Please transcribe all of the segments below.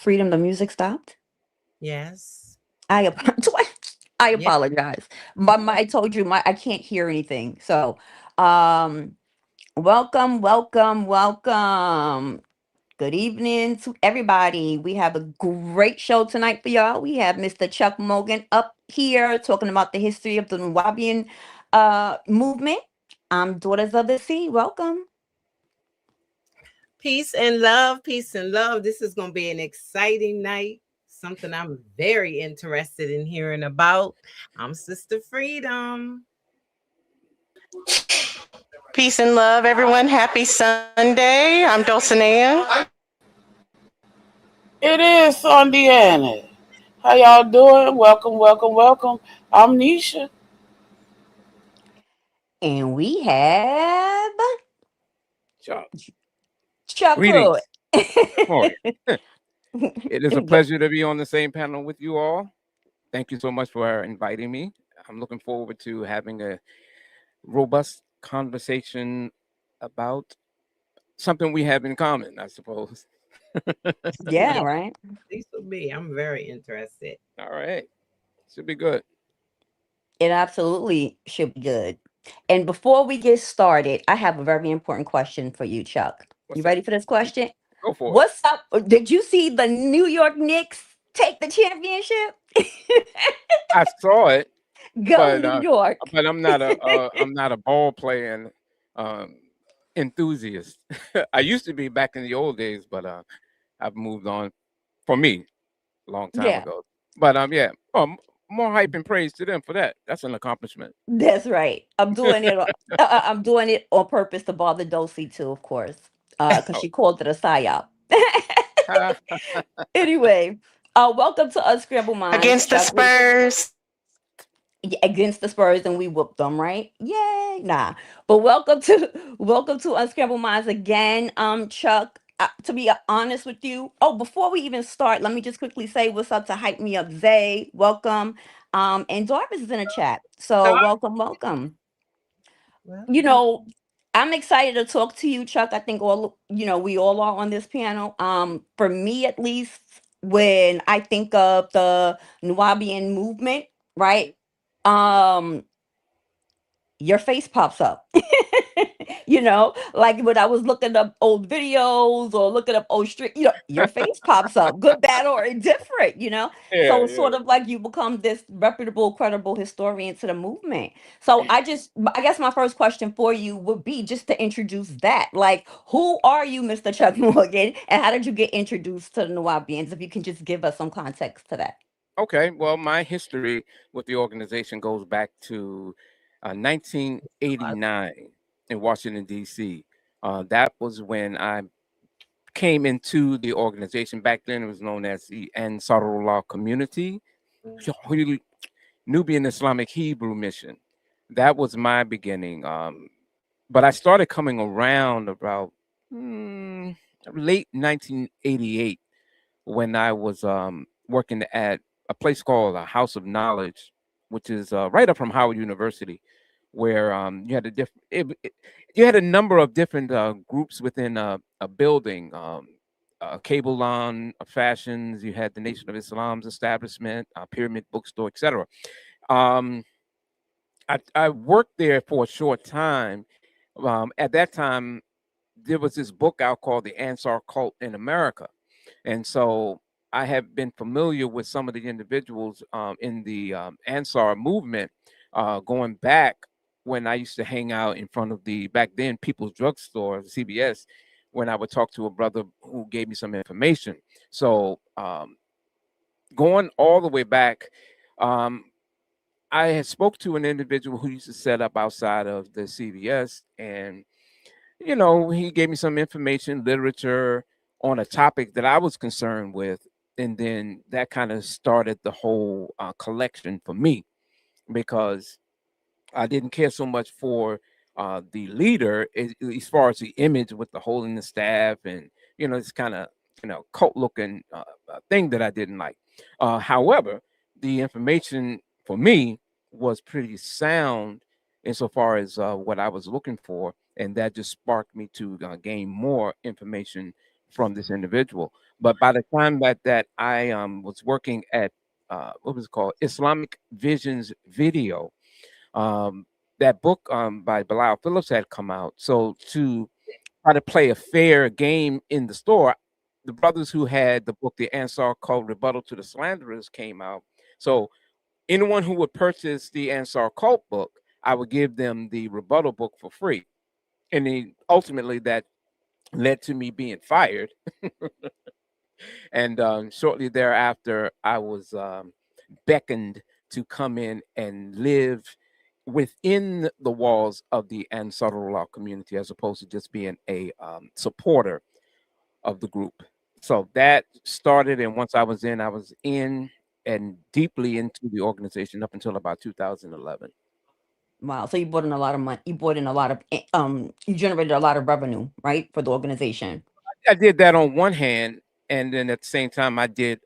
Freedom, the music stopped. Yes. I I Yeah. apologize. I told you I can't hear anything. So, um, welcome, welcome, welcome. Good evening to everybody. We have a great show tonight for y'all. We have Mr. Chuck Morgan up here talking about the history of the Nuwaubian movement. Daughters of the Sea. Welcome. Peace and love. Peace and love. This is going to be an exciting night. Something I'm very interested in hearing about. I'm Sister Freedom. Peace and love, everyone. Happy Sunday. I'm Dulcinea. It is Sunday. How y'all doing? Welcome, welcome, welcome. I'm Nisha. And we have Chuck, Chuck Pruitt. greetings. Good morning. It is a pleasure to be on the same panel with you all. Thank you so much for inviting me. I'm looking forward to having a robust conversation about something we have in common, I suppose. Yeah, Yeah, right. this will be. I'm very interested. All right. Should be good. It absolutely should be good. And before we get started, I have a very important question for you, Chuck. You What's that? ready for this question? Go for it. What's up? Did you see the New York Knicks take the championship? I saw it, Go but New York. I'm not a ball playing um, enthusiast. I used to be back in the old days, but I've moved on. For me, a long time Yeah, ago. But yeah, more hype and praise to them for that. That's an accomplishment. that's right. I'm doing it on purpose to bother Dulcie too, of course, because Oh, she called it a psyop. ah, Anyway, welcome to Unscrambled Minds, Against the Chuck. Spurs. Against the Spurs and we whooped them, right? Yay. Nah. But welcome to Unscrambled Minds again. Chuck. To be honest with you, before we even start, let me just quickly say what's up to Hype Me Up Zay. Welcome. And Darvis is in the chat. So Dog, welcome, welcome. You welcome. know, I'm excited to talk to you, Chuck. I think we all are on this panel. For me at least, when I think of the Nuwaubian movement, right? Um, your face pops up. Like when I was looking up old videos or looking up old street, your face pops up, good, bad, or indifferent, yeah, so it's yeah. sort of like you become this reputable, credible historian to the movement. So I guess my first question for you would be just to introduce that. Like, who are you, Mr. Chuck Morgan, and how did you get introduced to the Nuwaubians? If you can just give us some context to that. Okay. Well, my history with the organization goes back to 1989 in Washington D.C. That was when I came into the organization. Back then, it was known as the Ansarullah Community, Nubian Islamic Hebrew Mission. That was my beginning. But I started coming around about late 1988 when I was working at a place called House of Knowledge, which is right up from Howard University, where you had you had a number of different groups within a building. Cable on fashions, you had the Nation of Islam's establishment, Pyramid Bookstore, etc. Um, I worked there for a short time. At that time, there was this book out called The Ansar Cult in America. And so I have been familiar with some of the individuals in the Ansar movement going back when I used to hang out in front of the back then People's Drugstore, CBS, when I would talk to a brother who gave me some information. So going all the way back, um, I had spoke to an individual who used to set up outside of the CBS, and he gave me some information, literature on a topic that I was concerned with. And then that kind of started the whole collection for me because I didn't care so much for the leader as far as the image with the hole in the staff and, this kind of, cult looking thing that I didn't like. However, the information for me was pretty sound insofar as what I was looking for, and that just sparked me to gain more information from this individual. But by the time that I was working at what was it called, Islamic Visions Video, um, that book by Bilal Phillips had come out. So to try to play a fair game in the store, the brothers who had the book, The Ansar Cult Rebuttal to the Slanderers, came out. So anyone who would purchase the Ansar Cult book, I would give them the rebuttal book for free. And then ultimately that led to me being fired. And shortly thereafter, I was beckoned to come in and live within the walls of the Ansarullah community, as opposed to just being a supporter of the group. So that started, and once I was in and deeply into the organization up until about 2011. Wow. So you brought in a lot of money. You brought in a lot of you generated a lot of revenue, right, for the organization. I did that on one hand, and then at the same time, I did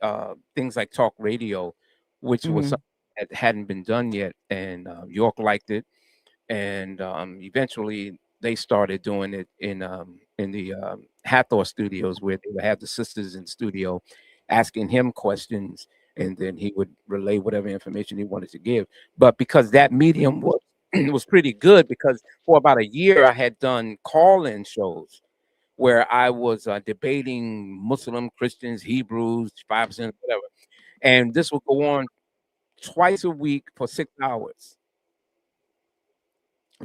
things like talk radio, which was Hmm. something that hadn't been done yet, and York liked it, and eventually they started doing it in the Hathor studios, where they would have the sisters in studio asking him questions, and then he would relay whatever information he wanted to give. But because that medium was was pretty good, because for about a year I had done call-in shows where I was debating Muslim, Christians, Hebrews, 5%, whatever. And this would go on twice a week for 6 hours.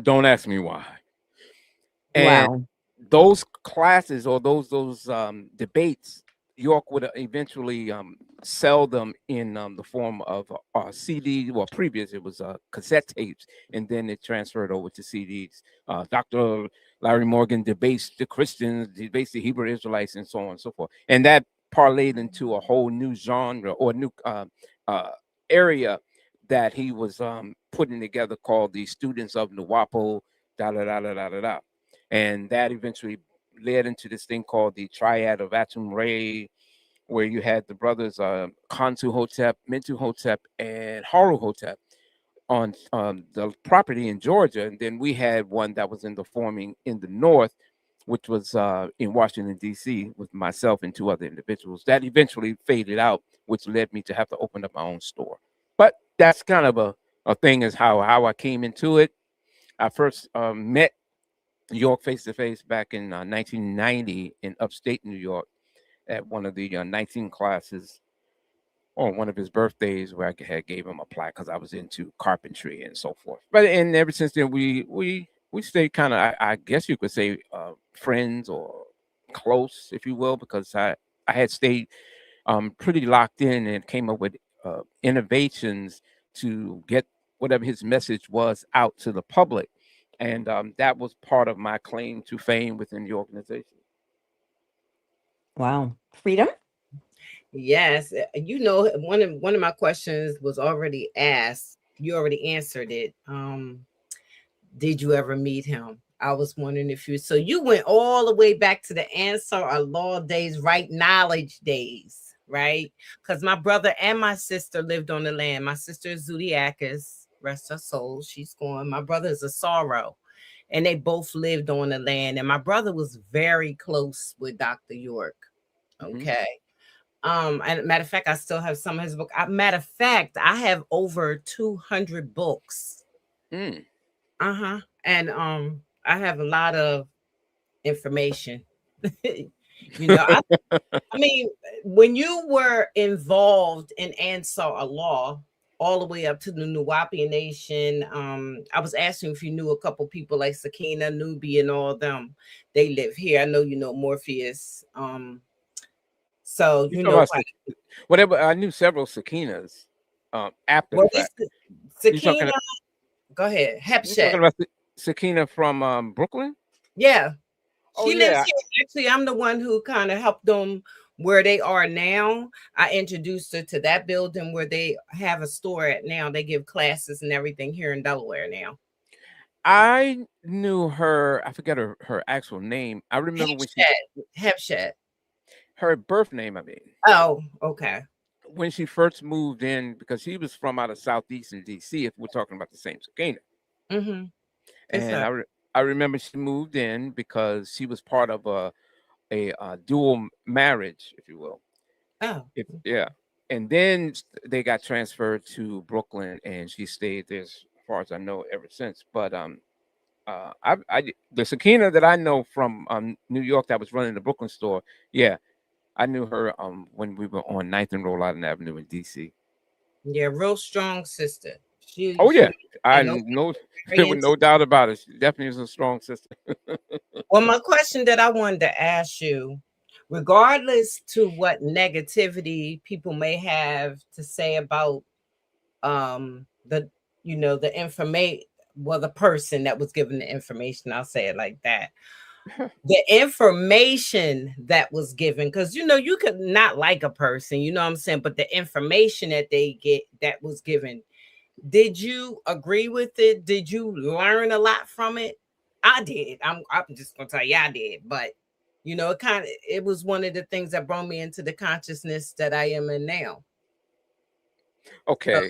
Don't ask me why. And Wow. those classes or those debates, York would eventually sell them in the form of CD. Well, previous it was cassette tapes, and then it transferred over to CDs. Dr. Larry Morgan debates the Christians, debates the Hebrew Israelites, and so on and so forth. And that parlayed into a whole new genre or new uh, area that he was putting together, called the Students of Nuwaubian. Da da da da da da da. And that eventually led into this thing called the Triad of Atum Ray, where you had the brothers Kantu Hotep, Mentu Hotep, and Haru Hotep on the property in Georgia. And then we had one that was in the forming in the north, which was in Washington, D.C., with myself and two other individuals. That eventually faded out, which led me to have to open up my own store. But that's kind of a thing, is how I came into it. I first met York face to face back in 1990 in upstate New York at one of the 19 classes on one of his birthdays, where I had gave him a plaque because I was into carpentry and so forth. But and ever since then we stayed kind of, I guess you could say, friends or close, if you will, because I had stayed pretty locked in and came up with innovations to get whatever his message was out to the public. And that was part of my claim to fame within the organization. Wow. Freedom. Yes, one of my questions was already asked. You already answered it. Did you ever meet him? I was wondering if you. So you went all the way back to the Ansar Allah days, right knowledge days, right? Because my brother and my sister lived on the land. My sister is Zodiacus, rest her soul. She's gone. My brother is a sorrow, and they both lived on the land. And my brother was very close with Dr. York. Hmm. Okay. And matter of fact, I still have some of his book. Matter of fact, I have over 200 books. Mm. Uh-huh. And I have a lot of information. you know, I, I mean, when you were involved in Ansar Allah all the way up to the Nuwaubian Nation, I was asking if you knew a couple people like Sakina, Nubi, and all them. They live here. I know you know Morpheus. So You you talking know about quite. whatever? I knew several Sakinas after the Well, this fact. You talking? Sakina, go ahead. You Hepshet. talking about Sakina from Brooklyn? Yeah. Oh She lives yeah. here. Actually, I'm the one who kind of helped them where they are now. I introduced her to that building where they have a store at now. They give classes and everything here in Delaware now. I knew her. I forget her actual name. I remember when she Hepshet. Hepshet. her birth name. I mean, Oh, okay. when she first moved in, because she was from out of southeastern DC. If we're talking about the same Sakina, Mm-hmm. It's and her. I remember she moved in because she was part of a dual marriage, if you will. Oh, Yeah. And then they got transferred to Brooklyn, and she stayed there as far as I know ever since. But the Sakina that I know from New York that was running the Brooklyn store, yeah, I knew her when we were on Ninth and Rhode Island Avenue in DC. yeah, real strong sister. Oh She yeah, was, I you know, know very there was into. no doubt about it. She definitely is a strong sister. Well, my question that I wanted to ask you, regardless to what negativity people may have to say about the the information, well, the person that was given the information, I'll say it like that. The information that was given, because you could not like a person, you know what I'm saying, but the information that they get that was given, did you agree with it? Did you learn a lot from it? I did. I'm just gonna tell you I did, but it was one of the things that brought me into the consciousness that I am in now. So, Okay,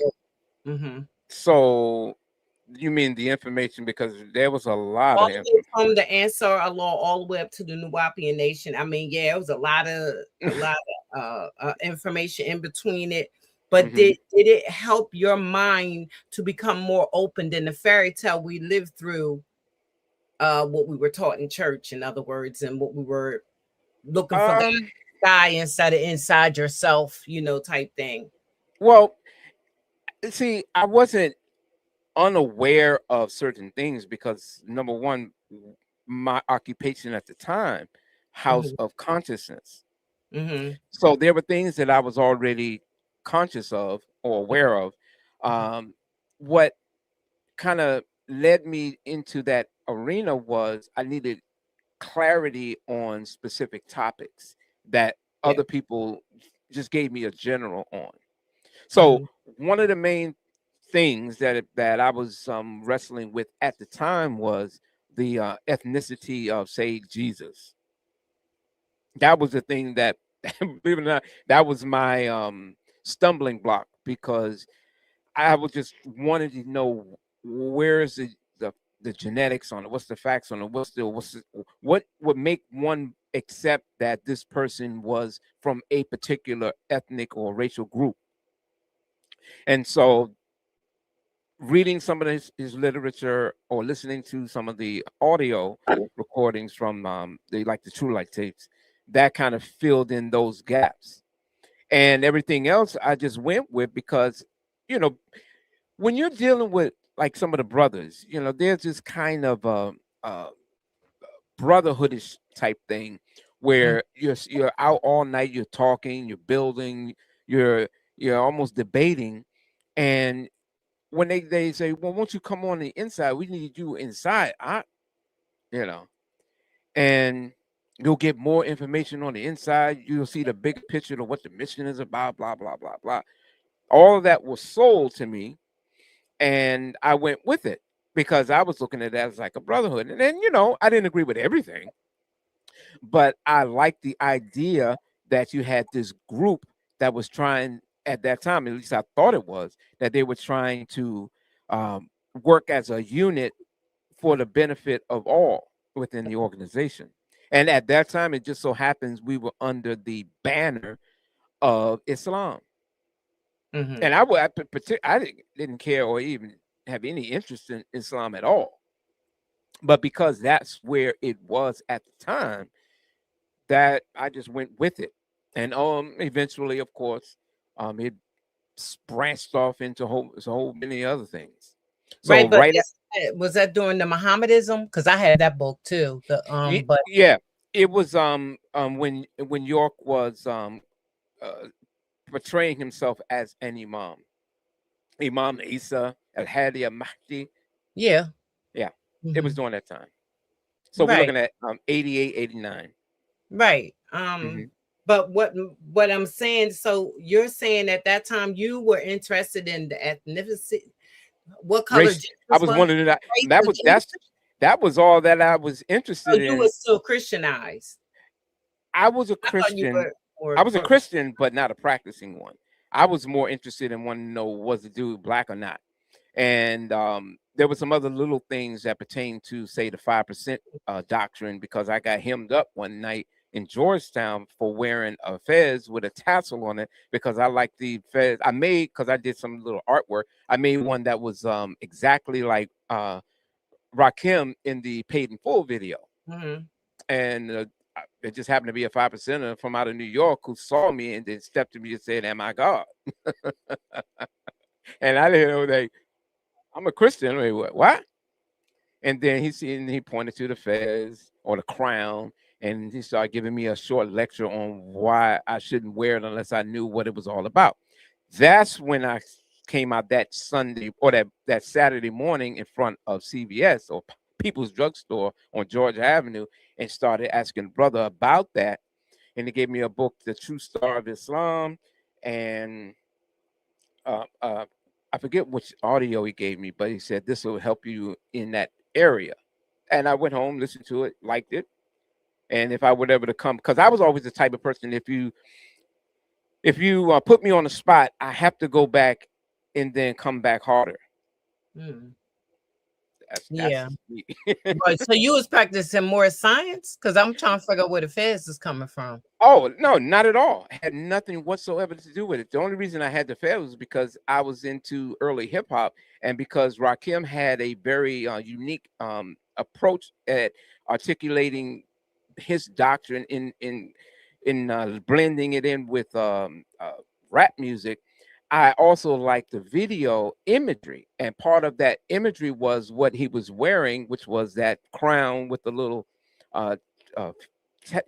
mhm. so you mean the information, because there was a lot All of the way information. from the Ansar Allah all the way up to the Nuwaubian Nation. I mean, yeah, it was a lot of information in between it. But Hmm. did it help your mind to become more open than the fairy tale we lived through? What we were taught in church, in other words, and what we were looking for God Um, guy instead of inside yourself, type thing. well, see, I wasn't unaware of certain things because number one, my occupation at the time, House Hmm. of Consciousness. Hmm. So there were things that I was already conscious of or aware of. What kind of led me into that arena was I needed clarity on specific topics that Yeah. other people just gave me a general on. So Hmm. one of the main things that I was wrestling with at the time was the ethnicity of, say, Jesus. That was the thing that, believe it or not, that was my stumbling block, because I was just wanted to know where is the genetics on it, what's the facts on it, what would make one accept that this person was from a particular ethnic or racial group. And so reading some of his literature or listening to some of the audio recordings from the True Light tapes, that kind of filled in those gaps. And everything else I just went with because, you know, when you're dealing with like some of the brothers, there's this kind of brotherhoodish type thing where you're out all night, you're talking, you're building, you're you're almost debating, and when they say, well, won't you come on the inside? We need you inside. You know, and you'll get more information on the inside. You'll see the bigger picture of what the mission is about, blah, blah, blah, blah. All of that was sold to me, and I went with it because I was looking at that as like a brotherhood. And then, I didn't agree with everything, but I liked the idea that you had this group that was trying, at that time, at least I thought it was, that they were trying to um, work as a unit for the benefit of all within the organization. And at that time, it just so happens we were under the banner of Islam. Hmm. And I didn't care or even have any interest in Islam at all. But because that's where it was at the time, that I just went with it. And eventually, of course, it branched off into whole many other things. So Right, but right was that during the Mohammedism? Because I had that book too. But Yeah, it was when York was uh, portraying himself as an Imam Isa Al Hadi Al Mahdi. yeah. Yeah, it was Hmm. during that time. So we're Right, looking at 88, 89. right. Mm-hmm. But what I'm saying, so you're saying at that time you were interested in the ethnicity, what color Race. I Jesus was was, wondering that. race That of was Jesus. that was all that I was So interested you were in. still Christianized. I was a I thought you Christian. were, or I was a Christian, but not a practicing one. I was more interested in wanting to know, was the dude black or not. And there were some other little things that pertain to, say, the 5% doctrine, because I got hemmed up one night in Georgetown for wearing a fez with a tassel on it because I like the fez. I made because I did some little artwork. I made one that was exactly like Rakim in the Paid in Full video, Mm-hmm. and it just happened to be a 5%er from out of New York who saw me and then stepped to me and said, "Am I God?" And I didn't know that I'm a Christian. Wait, what? And then he pointed to the fez or the crown, and he started giving me a short lecture on why I shouldn't wear it unless I knew what it was all about. That's when I came out that Sunday or that Saturday morning in front of CVS or People's Drugstore on Georgia Avenue and started asking brother about that. And he gave me a book, The True Star of Islam, and uh, uh, I forget which audio he gave me, but he said this will help you in that area. And I went home, listened to it, liked it. And if I would ever to come, because I was always the type of person, if you put me on the spot, I have to go back and then come back harder. Mm. That's Yeah. me. Right. So you was practicing more science? Because I'm trying to figure out where the feds is coming from. Oh no, not at all. Had nothing whatsoever to do with it. The only reason I had the fail was because I was into early hip hop, and because Rakim had a very unique approach at articulating his doctrine in blending it in with rap music. I also liked the video imagery, and part of that imagery was what he was wearing, which was that crown with the little uh, uh,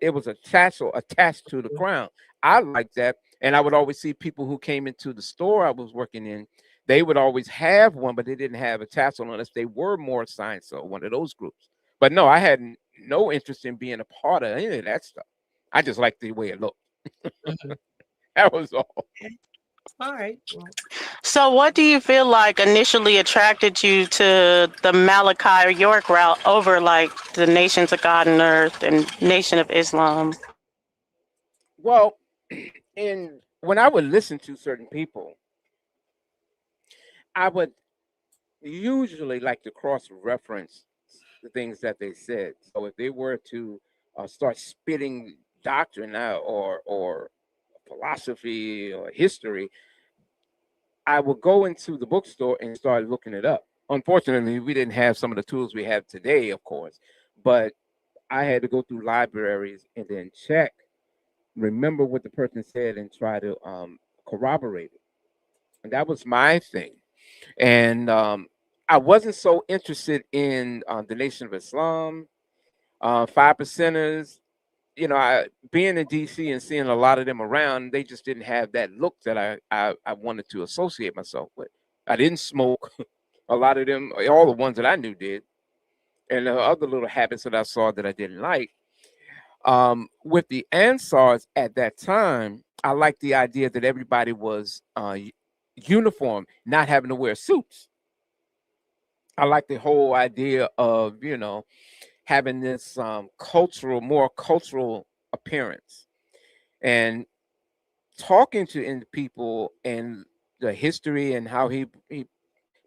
it was a tassel attached to the crown. I liked that, and I would always see people who came into the store I was working in. They would always have one, but they didn't have a tassel unless they were more science or one of those groups. But no, I had no interest in being a part of any of that stuff. I just liked the way it looked. Mhm. That was all. All right. Well, So, what do you feel like initially attracted you to the Malachi or York route over like the Nations of God and Earth and Nation of Islam? Well, and when I would listen to certain people, I would usually like to cross reference the things that they said. So if they were to start spitting doctrine out or philosophy or history, I would go into the bookstore and start looking it up. Unfortunately, we didn't have some of the tools we have today, of course, but I had to go through libraries and then check, remember what the person said, and try to corroborate it. And that was my thing. And I wasn't so interested in the Nation of Islam, 5%ers. You know, being in DC and seeing a lot of them around, they just didn't have that look that I wanted to associate myself with. I didn't smoke. A lot of them, all the ones that I knew did, and the other little habits that I saw that I didn't like. With the Ansars at that time, I liked the idea that everybody was uniform, not having to wear suits. I like the whole idea of having this more cultural appearance, and talking to people and the history and how he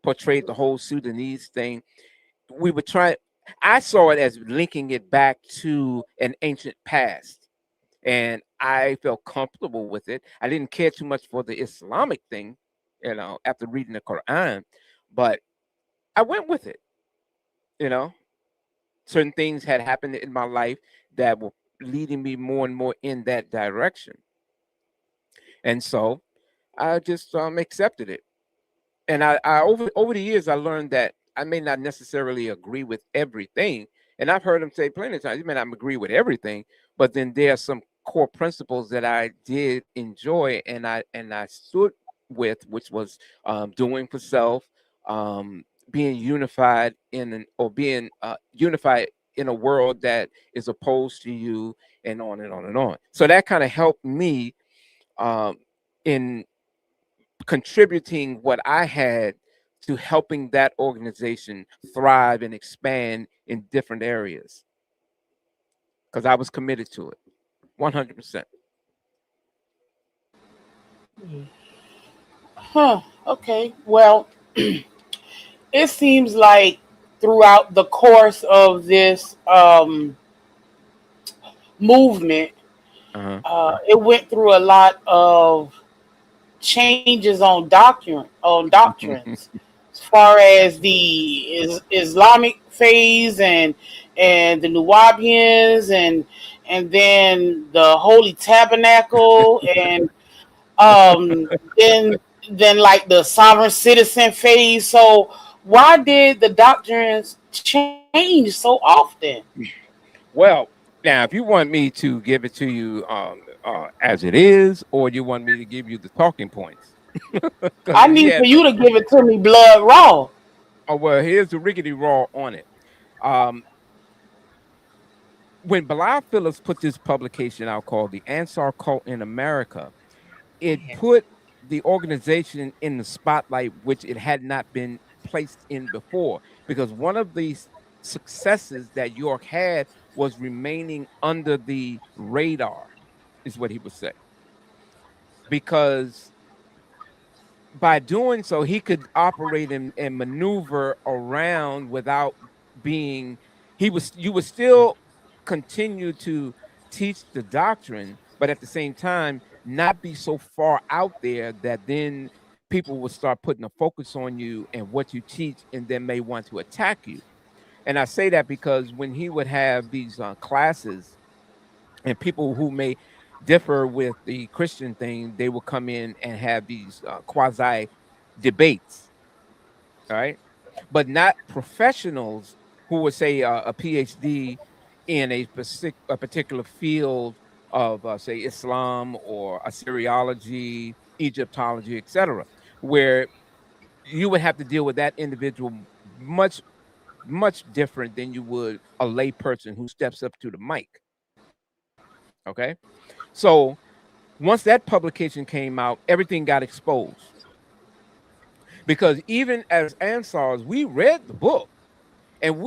portrayed the whole Sudanese thing. We would try. I saw it as linking it back to an ancient past, and I felt comfortable with it. I didn't care too much for the Islamic thing, after reading the Quran, but I went with it. You know, certain things had happened in my life that were leading me more and more in that direction, and so I just accepted it. And I over the years I learned that I may not necessarily agree with everything. And I've heard him say plenty of times, you may not agree with everything, but then there are some core principles that I did enjoy and I stood with, which was doing for self, being unified or being unified in a world that is opposed to you, and on and on and on. So that kind of helped me um, in contributing what I had to helping that organization thrive and expand in different areas because I was committed to it 100%. hmm. Huh. Okay. Well, it seems like throughout the course of this movement, Uh-huh. it went through a lot of changes on doctrines, as far as the Islamic phase and the Nuwaubians and then the Holy Tabernacle and um then like the sovereign citizen phase. So why did the doctrines change so often? Well, now if you want me to give it to you as it is, or you want me to give you the talking points, because I he need for had you to give it to me blood raw. oh well, here's the rickety raw on it. Um, when Bilal Phillips put this publication out called "The Ansar Cult in America," it Yeah. put the organization in the spotlight, which it had not been placed in before. Because one of the successes that York had was remaining under the radar, is what he would say. Because by doing so, he could operate and maneuver around without being, you would still continue to teach the doctrine, but at the same time, not be so far out there that then people will start putting a focus on you and what you teach and then may want to attack you. And I say that because when he would have these classes and people who may differ with the Christian thing, they will come in and have these quasi debates, all right? But not professionals who would say a PhD in a particular field of, say, Islam or Assyriology, Egyptology, etc., where you would have to deal with that individual much, much different than you would a lay person who steps up to the mic. Okay. So once that publication came out, everything got exposed because even as Ansars, we read the book and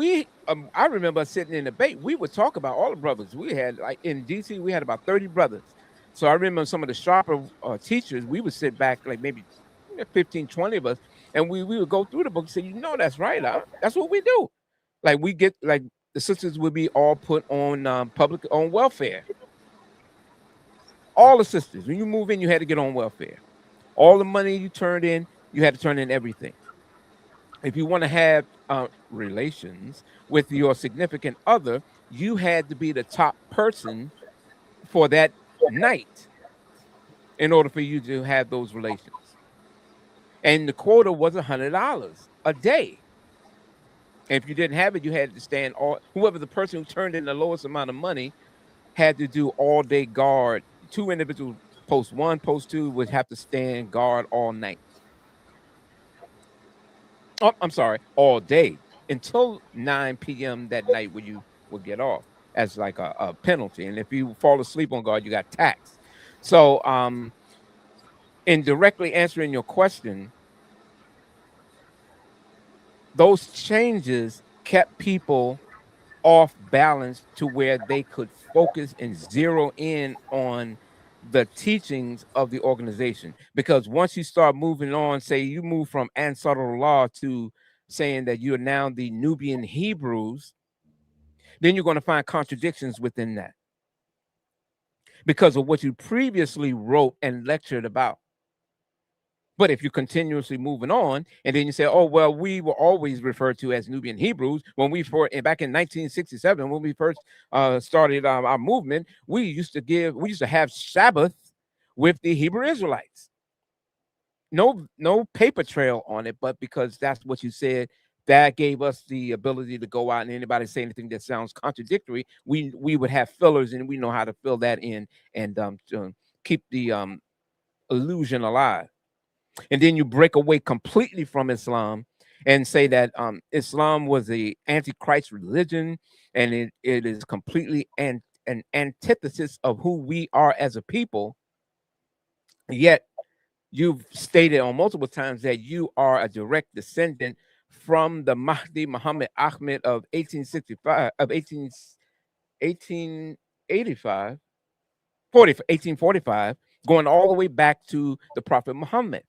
I remember sitting in the debate, we would talk about all the brothers. We had, like in DC, we had about 30 brothers. So I remember some of the sharper teachers, we would sit back, like maybe 15, 20 of us, and we would go through the book and say, that's right. Huh? That's what we do. Like we get, like the sisters would be all put on public, on welfare. All the sisters, when you move in, you had to get on welfare. All the money you turned in, you had to turn in everything. If you want to have relations with your significant other, you had to be the top person for that night in order for you to have those relations. And the quota was $100 a day. And if you didn't have it, you had to stand all. Whoever the person who turned in the lowest amount of money had to do all day guard. Two individuals, post one, post two, would have to stand guard all night. Oh, I'm sorry, all day until 9 p.m. that night when you would get off as like a penalty. And if you fall asleep on guard, you got taxed. So, in directly answering your question, those changes kept people off balance to where they could focus and zero in on the teachings of the organization. Because once you start moving on, say you move from Ansarullah to saying that you're now the Nubian Hebrews, then you're going to find contradictions within that because of what you previously wrote and lectured about. But if you're continuously moving on, and then you say, "Oh well, we were always referred to as Nubian Hebrews when back in 1967 when we first started our movement, we used to have Sabbath with the Hebrew Israelites. No paper trail on it, but because that's what you said, that gave us the ability to go out and anybody say anything that sounds contradictory, we would have fillers and we know how to fill that in and to keep the illusion alive." And then you break away completely from Islam and say that Islam was the antichrist religion and it is completely an antithesis of who we are as a people. Yet you've stated on multiple times that you are a direct descendant from the Mahdi Muhammad Ahmed of 1865 of 1885 1845, going all the way back to the Prophet Muhammad,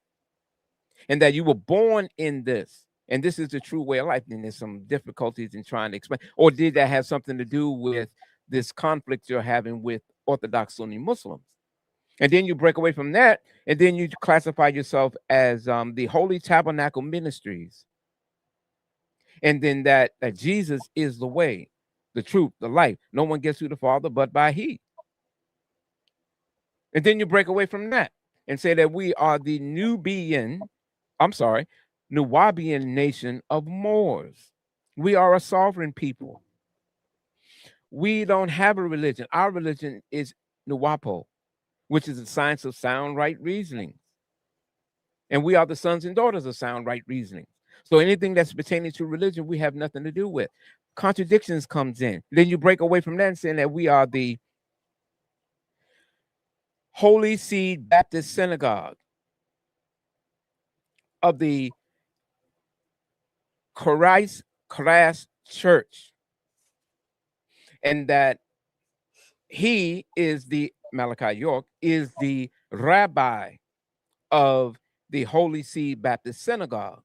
and that you were born in this, and this is the true way of life. And there's some difficulties in trying to explain, or did that have something to do with this conflict you're having with Orthodox Sunni Muslims. And then you break away from that, and then you classify yourself as the Holy Tabernacle Ministries, and then that Jesus is the way, the truth, the life. No one gets to the Father but by He. And then you break away from that and say that we are the Nuwaubian nation of Moors. We are a sovereign people. We don't have a religion. Our religion is Nuwapo, which is the science of sound right reasoning. And we are the sons and daughters of sound right reasoning. So anything that's pertaining to religion, we have nothing to do with. Contradictions comes in. Then you break away from that and saying that we are the Holy Seed Baptist Synagogue of the Christ Church, and that he is the Malachi York is the rabbi of the Holy Seed Baptist Synagogue.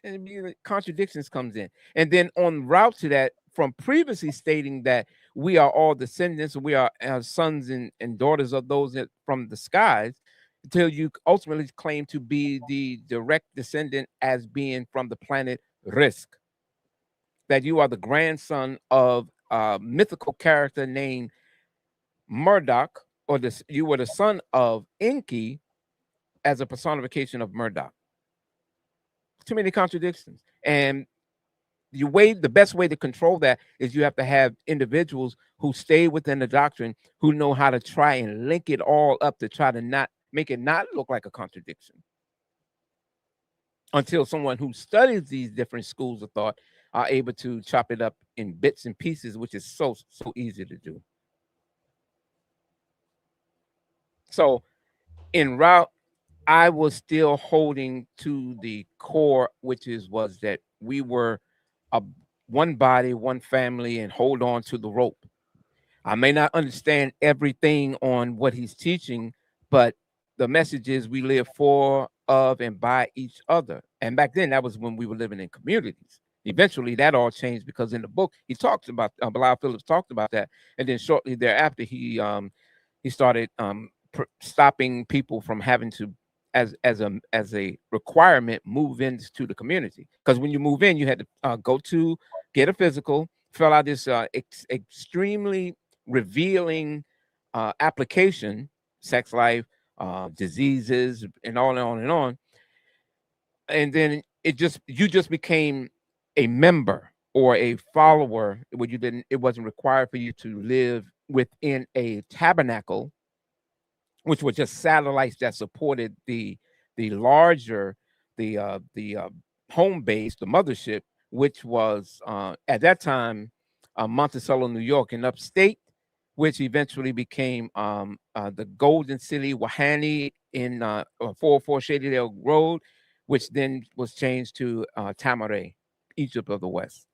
And contradictions comes in. And then on route to that, from previously stating that we are all descendants, we are sons and daughters of those from the skies, until you ultimately claim to be the direct descendant as being from the planet Risk, that you are the grandson of a mythical character named Murdoch, or you were the son of Enki as a personification of Murdoch. Too many contradictions. And the best way to control that is you have to have individuals who stay within the doctrine, who know how to try and link it all up to try to not make it not look like a contradiction, until someone who studies these different schools of thought are able to chop it up in bits and pieces, which is so easy to do. So en route, I was still holding to the core, which was that we were a one body, one family, and hold on to the rope. I may not understand everything on what he's teaching, but the message is we live for, of, and by each other. And back then, that was when we were living in communities. Eventually, that all changed because in the book he talks about Bilal Phillips talked about that, and then shortly thereafter he started stopping people from having to as a requirement move into the community, because when you move in you had to go to get a physical, fill out this extremely revealing application, sex life, diseases, and on and on, and then you just became a member or a follower, where it wasn't required for you to live within a tabernacle, which were just satellites that supported the larger the home base, the mothership, which was at that time Monticello, New York, in upstate, which eventually became the Golden City Wahani in 404 Shadydale Road, which then was changed to Tamare, Egypt of the West.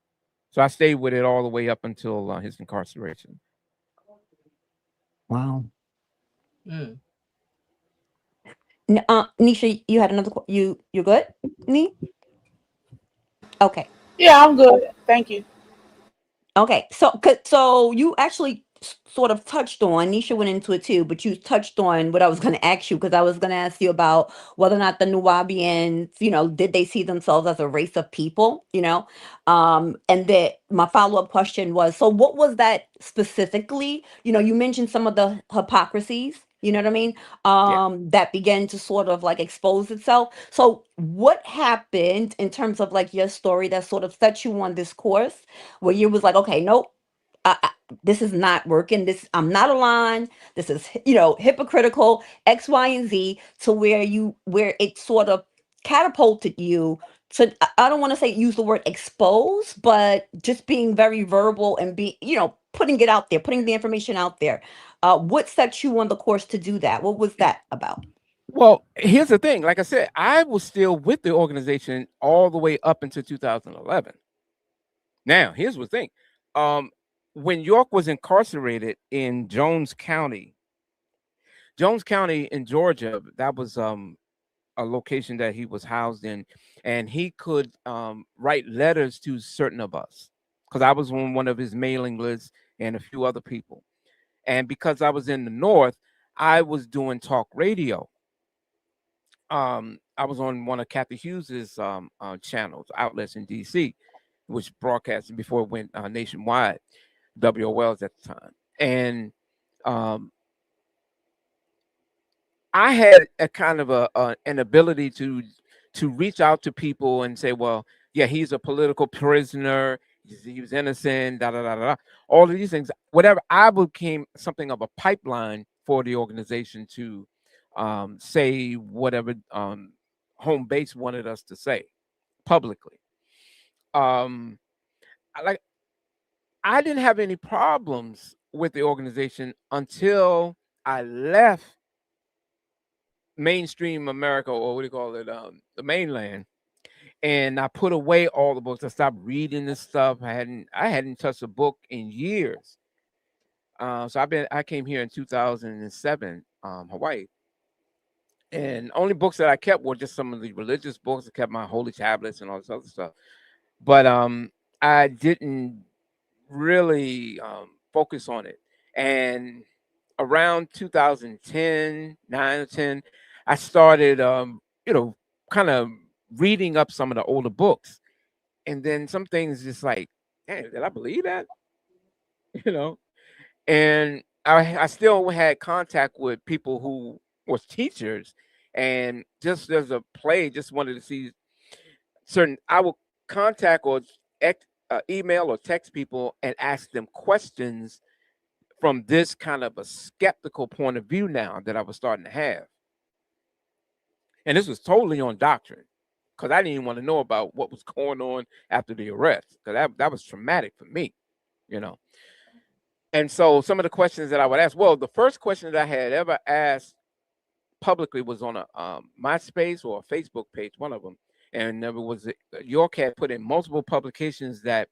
So I stayed with it all the way up until his incarceration. Wow. Mm. Nisha, you had another you're good? Nee? Okay. Yeah, I'm good. Thank you. Okay, so you actually sort of touched on, Nisha went into it too, but you touched on what I was going to ask you, because I was going to ask you about whether or not the Nuwaubians, did they see themselves as a race of people, and that my follow-up question was, so what was that specifically? You mentioned some of the hypocrisies, you know what I mean? Yeah. That began to sort of like expose itself. So what happened in terms of like your story that sort of set you on this course where you was like, okay, nope, I, this is not working. I'm not aligned. This is, hypocritical, X, Y, and Z, to where it sort of catapulted you to, I don't want to say use the word expose, but just being very verbal and putting it out there, putting the information out there. What set you on the course to do that? What was that about? Well, here's the thing. Like I said, I was still with the organization all the way up until 2011. Now, here's the thing. When York was incarcerated in Jones County in Georgia, that was a location that he was housed in, and he could write letters to certain of us, because I was on one of his mailing lists, and a few other people. And because I was in the North, I was doing talk radio. I was on one of Kathy Hughes's channels, outlets in DC, which broadcasted before it went nationwide, WOLs at the time. And um, I had a kind of an ability to reach out to people and say, well, yeah, he's a political prisoner. He was innocent, da da da da. All of these things, whatever. I became something of a pipeline for the organization to say whatever home base wanted us to say publicly. Um, like I didn't have any problems with the organization until I left mainstream America, or what do you call it, the mainland, and I put away all the books. I stopped reading this stuff. I hadn't touched a book in years. So I came here in 2007, Hawaii, and only books that I kept were just some of the religious books. I kept my holy tablets and all this other stuff, but I didn't really focus on it. And around 2010, 9 or 10, I started, kind of reading up some of the older books. And then some things just like, hey, did I believe that? You know? And I still had contact with people who was teachers, and just as a play, just wanted to see I would contact or email or text people and ask them questions from this kind of a skeptical point of view now that I was starting to have. And this was totally on doctrine, because I didn't even want to know about what was going on after the arrest, because that was traumatic for me, you know. And so some of the questions that I would ask, well, the first question that I had ever asked publicly was on a MySpace or a Facebook page, one of them. And there was York had put in multiple publications that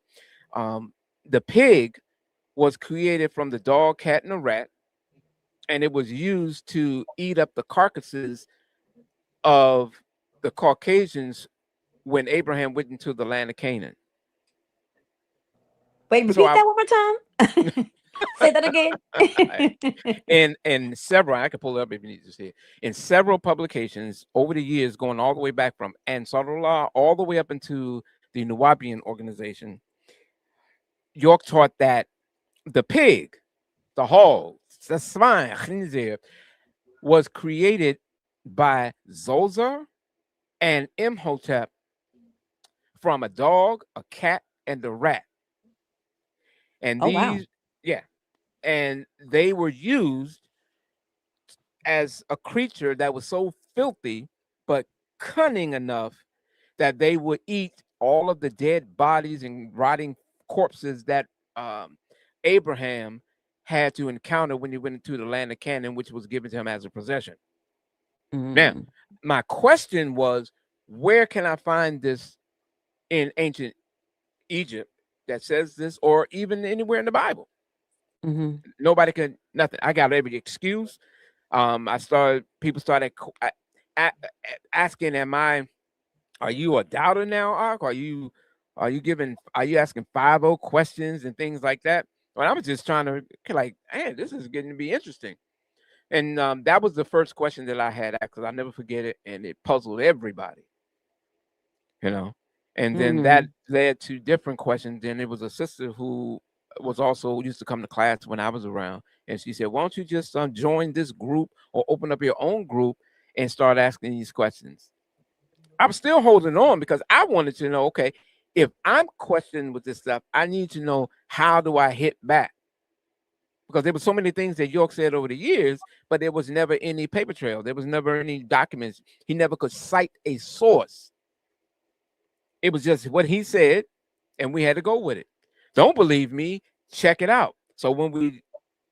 the pig was created from the dog, cat, and the rat, and it was used to eat up the carcasses of the Caucasians when Abraham went into the land of Canaan. Wait, So repeat that one more time. Say that again. in several, I can pull it up if you need to see it. In several publications over the years, going all the way back from Ansarullah all the way up into the Nuwaubian organization, York taught that the pig, the hog, the swine, khinzir, was created by Zoser and Imhotep from a dog, a cat, and a rat. And Oh, wow. yeah, and they were used as a creature that was so filthy but cunning enough that they would eat all of the dead bodies and rotting corpses that Abraham had to encounter when he went into the land of Canaan, which was given to him as a possession. Now, Mm, my question was, where can I find this in ancient Egypt that says this, or even anywhere in the Bible? mhm. Nobody could, nothing. I got every excuse. People started asking, are you a doubter now, Ark? Are you asking 50 questions and things like that? Well, I was just trying to like, man, this is getting to be interesting. And that was the first question that I had asked, because I never forget it, and it puzzled everybody, you know. And then that led to different questions. Then it was a sister who was also used to come to class when I was around, and she said, "Why don't you just join this group or open up your own group and start asking these questions?" I was still holding on because I wanted to know, okay, if I'm questioning with this stuff, I need to know, how do I hit back? Because there were so many things that York said over the years, but there was never any paper trail. There was never any documents. He never could cite a source. It was just what he said, and we had to go with it. Don't believe me? Check it out. So when we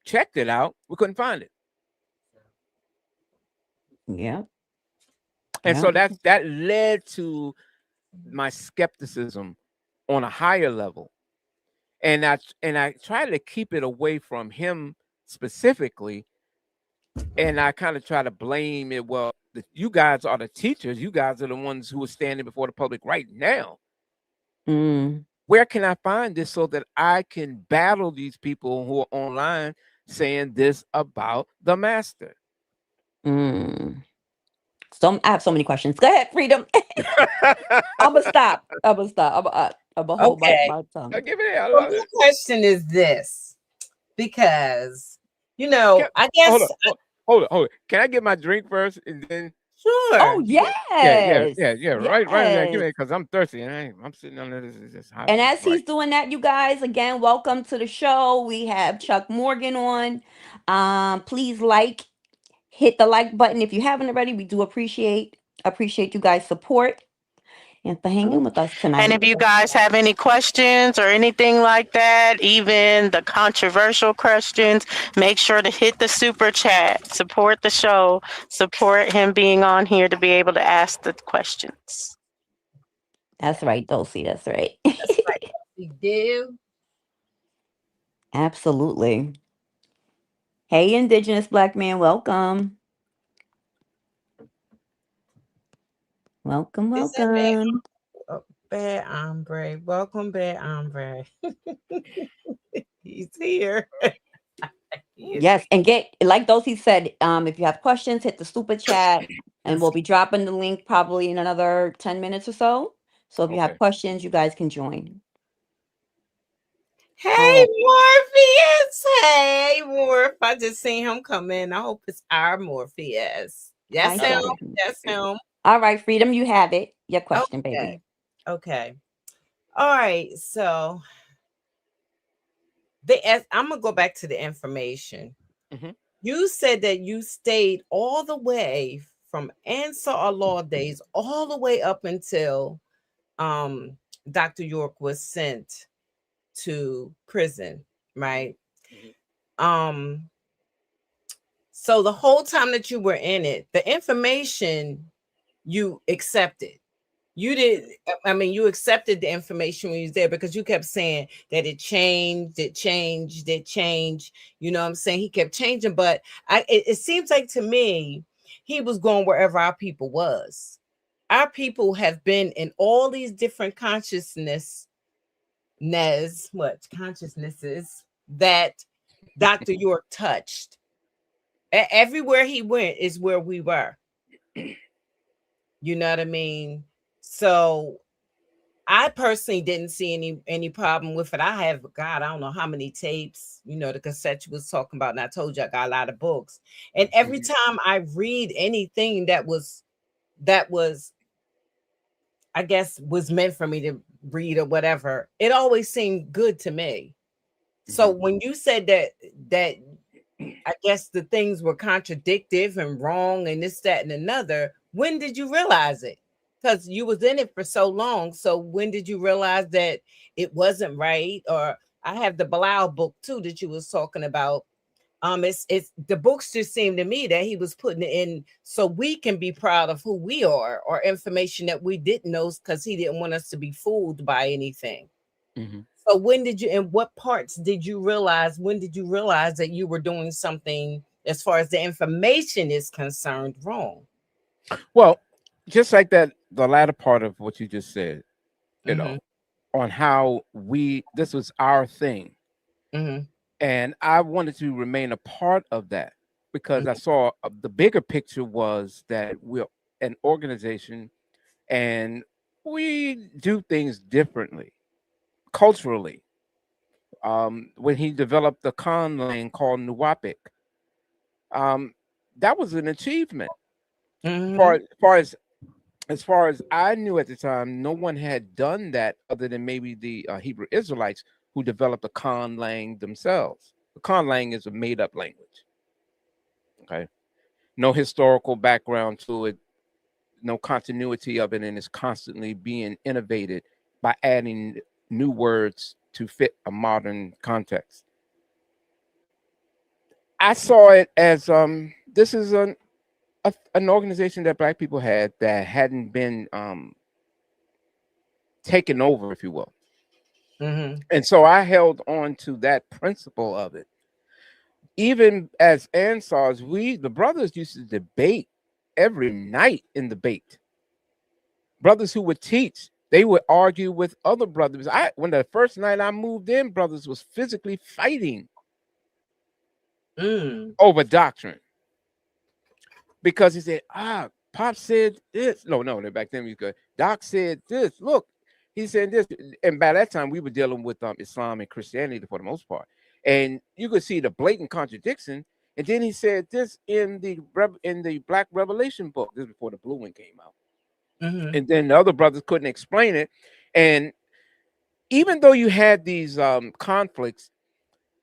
checked it out, we couldn't find it. Yeah. And Yeah. so that led to my skepticism on a higher level. And I tried to keep it away from him specifically. And I kind of try to blame it. Well, you guys are the teachers. You guys are the ones who are standing before the public right now. Mm. where can I find this so that I can battle these people who are online saying this about the master? Mm. So I have so many questions. Go ahead, Freedom. I'm gonna stop. I'm gonna hold Okay. my tongue. Give it. I So love my it. question is this, because Can, I hold guess on. Hold on. Can I get my drink first and then? Oh sure. yes, Yeah. Right in there. Give yes. it because I'm thirsty and I'm sitting on this. It's hot. And as Right. he's doing that, you guys, again, welcome to the show. We have Chuck Morgan on. Please hit the like button if you haven't already. We do appreciate you guys' support and for hanging with us And tonight. if you guys have any questions or anything like that, even the controversial questions, make sure to hit the super chat. Support the show. Support him being on here to be able to ask the questions. That's right, Dulcie. That's right. That's right. We do. Absolutely. Hey, Indigenous Black man, welcome. Welcome, Is that bad? welcome. Oh, bad hombre. Welcome, bad hombre. He's here. He is Yes, and get like Dulcie said, if you have questions, hit the super chat, and here. we'll be dropping the link probably in another 10 minutes or so. So if you have Okay. questions, you guys can join. All Hey, right. Morpheus. Hey, Morph. I just seen him come in. I hope it's our Morpheus. I That's him. said, That's him. all right, Freedom, you have it. Your question, Okay. baby. Okay. All right. So I'm gonna go back to the information. Mhm. You said that you stayed all the way from Ansar Allah days all the way up until um Dr. York was sent to prison, right? Mhm. Um so the whole time that you were in it, the information you accepted. You did. I mean, you accepted the information when you was there because you kept saying that it changed. You know what I'm saying? He kept changing, but it seems like to me, he was going wherever our people was. Our people have been in all these different consciousnesses that Dr. York touched. Everywhere he went is where we were. You know what I mean? So I personally didn't see any problem with it. I have God, I don't know how many tapes, the cassette you was talking about, and I told you I got a lot of books. And every Mhm. time I read anything that was I guess was meant for me to read or whatever, it always seemed good to me. So Mhm. when you said that I guess the things were contradictive and wrong and this, that, and another, when did you realize it? Because you was in it for so long. So when did you realize that it wasn't right? Or I have the Bilal book too that you was talking about. It's the books just seem to me that he was putting it in so we can be proud of who we are or information that we didn't know because he didn't want us to be fooled by anything. Mhm. So when did you and what parts did you realize? When did you realize that you were doing something as far as the information is concerned wrong? Well, just like that, the latter part of what you just said, you Mm-hmm. know, on how this was our thing. Mm-hmm. And I wanted to remain a part of that because I Mm-hmm. saw the bigger picture was that we're an organization and we do things differently culturally. When he developed the con lane called Nuwaubian, um, that was an achievement. Mm-hmm. As far as I knew at the time, no one had done that other than maybe the Hebrew Israelites who developed the con lang themselves. The con lang is a made up language. Okay, no historical background to it, no continuity of it, and it's constantly being innovated by adding new words to fit a modern context. I saw it as this is an organization that Black people had that hadn't been taken over, if you will. Mm-hmm. And so I held on to that principle of it. Even as Ansars, the brothers used to debate every night in debate. Brothers who would teach They would argue with other brothers. When the first night I moved in, brothers was physically fighting Mm. over doctrine because he said, Pop said this. No, back then we could. Doc said this. Look, he said this. And by that time, we were dealing with Islam and Christianity for the most part. And you could see the blatant contradiction. And then he said this in the Black Revelation book. This is before the blue one came out. Mm-hmm. And then the other brothers couldn't explain it. And even though you had these conflicts,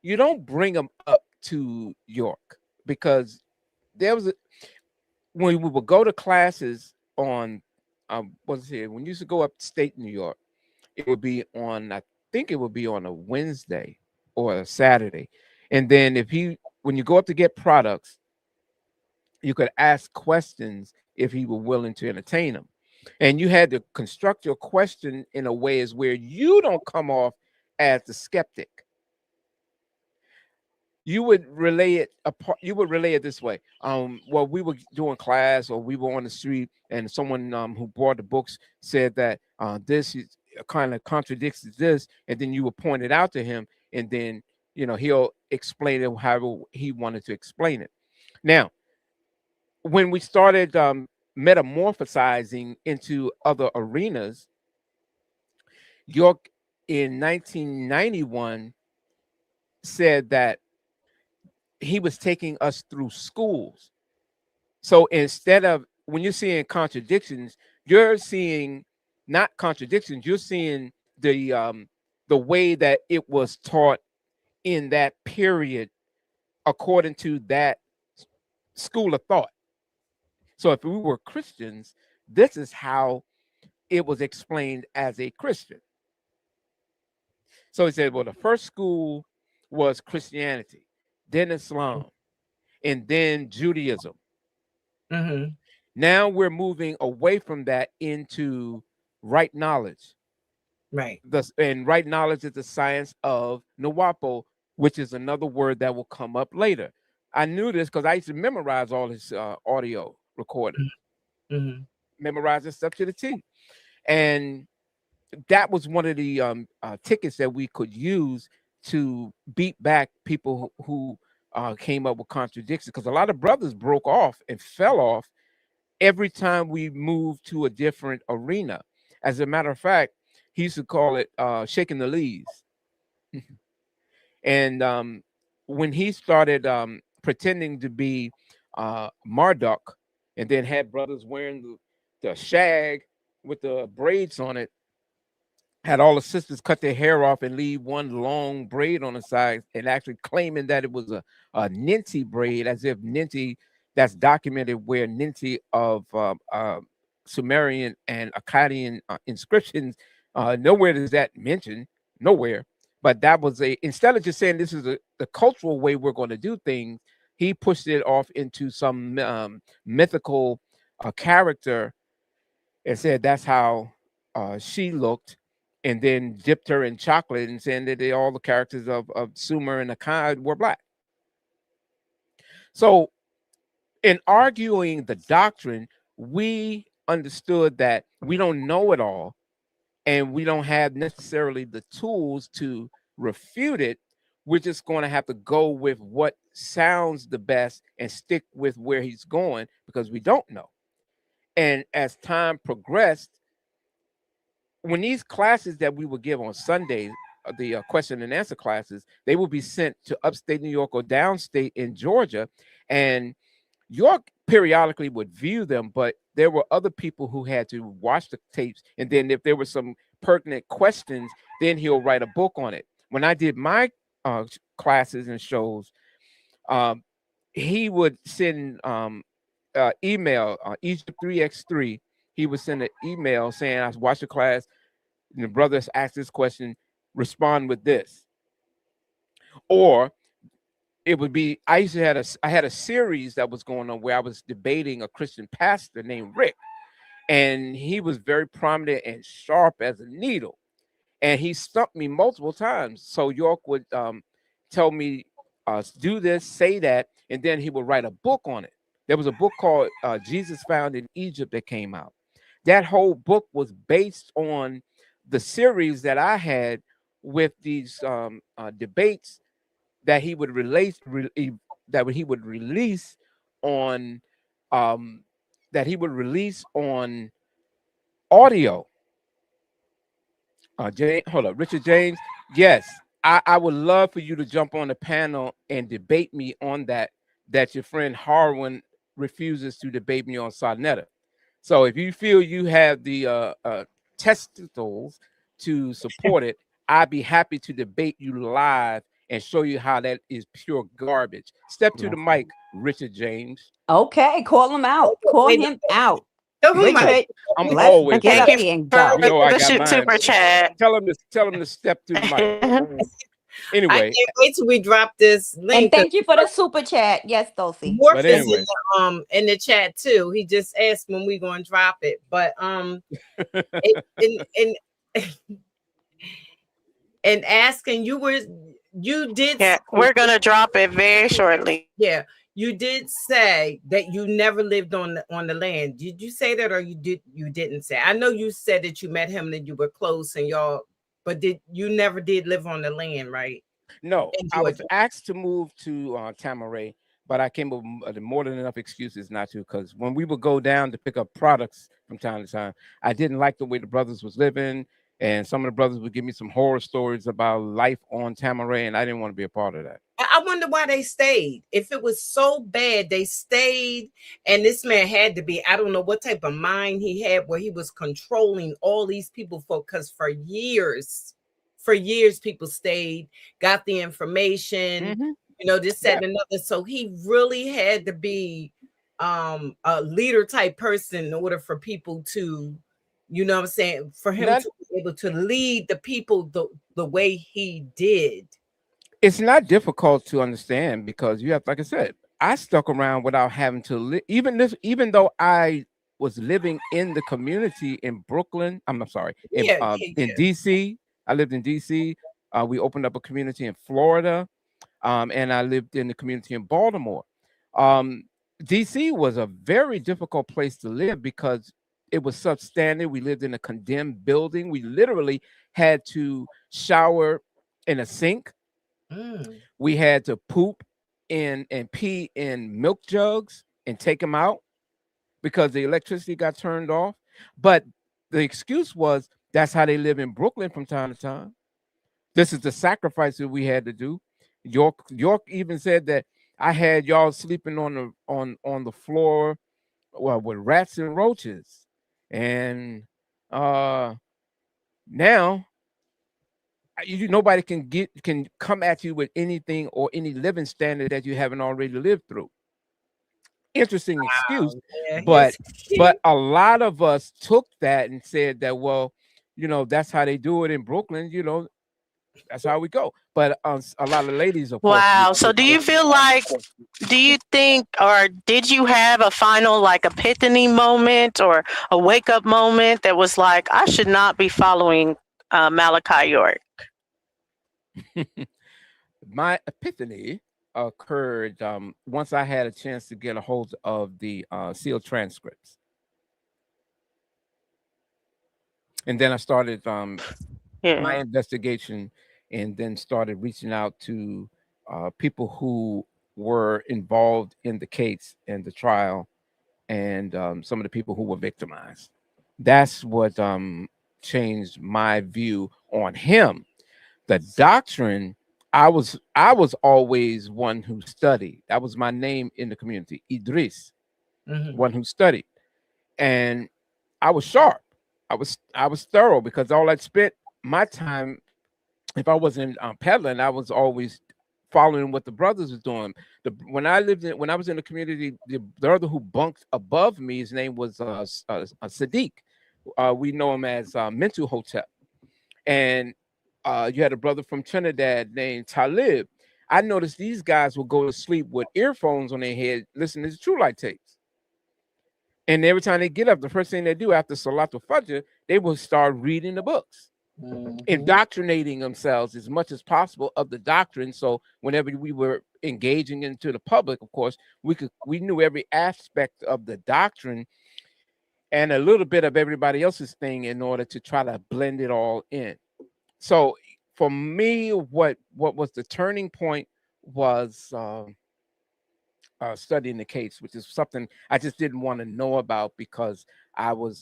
you don't bring them up to York because there was when we would go to classes on what's it when you used to go upstate New York, it would be on I think it would be on a Wednesday or a Saturday. And then when you go up to get products, you could ask questions if he were willing to entertain them. And you had to construct your question in a way as where you don't come off as the skeptic. You would relay it apart. You would relay it this way. Well, we were doing class or we were on the street and someone who bought the books said that this is kind of contradicts this, and then you would point it out to him, and then he'll explain it however he wanted to explain it. Now, when we started metamorphosizing into other arenas, York in 1991 said that he was taking us through schools. So instead of when you're seeing contradictions, you're seeing not contradictions, you're seeing the way that it was taught in that period according to that school of thought. So if we were Christians, this is how it was explained as a Christian. So he said, well, the first school was Christianity, then Islam, and then Judaism. Mm-hmm. Now we're moving away from that into right knowledge. Right. And right knowledge is the science of Nuwaubian, which is another word that will come up later. I knew this because I used to memorize all his audio recordings, Mm-hmm. memorize this stuff to the T. And that was one of the tickets that we could use to beat back people who came up with contradictions, because a lot of brothers broke off and fell off every time we moved to a different arena. As a matter of fact, he used to call it shaking the leaves. And when he started pretending to be Marduk, and then had brothers wearing the shag with the braids on it, had all the sisters cut their hair off and leave one long braid on the side, and actually claiming that it was a Ninti braid, as if Ninti, that's documented where Ninti of Sumerian and Akkadian inscriptions, nowhere does that mention, nowhere. But that was instead of just saying this is the cultural way we're going to do things, he pushed it off into some mythical character and said that's how she looked, and then dipped her in chocolate and saying that all the characters of Sumer and Akkad were black. So in arguing the doctrine, we understood that we don't know it all, and we don't have necessarily the tools to refute it. We're just going to have to go with what sounds the best and stick with where he's going, because we don't know. And as time progressed, when these classes that we would give on Sundays, the question and answer classes, they would be sent to upstate New York or downstate in Georgia, and York periodically would view them, but there were other people who had to watch the tapes, and then if there were some pertinent questions, then he'll write a book on it. When I did my classes and shows, he would send email Egypt 3x3. He would send an email saying, I watched the class, and the brothers asked this question, respond with this. Or it would be, I had a series that was going on where I was debating a Christian pastor named Rick, and he was very prominent and sharp as a needle, and he stumped me multiple times. So York would tell me, do this, say that, and then he would write a book on it. There was a book called Jesus Found in Egypt that came out. that whole book was based on the series that I had with these debates that he would release on um, that he would release on audio. James, hold up, Richard James. Yes, I would love for you to jump on the panel and debate me on that. That your friend Harwin refuses to debate me on Sonetta. So if you feel you have the testicles to support it, I'd be happy to debate you live and show you how that is pure garbage. Step to the mic, Richard James. Okay, call him out. Call Wait, him out. tell him my Richard, I'm let's always get Thank up you ready. here and for You go. know I the got mine. super chat. Tell him to step to the mic. I Anyway, can't wait till we drop this And link. thank you for the super chat. Yes, Dulcie. Morph but is anyway, in the chat too. He just asked when we gonna drop it. But and and asking you did Yeah, we're gonna drop it very shortly. yeah, you did say that you never lived on the land. Did you say that, or you didn't say? I know you said that you met him and you were close and y'all, but did you never did live on the land, right? no, In I was Georgia. asked to move to Tamaray, but I came up with more than enough excuses not to. Because when we would go down to pick up products from time to time, I didn't like the way the brothers was living, and some of the brothers would give me some horror stories about life on Tamaray, and I didn't want to be a part of that. I wonder why they stayed. If it was so bad, they stayed. And this man had to be, I don't know what type of mind he had where he was controlling all these people because for years, people stayed, got the information, Mm-hmm. this, Yeah, that, and another. So he really had to be a leader type person in order for people to, what I'm saying, for him not to be able to lead the people the way he did. it's not difficult to understand because you have, like I said, I stuck around without having to live. Even though I was living in the community in Brooklyn. I'm sorry, Yeah, yeah, in yeah. DC. I lived in DC. We opened up a community in Florida, and I lived in the community in Baltimore. Um, DC was a very difficult place to live because it was substandard. We lived in a condemned building. We literally had to shower in a sink. Mm. We had to poop in and pee in milk jugs and take them out because the electricity got turned off. But the excuse was that's how they live in Brooklyn from time to time. This is the sacrifice that we had to do. York even said that I had y'all sleeping on the floor, well, with rats and roaches. And uh now nobody can come at you with anything or any living standard that you haven't already lived through. Interesting excuse, Yeah, but here's a lot of us took that and said that, well, that's how they do it in Brooklyn. That's how we go. But a lot of ladies, of course, Wow. So do you think, or did you have a final like epiphany moment or a wake up moment that was like, I should not be following Malachi York? my epiphany occurred once I had a chance to get a hold of the sealed transcripts, and then I started my Yeah. investigation, and then started reaching out to people who were involved in the case and the trial, and some of the people who were victimized. That's what changed my view on him. The doctrine, I was always one who studied. That was my name in the community, Idris, Mhm. one who studied, and I was sharp. I was thorough because all I spent my time, if I wasn't peddling, I was always following what the brothers was doing. When I was in the community, the brother who bunked above me, his name was Sadiq. We know him as Mental Hotel, and you had a brother from Trinidad named Talib. I noticed these guys would go to sleep with earphones on their head, listening to True Light tapes. And every time they get up, the first thing they do after Salatul Fajr, they will start reading the books, Mhm. indoctrinating themselves as much as possible of the doctrine. So whenever we were engaging into the public, of course, we knew every aspect of the doctrine, and a little bit of everybody else's thing in order to try to blend it all in. So for me, what was the turning point was studying the case, which is something I just didn't want to know about because I was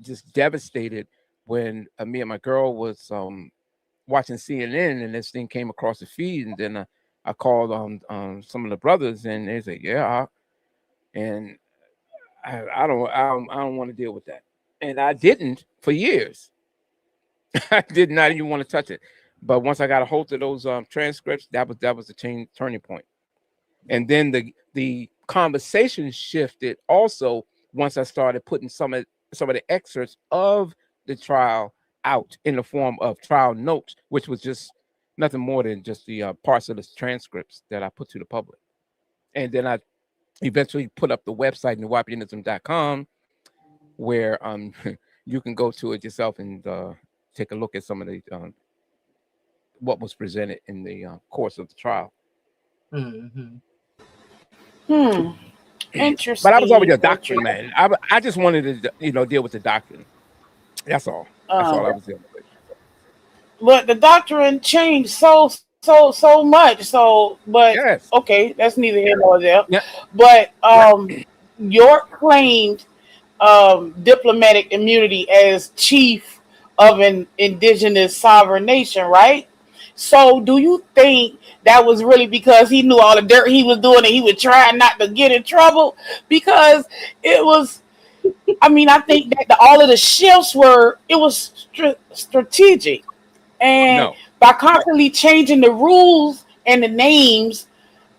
just devastated when me and my girl was watching CNN and this thing came across the feed, and then I called on some of the brothers, and they said, "Yeah," and I don't want to deal with that, and I didn't for years. I did not even want to touch it, but once I got a hold of those transcripts, that was the turning point. And then the conversation shifted also once I started putting some of the excerpts of the trial out in the form of trial notes, which was just nothing more than just the parts of the transcripts that I put to the public. And then I eventually put up the website nuwaubianism.com, where you can go to it yourself and take a look at some of the what was presented in the course of the trial. Mm-hmm. Hmm. But I was always Interesting. a doctrine man. I just wanted to deal with the doctrine. That's all. That's all I Um, was dealing with. but the doctrine changed so much. So, but Yes. okay, that's neither here nor there. Yeah. But York claimed diplomatic immunity as chief of an indigenous sovereign nation, right? So, do you think that was really because he knew all the dirt he was doing and he was trying not to get in trouble? Because it was, I mean, I think that all of the shifts were, it was strategic. And No. by constantly changing the rules and the names,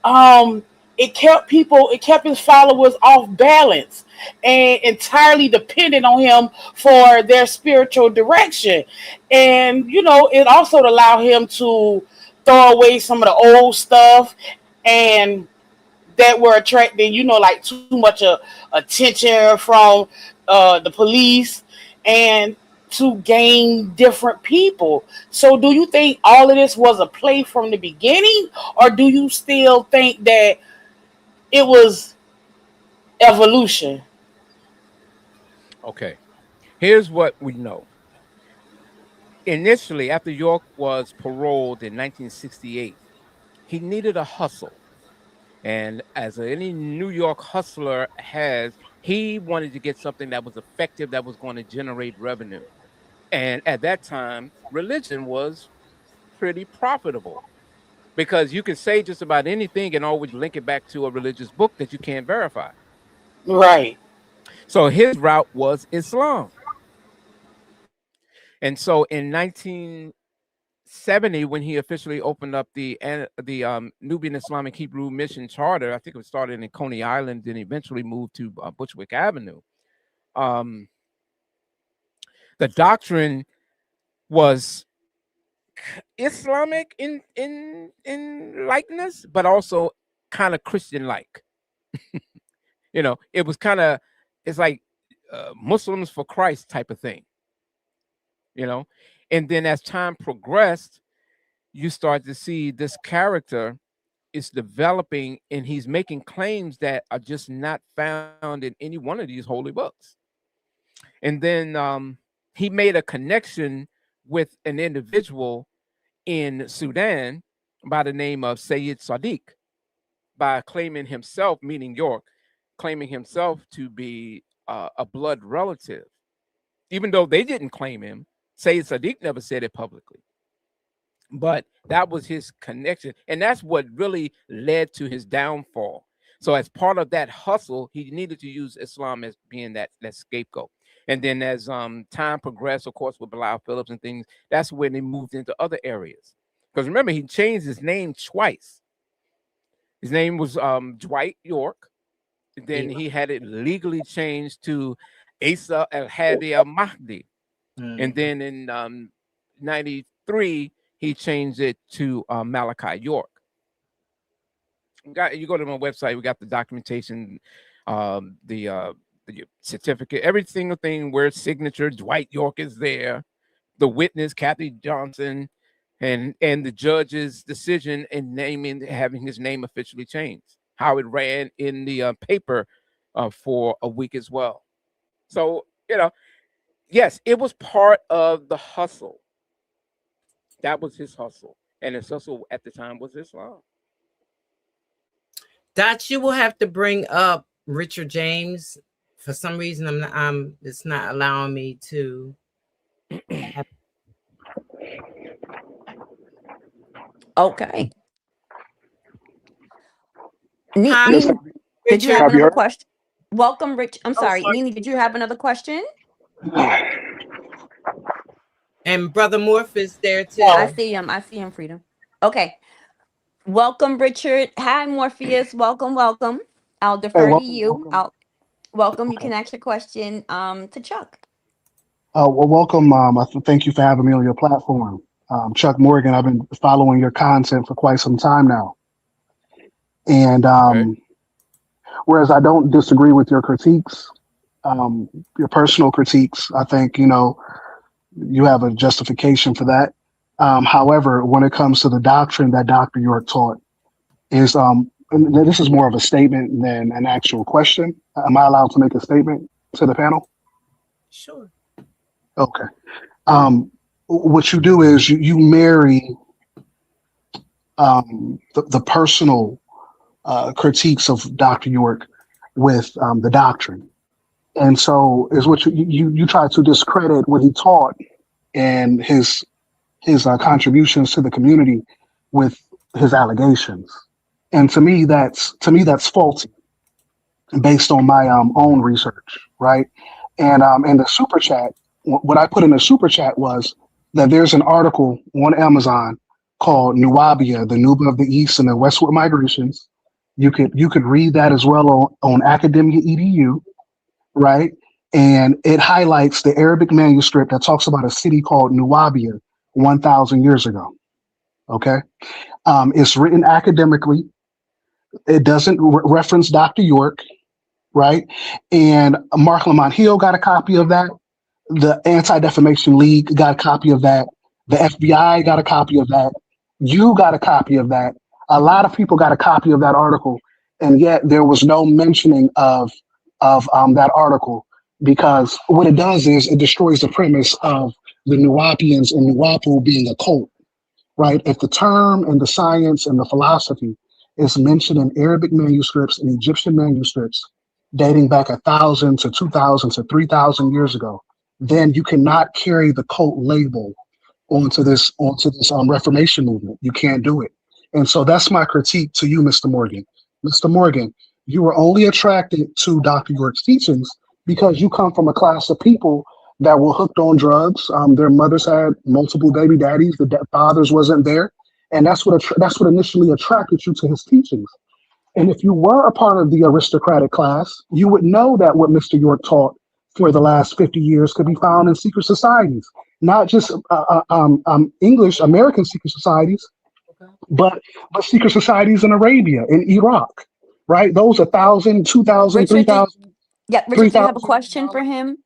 um, it kept his followers off balance and entirely dependent on him for their spiritual direction. And it also allowed him to throw away some of the old stuff and that were attracting, like too much attention from the police and to gain different people. So, do you think all of this was a play from the beginning, or do you still think that it was evolution? Okay. Here's what we know. Initially, after York was paroled in 1968, he needed a hustle. And as any New York hustler has, he wanted to get something that was effective, that was going to generate revenue. And at that time, religion was pretty profitable because you can say just about anything and always link it back to a religious book that you can't verify. Right. So his route was Islam. And so in 1970, when he officially opened up the Nubian Islamic Hebrew Mission Charter, I think it was started in Coney Island, then eventually moved to Bushwick Avenue. Um, the doctrine was Islamic in likeness, but also kind of Christian like. It was kind of it's like Muslims for Christ type of thing. You know, and then as time progressed, you start to see this character is developing, and he's making claims that are just not found in any one of these holy books. And then he made a connection with an individual in Sudan by the name of Sayyid Sadiq by claiming himself, meaning York, claiming himself to be a blood relative, even though they didn't claim him. Sayyid Sadiq never said it publicly, but that was his connection, and that's what really led to his downfall. So, as part of that hustle, he needed to use Islam as being that scapegoat. And then, as time progressed, of course, with Bilal Phillips and things, that's when he moved into other areas. Because remember, he changed his name twice. His name was Dwight York. Then Yeah. he had it legally changed to Asa Al Hadi Al Mahdi. And Mm-hmm. then in 93, he changed it to Malachi York. You go to my website, we got the documentation, the certificate, every single thing where signature, Dwight York is there, the witness, Kathy Johnson, and the judge's decision in having his name officially changed, how it ran in the paper for a week as well. So, yes, it was part of the hustle. That was his hustle. And his hustle at the time was Islam. Dot, you will have to bring up Richard James. For some reason, it's not allowing me to. Okay. Hi, Yes, Nini, did you Richard. have have you another heard? question? Welcome, Rich. I'm Oh, sorry, sorry. Nini. Did you have another question? And Brother Morph is there I too. see him. I see him. Freedom. Okay. Welcome, Richard. Hi, Morpheus. Welcome, welcome. I'll Hey, defer to welcome, you. welcome. I'll welcome. You Okay. can ask your question to Chuck. Well, welcome. Thank you for having me on your platform. Chuck Morgan, I've been following your content for quite some time now. And Okay. whereas I don't disagree with your critiques, your personal critiques, I think, you have a justification for that. However, when it comes to the doctrine that Dr. York taught, and this is more of a statement than an actual question. Am I allowed to make a statement to the panel? Sure. Okay. What you do is you marry the personal critiques of Dr. York with the doctrine, and so is what you try to discredit what he taught and his contributions to the community with his allegations, and to me that's faulty based on my own research, right? And the super chat, what I put in the super chat was that there's an article on Amazon called Nuwabia, the Nuba of the East and the Westward Migrations. You could read that as well on Academia EDU, right? And it highlights the Arabic manuscript that talks about a city called Nuwabia 1,000 years ago. Okay, it's written academically. It doesn't reference Dr. York, right? And Mark Lamont Hill got a copy of that. The Anti Defamation League got a copy of that. The FBI got a copy of that. You got a copy of that. A lot of people got a copy of that article, and yet there was no mentioning of that article because what it does is it destroys the premise of the Nuwaubians and Nuwapu being a cult, right? If the term and the science and the philosophy is mentioned in Arabic manuscripts and Egyptian manuscripts dating back 1,000 to 2,000 to 3,000 years ago, then you cannot carry the cult label onto this Reformation movement. You can't do it. And so that's my critique to you, Mr. Morgan. Mr. Morgan, you were only attracted to Dr. York's teachings because you come from a class of people that were hooked on drugs. Their mothers had multiple baby daddies. The fathers wasn't there, and that's what initially attracted you to his teachings. And if you were a part of the aristocratic class, you would know that what Mr. York taught for the last 50 years could be found in secret societies, not just English American secret societies, but secret societies in Arabia, in Iraq, right? Those 1,000, 2,000, Richard, did Richard, do you have a 3,000 question for him?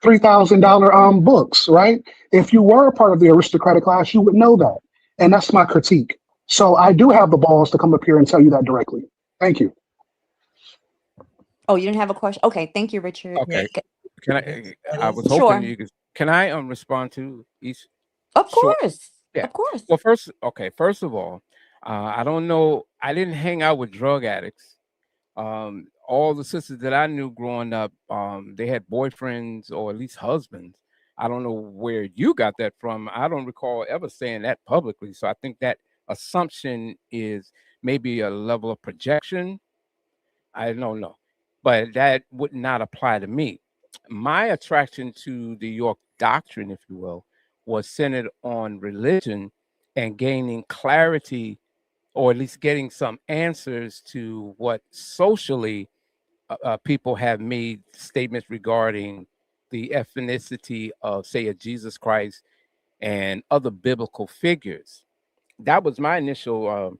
$3,000 books, right? If you were a part of the aristocratic class, you would know that, and that's my critique. So I do have the balls to come up here and tell you that directly. Thank you. Oh, you didn't have a question. Okay, thank you, Richard. Yeah. Okay. Can I? I was hoping Sure, you could. Can I respond to each of short? course, Yeah. of course. Well, first of all, I don't know. I didn't hang out with drug addicts. All the sisters that I knew growing up, they had boyfriends or at least husbands. I don't know where you got that from. I don't recall ever saying that publicly. So I think that assumption is maybe a level of projection. I don't know, but that would not apply to me. My attraction to the York doctrine, if you will, was centered on religion and gaining clarity, or at least getting some answers to what socially people have made statements regarding the ethnicity of, say, a Jesus Christ and other biblical figures. That was my initial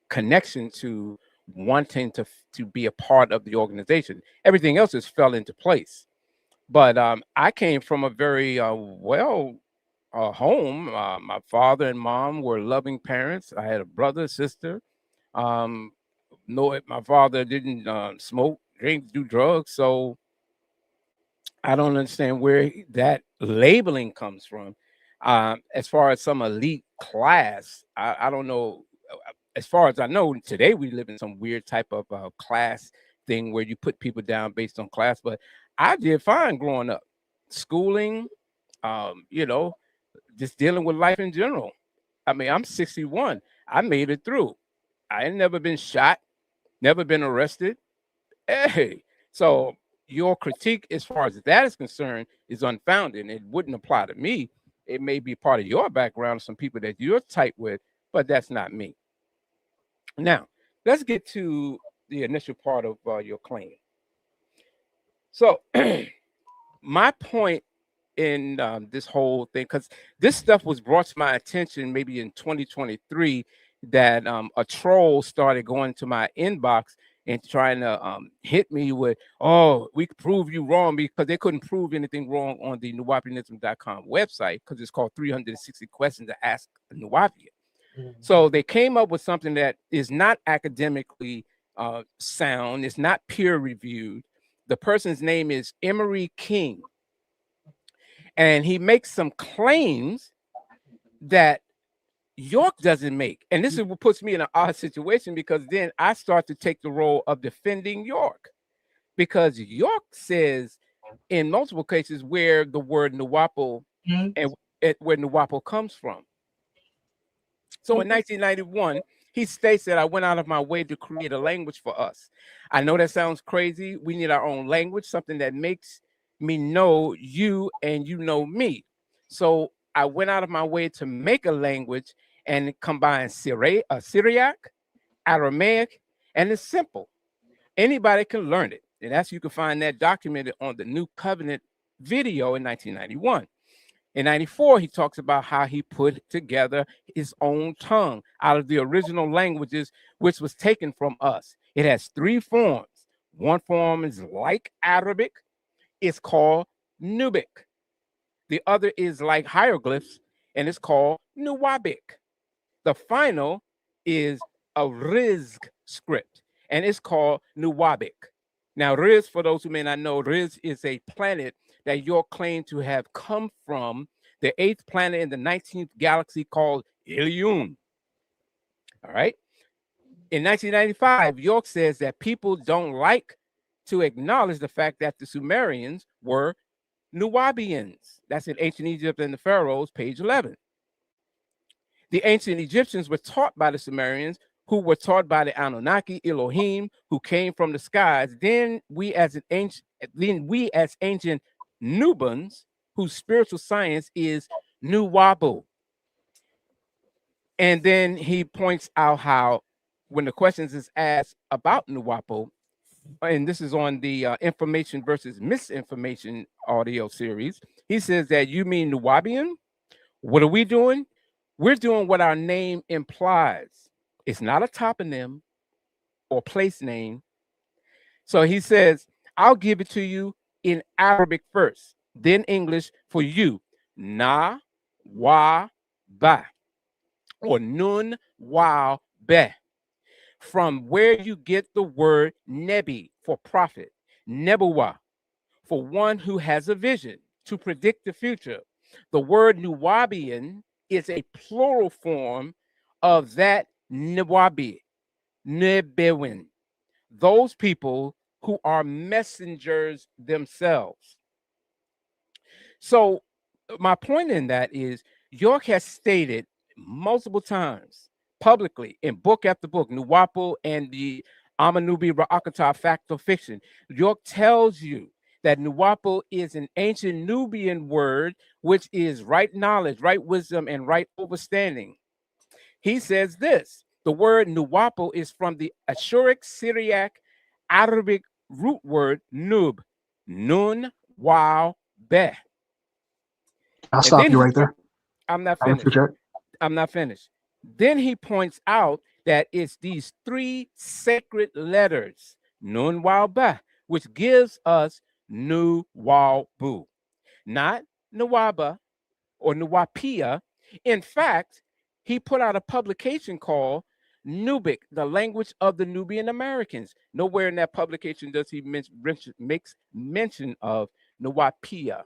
connection to wanting to be a part of the organization. Everything else just fell into place. But I came from a very home. My father and mom were loving parents. I had a brother, sister. Um, no, my father didn't smoke, drink, do drugs. So I don't understand where that labeling comes from. As far as some elite class, I don't know. As far as I know, today we live in some weird type of class thing where you put people down based on class. But I did fine growing up, schooling, you know, just dealing with life in general. I mean, I'm 61. I made it through. I ain't never been shot, never been arrested. Hey, so your critique, as far as that is concerned, is unfounded. It wouldn't apply to me. It may be part of your background, some people that you're tight with, but that's not me. Now, let's get to the initial part of your claim. So, my point in this whole thing, because this stuff was brought to my attention maybe in 2023, that a troll started going to my inbox and trying to hit me with, oh, we could prove you wrong, because they couldn't prove anything wrong on the Nuwaubianism.com website, because it's called 360 Questions to Ask a Nuwaubian. So they came up with something that is not academically sound, it's not peer reviewed. The person's name is Emery King, and he makes some claims that York doesn't make. And this is what puts me in an odd situation, because then I start to take the role of defending York, because York says in multiple cases where the word Nuwapo and where Nuwapo comes from. So in 1991, he states that I went out of my way to create a language for us. I know that sounds crazy. We need our own language, something that makes me know you and you know me. So I went out of my way to make a language and combine Syriac, Aramaic, and it's simple. Anybody can learn it. And that's, you can find that documented on the New Covenant video in 1991. In 94, he talks about how he put together his own tongue out of the original languages, which was taken from us. It has three forms. One form is like Arabic, it's called Nubic. The other is like hieroglyphs, and it's called Nuwabic. The final is a Rizq script, and it's called Nuwabic. Now, Riz, for those who may not know, Riz is a planet that York claimed to have come from the 8th planet in the 19th galaxy called Ilion. All right. In 1995, York says that people don't like to acknowledge the fact that the Sumerians were Nuwaubians. That's in Ancient Egypt and the Pharaohs, page 11. The ancient Egyptians were taught by the Sumerians, who were taught by the Anunnaki, Elohim, who came from the skies. Then we as ancient Nubans, whose spiritual science is Nuwabu. And then he points out how, when the questions is asked about Nuwapu, and this is on the information versus misinformation audio series, he says that, you mean Nuwaubian? What are we doing? We're doing what our name implies. It's not a toponym or place name. So he says, I'll give it to you in Arabic first, then English for you. Na, wa, ba, or nun, wa, be. From where you get the word nebi for prophet, nebuah for one who has a vision to predict the future. The word Nuwaubian is a plural form of that Nuwabi, Nebewin, those people who are messengers themselves. So my point in that is, York has stated multiple times publicly in book after book, Nuwapu and the Amanubi Ra'akata Fact or Fiction. York tells you that Nuwapu is an ancient Nubian word, which is right knowledge, right wisdom, and right understanding. He says this: the word Nuwapu is from the Ashuric, Syriac, Arabic root word nub, nun, wow, be. I'll And stop then you right there. I'm not I finished. interject. I'm not finished. Then he points out that it's these three sacred letters, Nun Wau Ba, which gives us Nu Wau Bu, not Nuwaba or Nuwapia. In fact, he put out a publication called Nubic, the language of the Nubian Americans. Nowhere in that publication does he makes mention of Nuwaubian.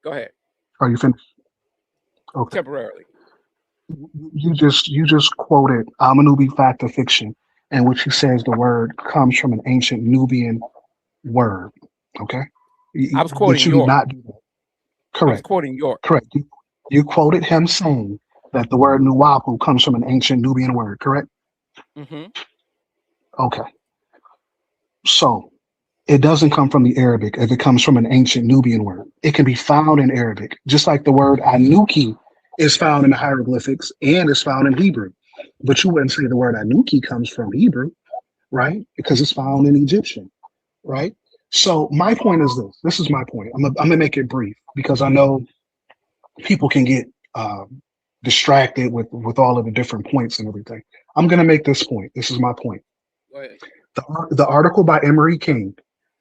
Go ahead. Are you finished? Okay. Temporarily. You just quoted Amanubi fact or fiction, in which he says the word comes from an ancient Nubian word. Okay, I was did quoting you York. not do that? I was Correct, quoting York. correct. You quoted him saying that the word Nuwapu comes from an ancient Nubian word. Correct. Hmm. Okay, so it doesn't come from the Arabic if it comes from an ancient Nubian word. It can be found in Arabic, just like the word Anuki is found in the hieroglyphics and is found in Hebrew. But you wouldn't say the word Anuki comes from Hebrew, right? Because it's found in Egyptian, right? So my point is this. This is my point. I'm gonna make it brief because I know people can get distracted with all of the different points and everything. I'm gonna make this point. This is my point. Go ahead. The article by Emery King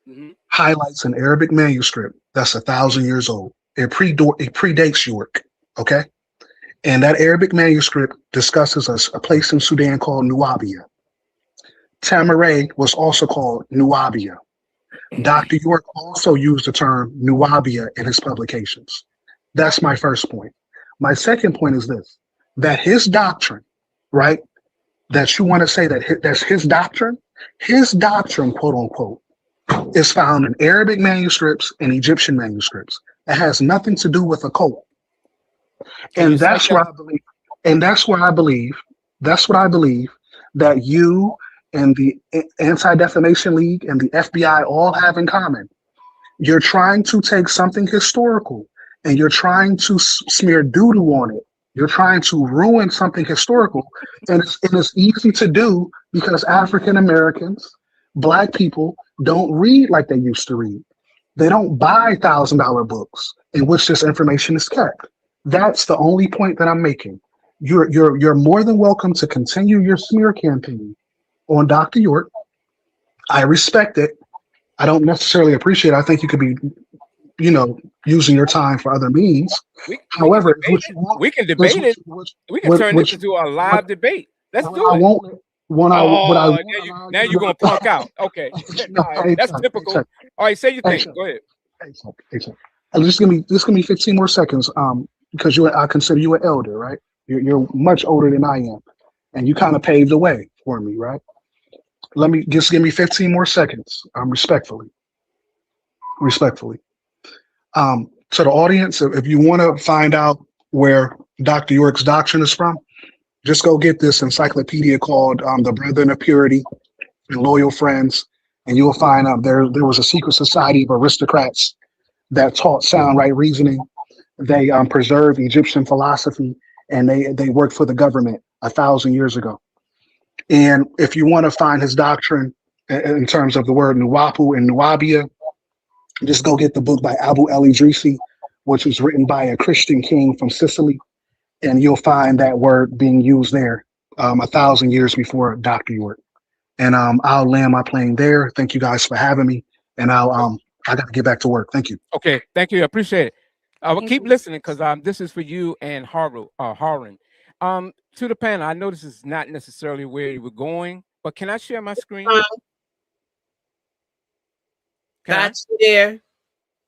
Hmm. highlights an Arabic manuscript that's 1,000 years old. It predates York, okay? And that Arabic manuscript discusses a place in Sudan called Nuwabia. Tamaray was also called Nuwabia. Dr. York also used the term Nuwabia in his publications. That's my first point. My second point is this, that his doctrine, right, that you want to say that that's his doctrine, quote unquote, is found in Arabic manuscripts and Egyptian manuscripts. It has nothing to do with a cult. Can you And cite that's that? where I believe, and that's what I believe that you and the Anti-Defamation League and the FBI all have in common. You're trying to take something historical and you're trying to smear doo-doo on it. You're trying to ruin something historical. And it's easy to do because African Americans, Black people don't read like they used to read. They don't buy $1,000 books in which this information is kept. That's the only point that I'm making. You're more than welcome to continue your smear campaign on Dr. York. I respect it. I don't necessarily appreciate it. I think you could be, using your time for other means. We can However, debate it. We can is debate what it. you, what, We can what, turn this what, into a what, live debate. Let's what do I it. won't, what I Oh, won't allow now you you're gonna to punk out. Okay. no, All right. hey, That's Chuck, hey, typical. Chuck, All right, say your hey, thing. Chuck, Go ahead. hey, Chuck, hey, Chuck. Just give me 15 more seconds. Because I consider you an elder, right? You're much older than I am, and you kind of paved the way for me, right? Let me just give me 15 more seconds. Respectfully. To the audience, if you want to find out where Dr. York's doctrine is from, just go get this encyclopedia called "The Brethren of Purity and Loyal Friends," and you'll find out there was a secret society of aristocrats that taught sound right reasoning. They preserved Egyptian philosophy, and they worked for the government 1,000 years ago. And if you want to find his doctrine in terms of the word Nuwapu and Nuwabia, just go get the book by Abu El Idrisi, which was written by a Christian king from Sicily, and you'll find that word being used there 1,000 years before Dr. York. And I'll land my plane there. Thank you guys for having me, and I got to get back to work. Thank you. Okay, thank you. I appreciate it. I will Thank keep you. listening because this is for you and Harun. To the panel, I know this is not necessarily where you were going, but can I share my screen? Can I? Dots there.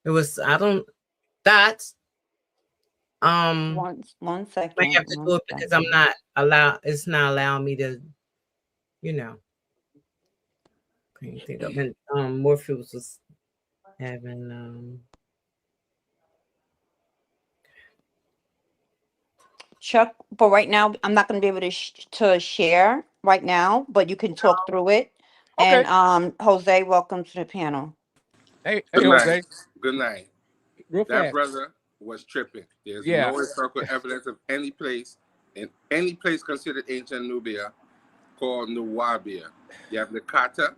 It was I don't dots. One I second. have to do it because I'm not allowed. It's not allowing me to, you know. Can't think of it. Morpheus was having Chuck, but right now I'm not going to be able to share right now, but you can talk through it. And Okay. Jose, welcome to the panel. Hey, Good night. Jose, Good night. real That fast. brother was tripping. There's Yeah. no historical evidence of any place in any place considered ancient Nubia called Nuwabia. You have Nakata,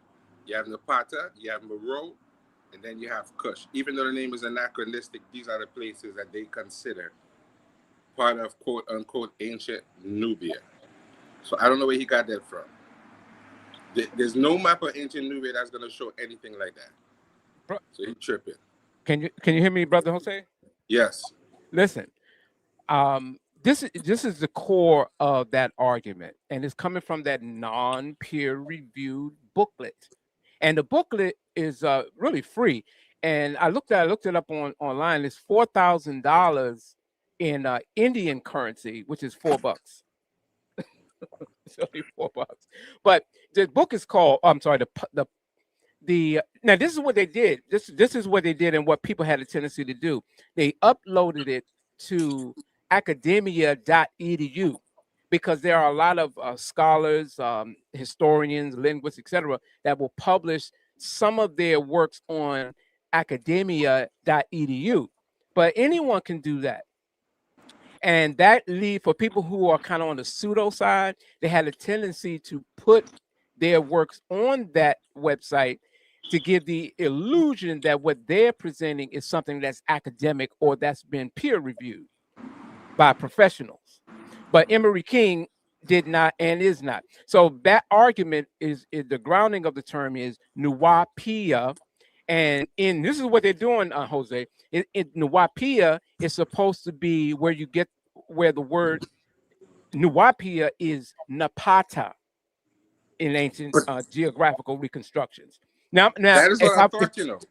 you have Napata, you have Meroe, and then you have Kush. Even though the name is anachronistic, these are the places that they consider part of quote unquote ancient Nubia. So I don't know where he got that from. There's no map of ancient Nubia that's going to show anything like that. Bro, So he tripping. can you hear me, brother Jose? Yes. Listen, this is the core of that argument, and it's coming from that non-peer reviewed booklet. And the booklet is really free. And I looked it up online. It's $4,000 in Indian currency, which is $4. It's only $4. But the book is called. I'm sorry. The now this is what they did. This is what they did, and what people had a tendency to do. They uploaded it to academia.edu because there are a lot of scholars, historians, linguists, etc., that will publish some of their works on academia.edu. But anyone can do that. And that lead for people who are kind of on the pseudo side, they had a tendency to put their works on that website to give the illusion that what they're presenting is something that's academic or that's been peer reviewed by professionals. But Emery King did not and is not. So that argument is the grounding of the term is Nuwaubian. And this is what they're doing, Jose. Nuwaubian is supposed to be where you get where the word Nuwaubian is Napata in ancient geographical reconstructions. Now, That is what I thought, That is what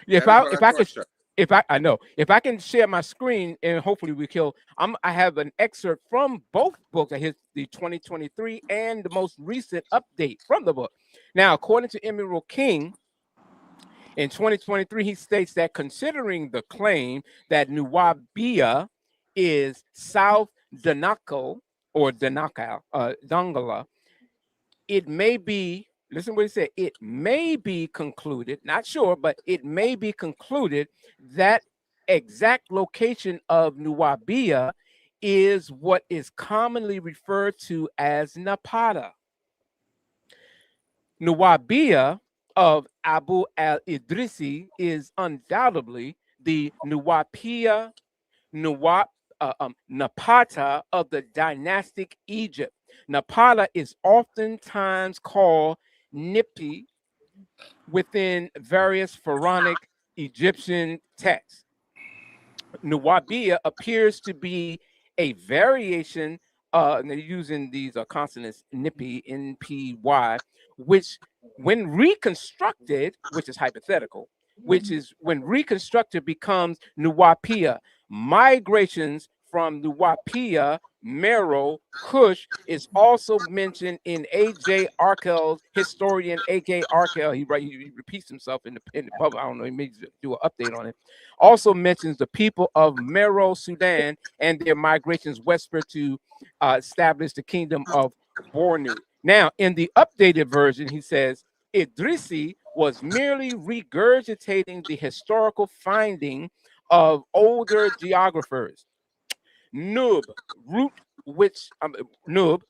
I if I could thought, Chuck. I know if I can share my screen and hopefully we kill. I have an excerpt from both books. The 2023 and the most recent update from the book. Now, according to Emerald King, in 2023, he states that considering the claim that Nuwaubian is South Danako or Dongala, it may be, listen to what he said, it may be concluded, not sure, but it may be concluded that exact location of Nuwaubian is what is commonly referred to as Napata. Nuwaubian of Abu al-Idrisi is undoubtedly the Napata of the dynastic Egypt. Napata is oftentimes called Nipi within various pharaonic Egyptian texts. Nuwaubian appears to be a variation, and they're using these consonants, Nipi, NPY, which when reconstructed, which is hypothetical, which is when reconstructed becomes Nuwaubian. Migrations from Nuwaubian, Meroe, Kush is also mentioned in A.J. Arkel's historian A.K. Arkel. He repeats himself in the public. I don't know. He may do an update on it. Also mentions the people of Meroe, Sudan, and their migrations westward to establish the kingdom of Bornu. Now, in the updated version, he says Idrisi was merely regurgitating the historical finding of older geographers. Nub, root which Nub,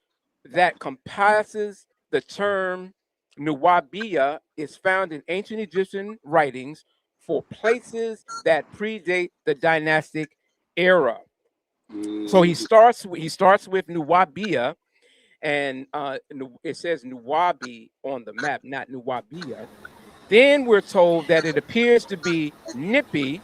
that compasses the term Nuwaubian, is found in ancient Egyptian writings for places that predate the dynastic era. So he starts with Nuwaubian, and it says Nuwabi on the map, not Nuwaubian. Then we're told that it appears to be Nipi.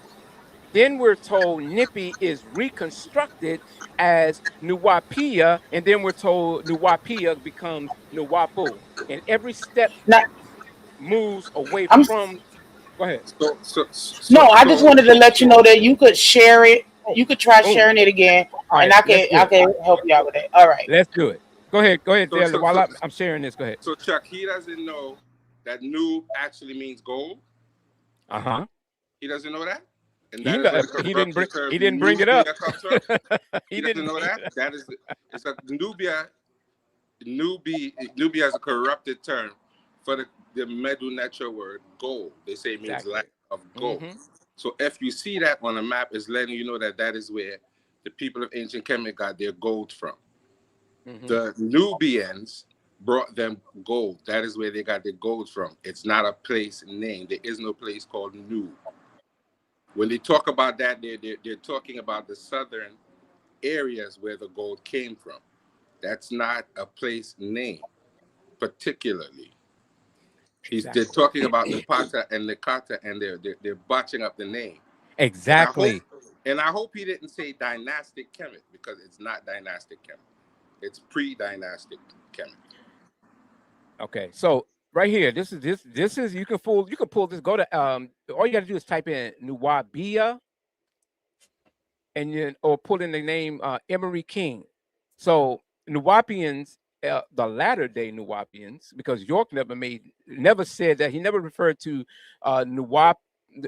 Then we're told Nipi is reconstructed as Nuwaubian, and then we're told Nuwaubian becomes Nuwabu. And every step Now, moves away I'm from. Go ahead. no, I just wanted to So let you know that you could share it. Oh, You could try boom. sharing it again, All and right, let's do I it. can help you out with it. All right. Let's do it. Go ahead, so Taylor. so While so I'm sharing this, go ahead. so Chuck, he doesn't know that noob actually means gold. Uh-huh. He doesn't know that, and He that is where the didn't corrupted term bring it up. Nubia comes from. He He doesn't didn't know bring that. it up. That is, it's a Nubia is a corrupted term for the Medu natural word gold. They say it means lack Exactly. of gold. Mm-hmm. So if you see that on a map, it's letting you know that that is where the people of ancient Kemet got their gold from. Mm-hmm. The Nubians brought them gold. That is where they got their gold from. It's not a place name. There is no place called Nu. When they talk about that, they're talking about the southern areas where the gold came from. That's not a place name, particularly. They're talking about Napata and Nakata, and they're botching up the name. Exactly. And I hope he didn't say dynastic Kemet, because it's not dynastic Kemet. It's pre-dynastic Kemet. Okay. So right here. This is you can pull this. Go to all you got to do is type in Nuwaubian and then or pull in the name Emery King. So Nuwaubians, the latter day Nuwaubians, because York never said that. He never referred to Nuwaup,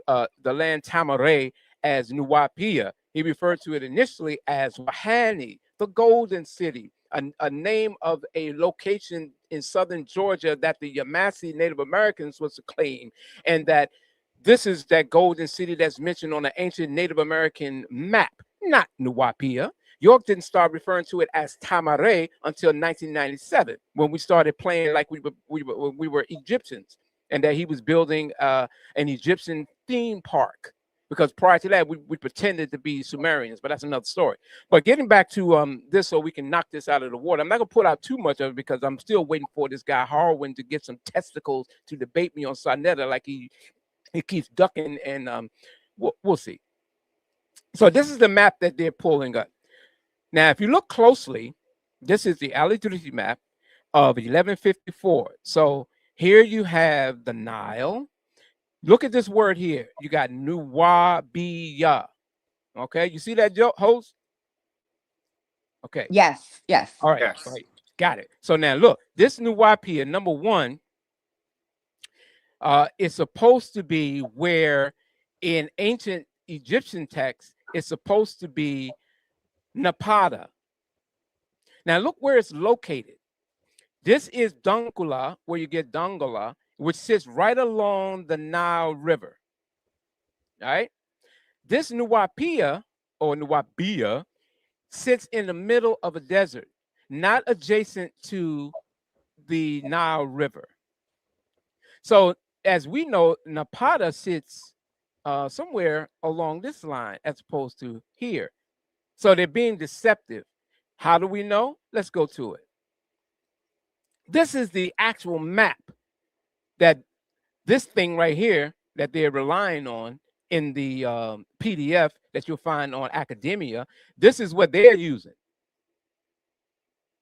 the land Tamaray, as Nuwapia. He referred to it initially as Wahani, the Golden City, a name of a location in southern Georgia that the Yamasee Native Americans was to claim, and that this is that golden city that's mentioned on the ancient Native American map, not Nuwapia. York didn't start referring to it as Tamare until 1997, when we started playing like we were Egyptians, and that he was building an Egyptian theme park. Because prior to that, we pretended to be Sumerians, but that's another story. But getting back to this, so we can knock this out of the water. I'm not gonna put out too much of it because I'm still waiting for this guy Harwin to get some testicles to debate me on Sonetta, like he keeps ducking, and we'll see. So this is the map that they're pulling up. Now, if you look closely, this is the Alidrisi map of 1154. So here you have the Nile. Look at this word here. You got Nuwaubian. Okay, you see that, host? Okay. Yes, yes. All right. Yes. All right. Got it. So now look, this Nuwaubian, number one, is supposed to be where in ancient Egyptian texts, it's supposed to be Napata. Now look where it's located. This is Dongola, where you get Dongola, which sits right along the Nile River. All right. This Nuwapia or Nuwabia sits in the middle of a desert, not adjacent to the Nile River. So as we know, Napata sits somewhere along this line as opposed to here. So they're being deceptive. How do we know? Let's go to it. This is the actual map that this thing right here that they're relying on in the PDF that you'll find on Academia. This is what they're using.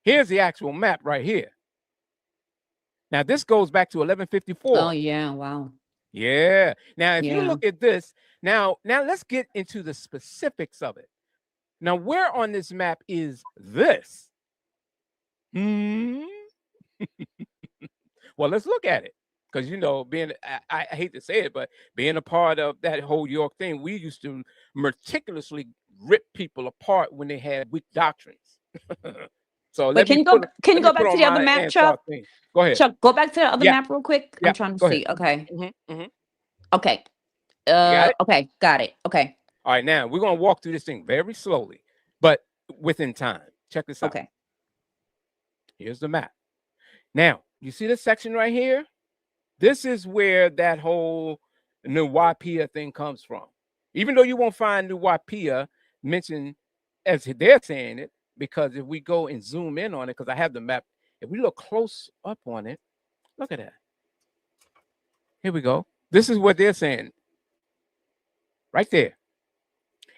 Here's the actual map right here. Now this goes back to 1154. Oh yeah, wow. Yeah. Now if you Yeah. look at this, now let's get into the specifics of it. Now where on this map is this? Well, let's look at it. Because, being, I hate to say it, but being a part of that whole York thing, we used to meticulously rip people apart when they had weak doctrines. So Wait, let me can you go put back to on the other my map, Ansar Chuck? thing. Go ahead. Chuck, go back to the other Yeah. map real quick. Yeah. I'm trying to Go see. ahead. Okay. Mm-hmm. Okay. You got it? Okay, got it. Okay. All right, now we're going to walk through this thing very slowly, but within time. Check this out. Okay. Here's the map. Now, you see this section right here? This is where that whole Nuwapia thing comes from. Even though you won't find Nuwapia mentioned as they're saying it, because if we go and zoom in on it, because I have the map, if we look close up on it, look at that. Here we go. This is what they're saying. Right there.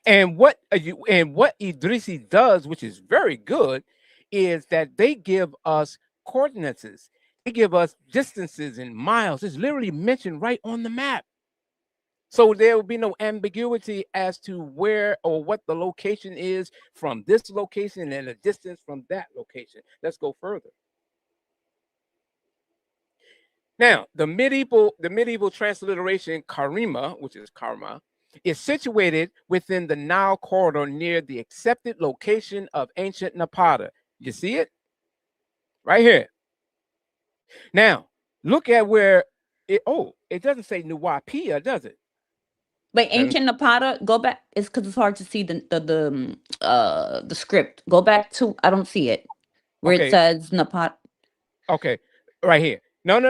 And what Idrisi does, which is very good, is that they give us coordinates. They give us distances in miles. It's literally mentioned right on the map. So there will be no ambiguity as to where or what the location is from this location and the distance from that location. Let's go further. Now, the medieval transliteration Karima, which is Karma, is situated within the Nile corridor near the accepted location of ancient Napata. You see it? Right here. Now, look at where it doesn't say Nuwapia, does it? Wait, ancient Napata, go back. It's because it's hard to see the script. Go back to, I don't see it. Where it says Napata. Okay, right here. No.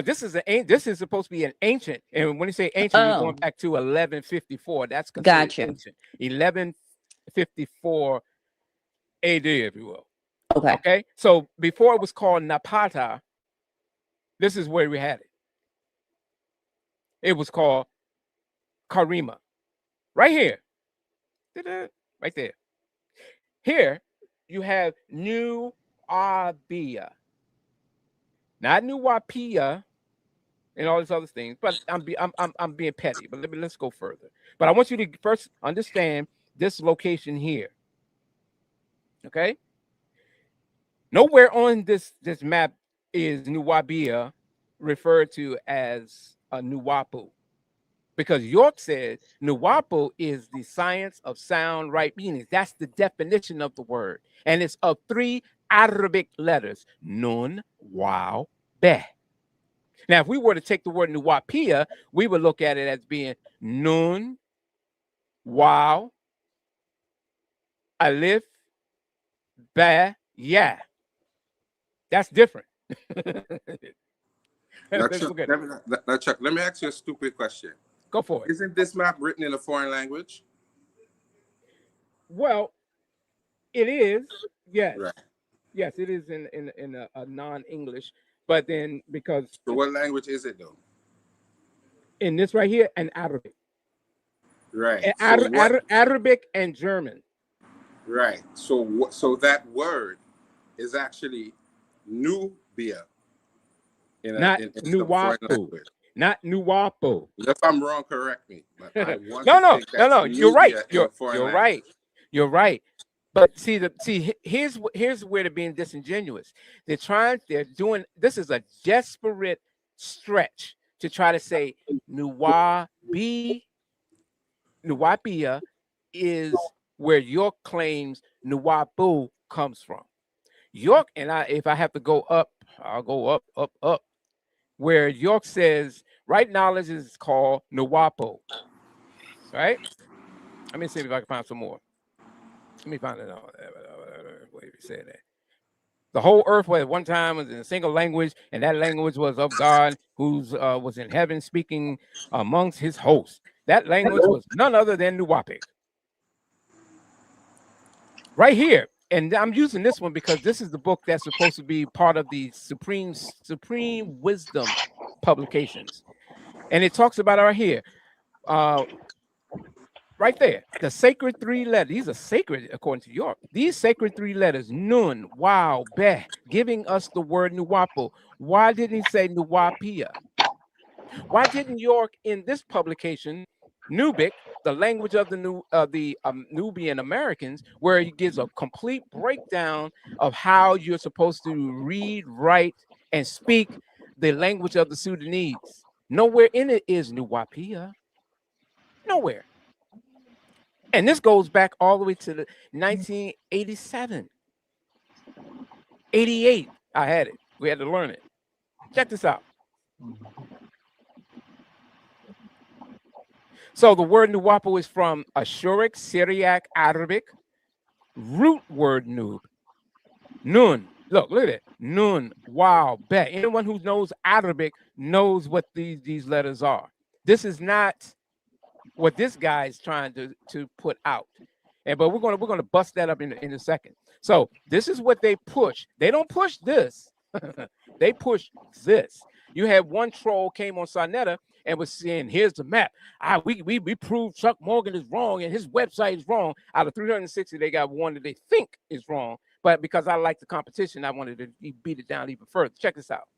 This is supposed to be an ancient. And when you say ancient, you're going back to 1154. That's considered ancient. 1154 AD, if you will. Okay. So before it was called Napata, this is where we had it. It was called Karima. Right here. Right there. Here you have Nuwaubian. not Nuwaubian and all these other things. But I'm being petty. But let's go further. But I want you to first understand this location here. Okay. Nowhere on this map is Nuwaubian referred to as a Nuwapu, because York said Nuwapu is the science of sound right meanings. That's the definition of the word, and it's of 3 Arabic letters: Nun, Wow, Beh. Now, if we were to take the word Nuwaubian, we would look at it as being Nun, Wow, Alif, Beh, Yeah. That's different. Now, Let's Chuck, look at it. Chuck, let me ask you a stupid question. Go for it. Isn't this map written in a foreign language? Well, it is. Yes. Right. Yes, it is in a non-English, but then because So what language is it though? in this right here, an Arabic, Right. So what? Arabic and German. Right. So what? So that word is actually Nubia Not in some foreign Nuwapu, language. not Nuwapu. If I'm wrong, correct me. But I want to No. think that's You're right. Nubia in a foreign You're language. right. You're right. But here's where they're being disingenuous. They're doing this is a desperate stretch to try to say Nuwaubian is where York claims Nuwabu comes from. York and if I have to go up, I'll go up. Where York says right knowledge is called Nuwapo. Right? Let me see if I can find some more. Let me find it out. What you say that? The whole earth was at one time was in a single language, and that language was of God, who was in heaven, speaking amongst his hosts. That language was none other than Nuwapic. Right here, and I'm using this one because this is the book that's supposed to be part of the Supreme Wisdom publications, and it talks about right here. Right there, the sacred 3 letters. These are sacred according to York. These sacred 3 letters, Nun, Wow, Beh, giving us the word Nuwapo. Why didn't he say Nuwapia? Why didn't York in this publication, Nubic, the language of the Nubian Americans, where he gives a complete breakdown of how you're supposed to read, write, and speak the language of the Sudanese? Nowhere in it is Nuwapia. Nowhere. And this goes back all the way to the 1987, 88. I had it. We had to learn it. Check this out. So the word Nuwapo is from Ashuric, Syriac, Arabic, root word noob. Nun. Look at it. Nun, wow, bet. Anyone who knows Arabic knows what these letters are. This is not what this guy is trying to put out. But we're gonna bust that up in a second. So this is what they push. They don't push this. They push this. You had one troll came on Sonetta and was saying, "Here's the map. We proved Chuck Morgan is wrong and his website is wrong. Out of 360, they got one that they think is wrong. But because I like the competition, I wanted to beat it down even further. Check this out.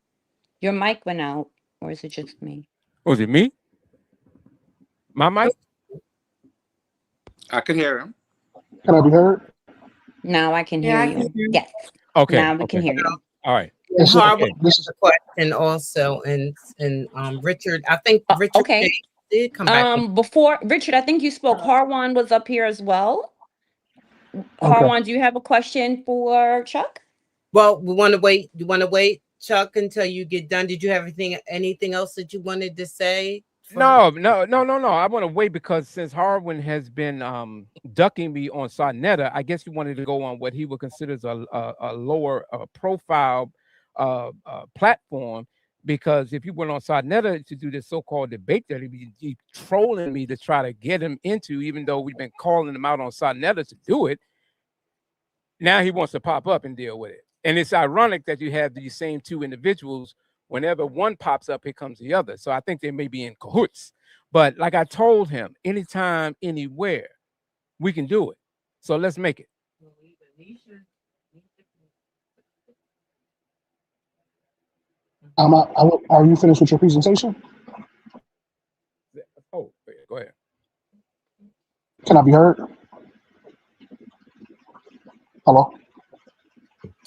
Your mic went out, or is it just me? Was it me? My mic? I can hear him. Can I be heard? Now I can hear I you. can hear you. Yes. Okay. Now we can hear you. All right. Yes, Harwood okay. has a question also, and Richard. I think Richard Okay. did come back. Before Richard, I think you spoke. Harwan was up here as well. Okay. Harwan, do you have a question for Chuck? Well, we want to wait. You want to wait, Chuck, until you get done. Did you have anything else that you wanted to say? No. I want to wait because since Harwin has been ducking me on Sonetta, I guess he wanted to go on what he would consider a lower profile platform. Because if you went on Sonetta to do this so-called debate that he'd be trolling me to try to get him into, even though we've been calling him out on Sonetta to do it, now he wants to pop up and deal with it. And it's ironic that you have these same 2 individuals. Whenever one pops up, here comes the other. So I think they may be in cahoots. But like I told him, anytime, anywhere, we can do it. So let's make it. Are you finished with your presentation? Oh, go ahead. Can I be heard? Hello?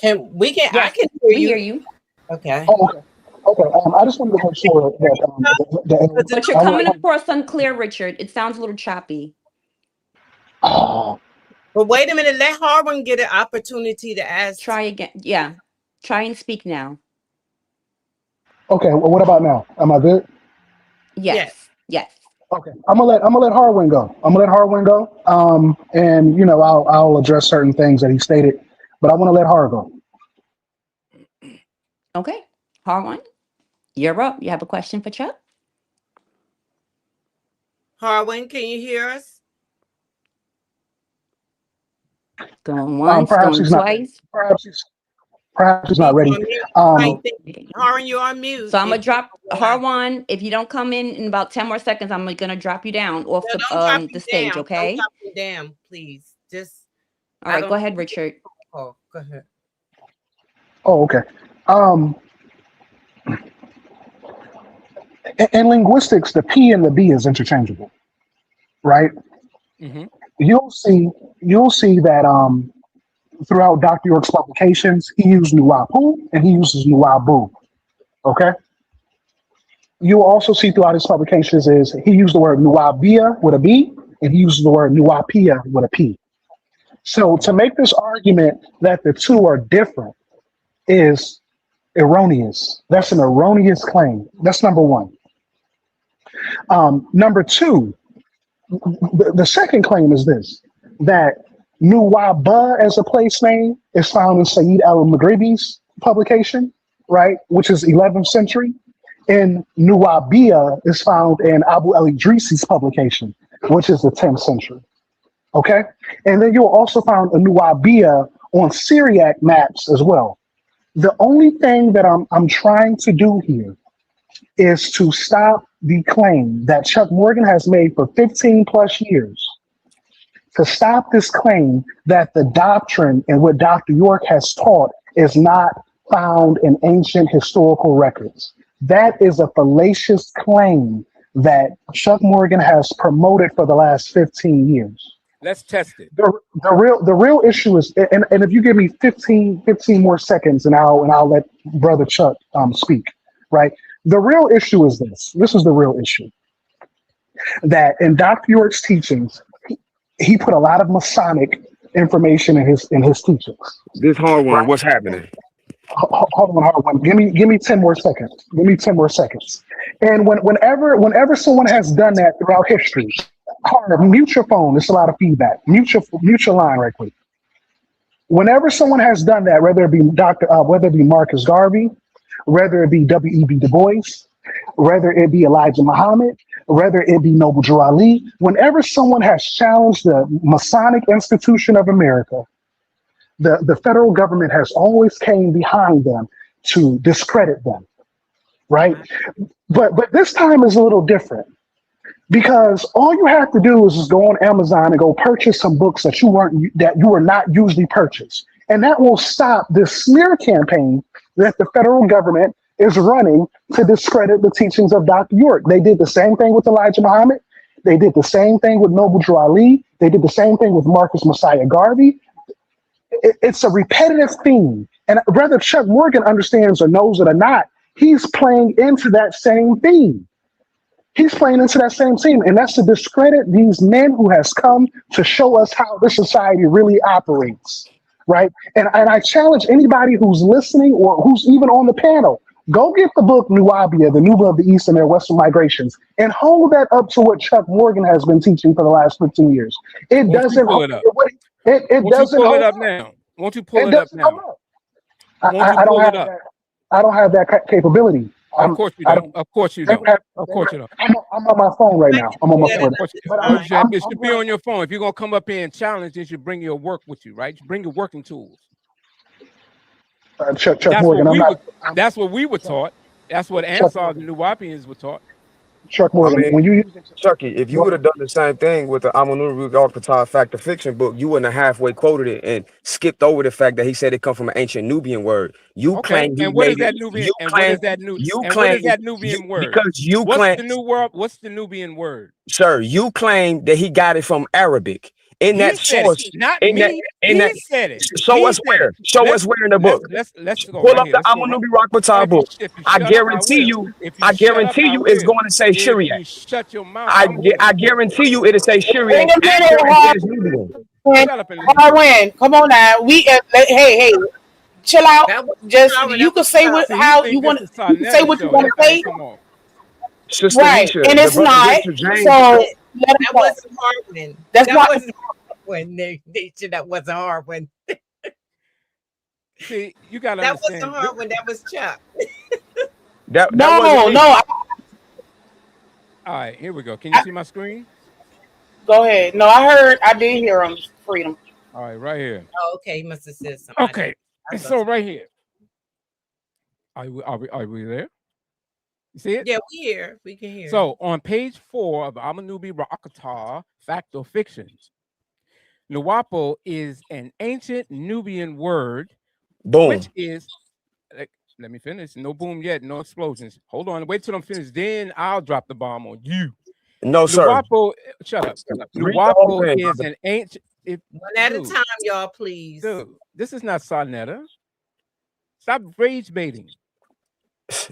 I Yes, can hear we hear you. you. Okay. Oh, okay. Okay. I just wanted to make sure that But you're I coming want. across unclear, Richard. It sounds a little choppy. Oh, But wait a minute, let Harwin get an opportunity to ask. Try again. Yeah. Try and speak now. okay. Well, what about now? Am I good? Yes. Yes. Okay. I'm gonna let Harwin go. I'm gonna let Harwin go. And I'll address certain things that he stated, but I want to let Har go. Okay. Harwan, you're up. You have a question for Chuck? Harwin, can you hear us? Going once, Perhaps going he's not ready. twice. Perhaps he's not He's ready. on mute. Um, Harwin, you're on mute. So I'm gonna If you drop Harwan. If you don't come in about 10 more seconds, I'm gonna drop you down off no, don't drop the him stage. down. Don't Okay. drop him down, please. Just All I right. don't Go ahead, Richard. oh, go ahead. oh, okay. Um, in linguistics, the P and the B is interchangeable, right? Mm-hmm. You'll see. You'll see that throughout Dr. York's publications, he used Nuwaubu and he uses Nuwaubu. Okay. You'll also see throughout his publications is he used the word Nuwabia with a B and he uses the word Nuwapia with a P. So to make this argument that the two are different is erroneous. That's an erroneous claim. That's number one. Number two, the second claim is this that Nuwaba as a place name is found in Sayyid al Maghribi's publication, right, which is 11th century. And Nuwabia is found in Abu al Idrisi's publication, which is the 10th century. Okay. And then you'll also find a Nuwabia on Syriac maps as well. The only thing that I'm trying to do here is to stop the claim that Chuck Morgan has made for 15 plus years, to stop this claim that the doctrine and what Dr. York has taught is not found in ancient historical records. That is a fallacious claim that Chuck Morgan has promoted for the last 15 years. Let's test it. The real issue is, and if you give me 15 more seconds and I'll let Brother Chuck speak, right? The real issue is this. This is the real issue. That in Dr. York's teachings, he put a lot of Masonic information in his teachings. This hard one, Right? what's happening? Hold on. Give me 10 more seconds. Give me 10 more seconds. And whenever someone has done that throughout history, Carter, mute your phone. There's a lot of feedback. Mute your line right quick. Whenever someone has done that, whether it be whether it be Marcus Garvey, whether it be W.E.B. Du Bois, whether it be Elijah Muhammad, whether it be Noble Drew Ali, whenever someone has challenged the Masonic institution of America, the federal government has always came behind them to discredit them, right? But this time is a little different because all you have to do is just go on Amazon and go purchase some books that you were not usually purchased, and that will stop this smear campaign that the federal government is running to discredit the teachings of Dr. York. They did the same thing with Elijah Muhammad. They did the same thing with Noble Drew Ali. They did the same thing with Marcus Messiah Garvey. It's a repetitive theme. And whether Chuck Morgan understands or knows it or not, he's playing into that same theme. He's playing into that same theme. And that's to discredit these men who has come to show us how this society really operates. Right. And I challenge anybody who's listening or who's even on the panel, go get the book Nuwaubian, the Nuba of the East and their Western Migrations, and hold that up to what Chuck Morgan has been teaching for the last 15 years. It doesn't pull it up. It doesn't pull it up up now. Won't you pull it up now? I don't have that. I don't have that capability. Of course you don't. Of course you don't. Of course you don't. I'm on my phone right now. I'm on my phone. It should be on your phone. If you're gonna come up here and challenge, you should bring your work with you, right? Bring your working tools. Chuck Morgan, that's what we were taught. That's what Ansars and Nuwaubians were taught. Chuck I Morgan, mean, when you use Chucky, if you would have done the same thing with the Amanuru Qatar Fact or Fiction book, you wouldn't have halfway quoted it and skipped over the fact that he said it come from an ancient Nubian word. You Okay, claim he and what is made it. that Nubian? You And what claim is that new? you And what claim is that you Nubian word? because you What's claim, the new word? What's the Nubian word? sir, you claim that he got it from Arabic. In He that said it, source, not in that me. in that He said it. show He us said it. where. Show us where in the book. Let's go Pull right up here. the Let's go right. Amanubis Rock Qatar book. If you I shut up, I guarantee will. you, If you I shut up, guarantee I you it's will. going to say If Syriac. you shut your mouth, I will. I guarantee you it'll say Syriac Wait a minute, after it says Nubian. Shut up and listen to me. Harwin. Come on now. Hey, chill out. That was Just Sharon, you that can was say Chuck. what See, he how you think this want. is You can say Sarnetta what you show. want to That's how he say, come off. Sister right? Nisha, And the it's brother not. Victor James. So That, let it that go. wasn't Harwin. That's That why. wasn't Harwin. That wasn't Harwin. See, you got to That wasn't understand. Harwin. That was Chuck. That wasn't No, me. no. All right, here we go. Can you see my screen? Go ahead. No, I heard. I did hear him. Freedom. All right, right here. Oh, okay. He must have said something. Okay, I and thought so right here. Are we there? You see it? yeah, we hear. We can hear. So on page 4 of the Amanubi Rakatar Fact or Fictions, Nuwapo is an ancient Nubian word, Boom. which is let me finish. No boom yet, no explosions. Hold on, wait till I'm finished. Then I'll drop the bomb on you. No, sir. Nuwapo, shut up. Read the whole Nuwapo thing, is brother. an ancient. One at a time, y'all, please. Dude, this is not Sarnetta. Stop rage baiting.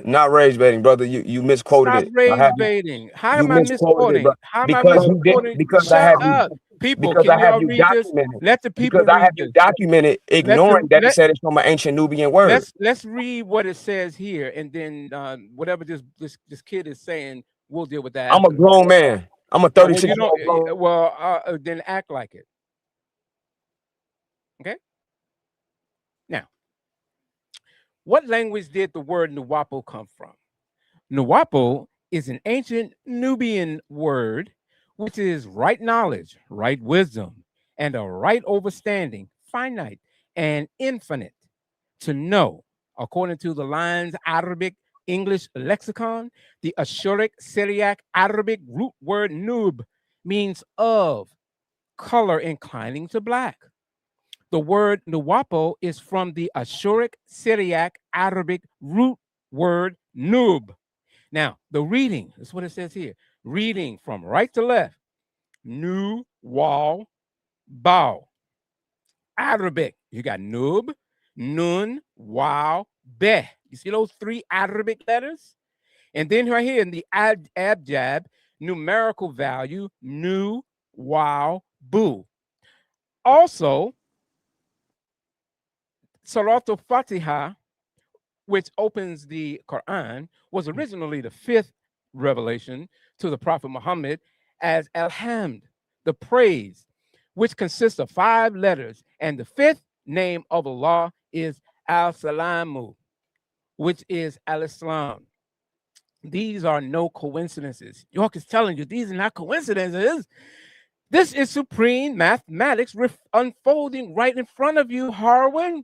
Not rage baiting, brother. You misquoted Stop it. rage baiting. How You am I misquoted it, misquoting? bro. How am I Because you did. misquoting? Because I Shut have you. up. People, Because can I have y'all you read this? documented. Let the people Because I read have you this. documented, ignoring that it said it's from an ancient Nubian word. Let's read what it says here, and then whatever this kid is saying, we'll deal with that. I'm a grown man. I'm a 36 well, year old. well, then act like it. Okay. Now, what language did the word Nuwapo come from? Nuwapo is an ancient Nubian word, which is right knowledge, right wisdom, and a right understanding, finite and infinite. To know, according to the Lines Arabic English lexicon, the Ashuric Syriac Arabic root word nub means of, color inclining to black. The word Nuwapo is from the Ashuric Syriac Arabic root word nub. Now, the reading is what it says here. Reading from right to left. Nu, wal, bow. Arabic. You got nub, nun, wow, beh. You see those 3 Arabic letters? And then right here in the abjad, numerical value, nu, wow, boo. Also, Salat al-Fatiha, which opens the Quran, was originally the 5th revelation to the Prophet Muhammad as Alhamd, the praise, which consists of 5 letters. And the 5th name of Allah is Al-Salamu, which is Al-Islam. These are no coincidences. York is telling you these are not coincidences. This is supreme mathematics unfolding right in front of you, Harwin.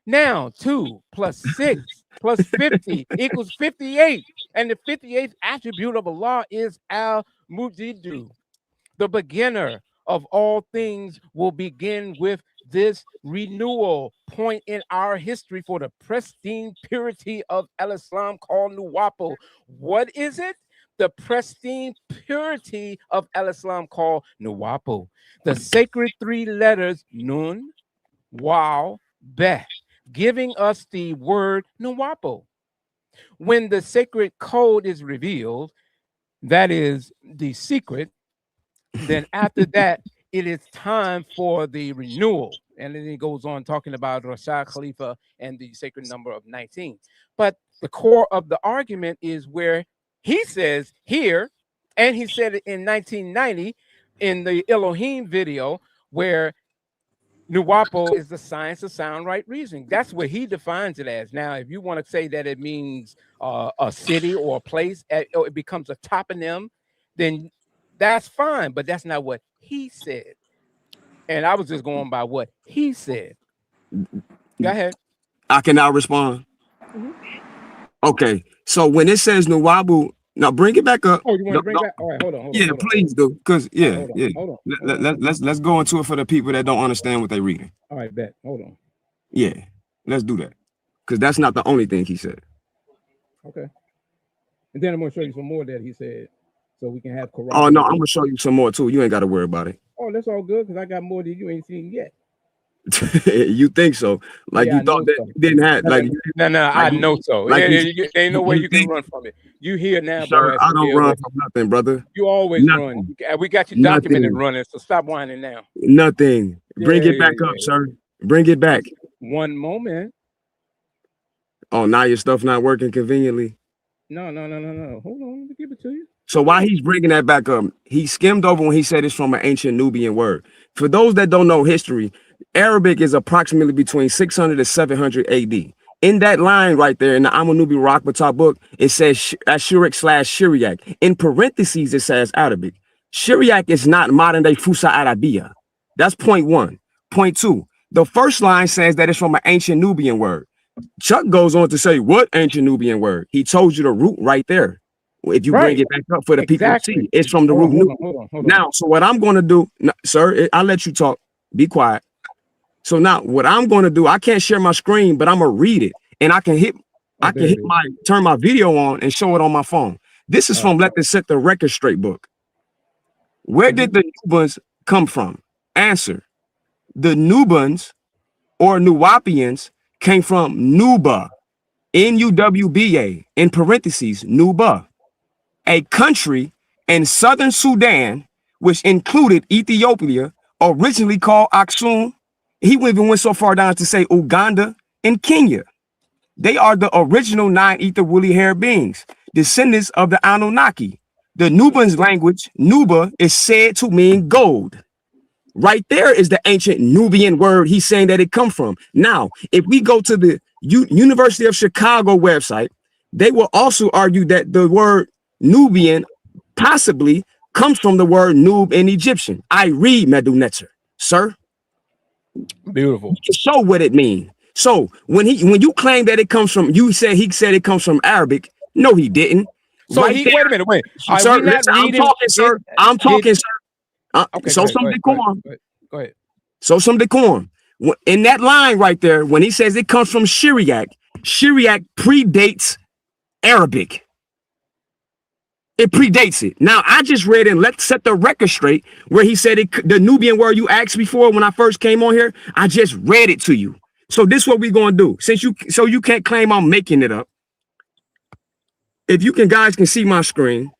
Now, 2 plus 6 plus 50 equals 58. And the 58th attribute of Allah is Al-Mujidu. The beginner of all things will begin with this renewal point in our history for the pristine purity of Al-Islam called Nuwapo. What is it? The pristine purity of Al-Islam called Nuwapo. The sacred 3 letters Nun, Wow, Beh, giving us the word Nuwapo. When the sacred code is revealed, that is the secret, then after that, it is time for the renewal. And then it goes on talking about Rashad Khalifa and the sacred number of 19. But the core of the argument is where he says here, and he said it in 1990 in the Elohim video, where Nuwapo is the science of sound right reasoning. That's what he defines it as. Now, if you want to say that it means a city or a place, or it becomes a toponym, then that's fine. But that's not what he said. And I was just going by what he said. Go ahead. I can now respond. Mhm. Okay. So when it says Now bring it back up. Oh, you want to bring back? All right, hold on. Yeah, please do. Because hold on. Let's go into it for the people that don't understand what they're reading. All right, bet. Hold on. Yeah, let's do that. Because that's not the only thing he said. Okay. And then I'm gonna show you some more that he said, so we can have correct. Oh no, I'm gonna show you some more too. You ain't got to worry about it. Oh, that's all good because I got more than you ain't seen yet. You think so? Like Yeah, you thought that you didn't have like no, I know so. like ain't no way you can run from it. You here now, sir, bro? I don't run from nothing, brother. You always Nothing. run. We got you documented running, so stop whining now. Nothing. Bring it back up, sir. Bring it back. One moment. Oh, now your stuff not working conveniently. No. Hold on, let me give it to you. So while he's bringing that back up, he skimmed over when he said it's from an ancient Nubian word. For those that don't know history, Arabic is approximately between 600 to 700 AD. In that line right there in the Nuwaubian Rockbatah book, it says Ashurik/Syriac. In parentheses, it says Arabic. Syriac is not modern day Fusa Arabia. That's point one. Point two, the first line says that it's from an ancient Nubian word. Chuck goes on to say, what ancient Nubian word? He told you the root right there. If you bring it back up for the people to see, it's from the root. Hold on. Now, so what I'm going to do, sir, I'll let you talk. Be quiet. So now what I'm going to do, I can't share my screen, but I'm going to read it. And I can turn my video on and show it on my phone. This is from Let This Set the Record Straight book. Where did the Nubians come from? Answer. The Nubians or Nuwaubians came from Nuba, Nuwba, in parentheses, Nuba, a country in southern Sudan, which included Ethiopia, originally called Aksum. He even went so far down to say Uganda and Kenya. They are the original 9-ether woolly hair beings, descendants of the Anunnaki. The Nubians language, Nuba, is said to mean gold. Right there is the ancient Nubian word he's saying that it come from. Now, if we go to the University of Chicago website, they will also argue that the word Nubian possibly comes from the word Nub in Egyptian. I read Medunetzer, sir. Beautiful. You can show what it means. So when you claim that it comes from, he said it comes from Arabic. No, he didn't. So wait a minute, wait. Sir, listen, I'm talking, sir. I'm talking, sir. Okay, so some decorum. Go ahead. So some decorum. In that line right there, when he says it comes from Syriac, Syriac predates Arabic. It predates it. Now, I just read and let's set the record straight where he said the Nubian word you asked before when I first came on here, I just read it to you. So this is what we're going to do. So you can't claim I'm making it up. If you guys can see my screen.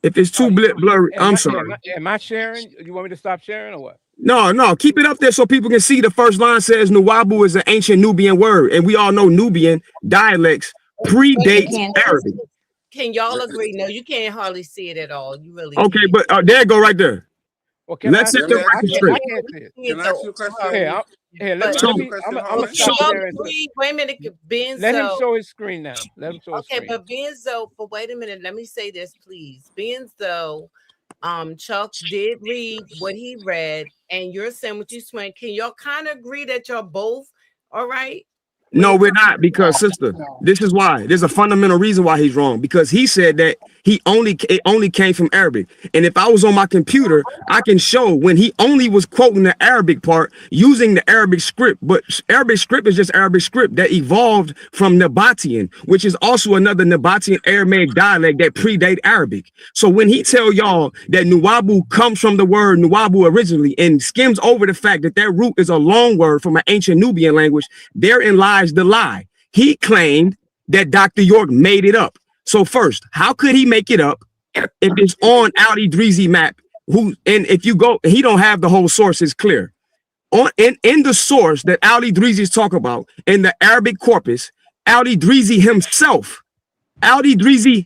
If it's too blurry, I'm sorry. Am I sharing? You want me to stop sharing or what? No, keep it up there so people can see. The first line says Nuwaubu is an ancient Nubian word, and we all know Nubian dialects predate Arabic. Can y'all agree? No, you can't hardly see it at all. You really okay, can't. but there you go right there. Well, let's set the record straight. Can I ask you a question? Wait a minute, Benzo. Let him show his screen now. Let him show his screen. But Benzo, but wait a minute. Let me say this, please. Benzo, Chuck did read what he read, and you're saying what you saying. Can y'all kind of agree that y'all both all right? No, we're not, because sister, this is why. There's a fundamental reason why he's wrong, because he said that it only came from Arabic. And if I was on my computer, I can show when he only was quoting the Arabic part using the Arabic script. But Arabic script is just Arabic script that evolved from Nabatean, which is also another Nabatean Aramaic dialect that predate Arabic. So when he tell y'all that Nuwaubu comes from the word Nuwaubu originally and skims over the fact that that root is a long word from an ancient Nubian language, therein lies the lie. He claimed that Dr. York made it up. So first, how could he make it up if it's on Audi Dreezy map? And if you go, he don't have the whole source, it's clear. In the source that Audi Dreezy is talking about, in the Arabic corpus, Audi Dreezy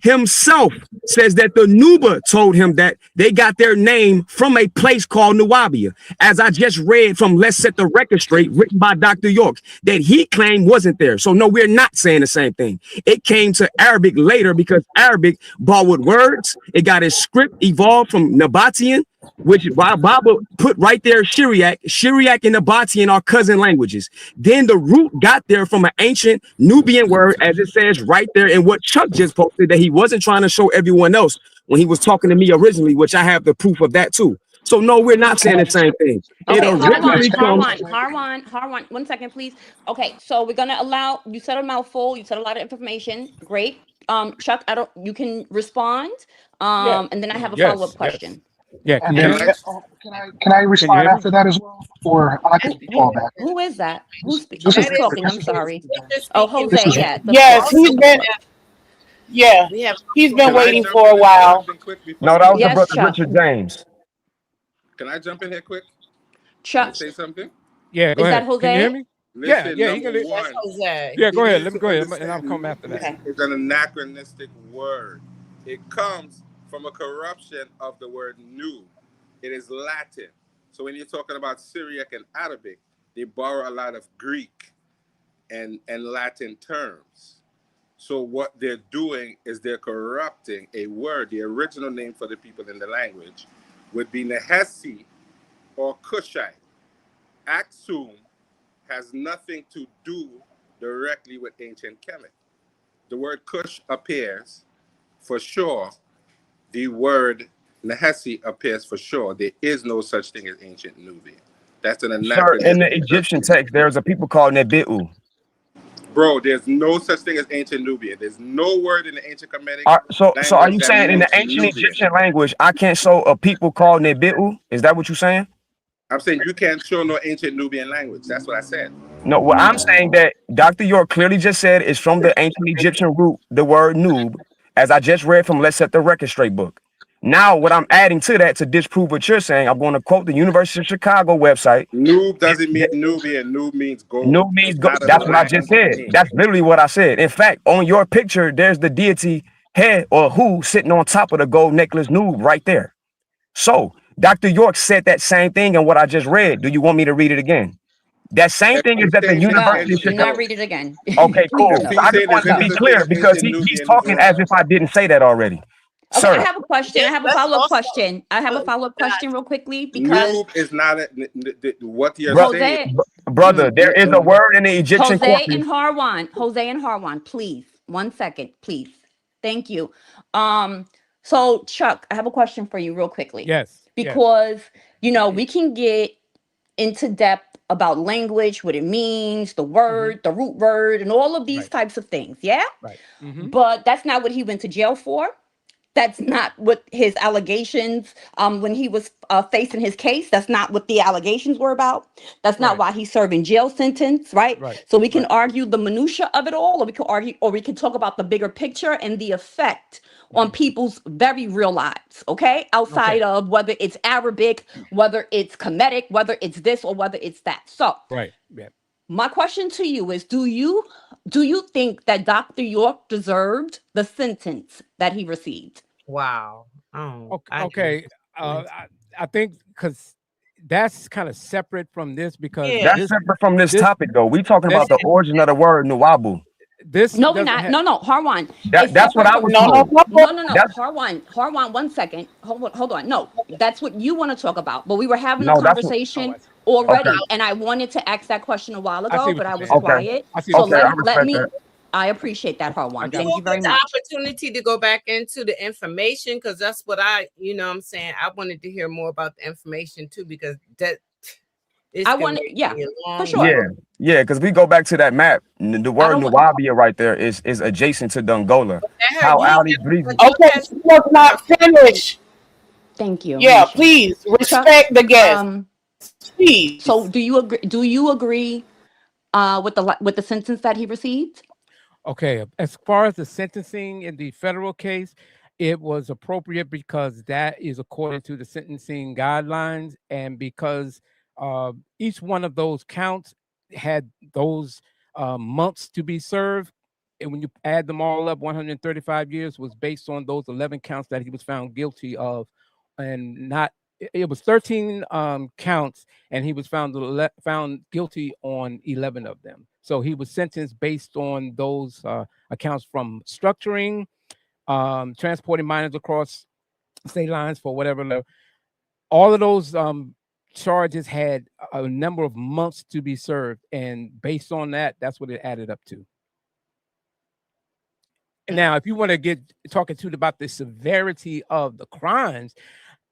himself says that the Nuba told him that they got their name from a place called Nuwaubian, as I just read from Let's Set the Record Straight, written by Dr. York, that he claimed wasn't there. So no, we're not saying the same thing. It came to Arabic later because Arabic borrowed words. It got its script evolved from Nabatean, which Bible put right there Syriac and Nabatean are cousin languages. Then the root got there from an ancient Nubian word, as it says right there in what Chuck just posted, that he wasn't trying to show everyone else when he was talking to me originally, which I have the proof of that too. So no, we're not saying the same thing. It Okay, originally comes. Harwan, 1 second, please. Okay, so we're gonna allow you said a mouthful, you said a lot of information. Great. Chuck, I don't you can respond. Yeah. And then I have a follow-up Yes. question. Yeah. Can And you then hear me? can I Can you respond hear me? after that as well, or I can fall back? Who is that? This is Who's That is talking? this I'm is sorry. Scripture Oh, speaking. this Jose, is yeah, the Yes, floor. he's been. Yeah, We have he's been Can I waiting jump for a in and say while. something quick before No, you that was go? the Yes, brother Chuck. Richard James. Can I jump in here quick and Chuck, say something? Yeah. Go is that ahead. Can you hear Jose? me? Yeah. Listen, Yeah. You number can. that's one, Jose. Yeah. he Go ahead. needs Let me to go ahead, and I'll understand come after that. Okay. Nubian is an anachronistic word. It comes from a corruption of the word "new." It is Latin. So when you're talking about Syriac and Arabic, they borrow a lot of Greek and Latin terms. So what they're doing is they're corrupting a word. The original name for the people in the language would be Nehesi or Cushite. Aksum has nothing to do directly with ancient Kemet. The word Cush appears for sure. The word Nehesi appears for sure. There is no such thing as ancient Nubian. That's an Sir, in the anachronistic term. Egyptian text, there's a people called Nebi'u. Bro, there's no such thing as ancient Nubian. There's no word in the ancient Kemetic So are language you that saying in the means ancient Nubian. Egyptian language, I can't show a people called Nebi'u? Is that what you're saying? I'm saying you can't show no ancient Nubian language. That's what I said. No, what I'm saying that Dr. York clearly just said is from the ancient Egyptian root, the word noob, as I just read from Let's Set the Record Straight book. Now, what I'm adding to that to disprove what you're saying, I'm going to quote the University of Chicago website. Noob doesn't mean Nubian. Noob means gold. Noob means It's not a that's what I just land said. name. That's literally what I said. In fact, on your picture, there's the deity head or who sitting on top of the gold necklace noob right there. So Dr. York said that same thing in what I just read. Do you want me to read it again? That same thing is at the Exchanging No, University of do ancient Chicago. not gold. read it again. Okay, Please, cool. If no. So he's I just saying wanted there's to no be such thing clear as because ancient he's Nubian, talking as if I didn't say that already. Okay, I Sir, have a question. I have a Let's follow-up also question. I have a follow-up question real quickly because noob is not what you're bro, saying. Jose, brother, there is a word in the Egyptian corpus. Jose and Harwan, please. 1 second, please. Thank you. So Chuck, I have a question for you real quickly. Yes. Yes. Because, we can get into depth about language, what it means, the Mm-hmm. word, the root word, and all of these Right. types of things. Yeah. Right. Mm-hmm. But that's not what he went to jail for. That's not what his allegations when he was facing his case. That's not what the allegations were about. That's not Right. why he's serving jail sentence, right? Right. So we can Right. argue the minutia of it all, or we can argue, or we can talk about the bigger picture and the effect on Mm-hmm. people's very real lives, okay? Outside Okay. of whether it's Arabic, whether it's Kemetic, whether it's this or whether it's that. So Right. Yeah. my question to you is, do you think that Dr. York deserved the sentence that he received? Wow. Oh, Okay. I didn't Okay. I think because that's kind of separate from this because Yeah. That's separate from this this topic, though. We talking this about the origin of the word Nuwabu. this No, we're doesn't not. have. No, Harwan. It's That's what separate I from was No, no, told. no. no. That's Harwan, 1 second. Hold on. No, that's what you want to talk about. But we were having a no, that's what. conversation I see. Okay, already, and I wanted to ask that question a while I ago, see but what I you're was saying. okay, quiet. I see So what you're okay. I saying. let respect me. that. I appreciate that, I Harwan. got Thank you. you will very get the much. opportunity to go back into the information because that's what I'm saying. I wanted to hear more about the information too because it's I gonna want, yeah, be a for long sure. Yeah, road. yeah. Because we go back to that map. The I word don't want. Nuwabia right there is adjacent to Dongola. That hurt. How You ain't Ali got breathing. but your Okay, she was not finished. Thank you, Yeah, Nisha. please Chuck. respect the guest, Um. please. So do you agree? Do you agree with the sentence that he received? Okay, as far as the sentencing in the federal case, it was appropriate because that is according to the sentencing guidelines, and because each one of those counts had those months to be served, and when you add them all up, 135 years was based on those 11 counts that he was found guilty of, and not. It was 13 counts, and he was found guilty on 11 of them. So he was sentenced based on those accounts from structuring, transporting minors across state lines for whatever all of those charges had a number of months to be served, and based on that, that's what it added up to. Now, if you want to get talking to about the severity of the crimes,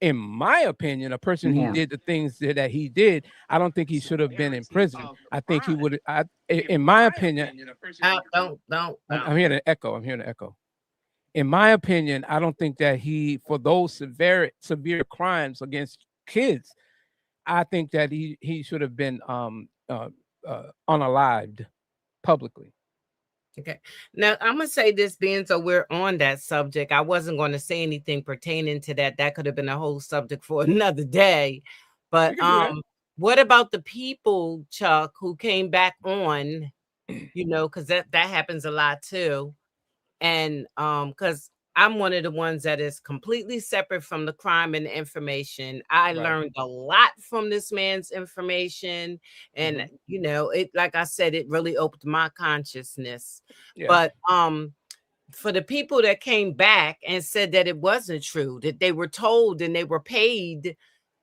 in my opinion, a person who Yeah. did the things that he did, I don't think he should have been in prison. I think he would. In my opinion, Don't. I'm hearing an echo. I'm hearing an echo. In my opinion, I don't think that he, for those severe crimes against kids, I think that he should have been unalived publicly. Okay. Now I'm gonna say this, being so we're on that subject. I wasn't going to say anything pertaining to that. That could have been a whole subject for another day. We But can do that. what about the people, Chuck, who came back on? Because that happens a lot too. And because I'm one of the ones that is completely separate from the crime and the information. I Right. learned a lot from this man's information, and it, like I said, it really opened my consciousness. Yeah. But for the people that came back and said that it wasn't true, that they were told and they were paid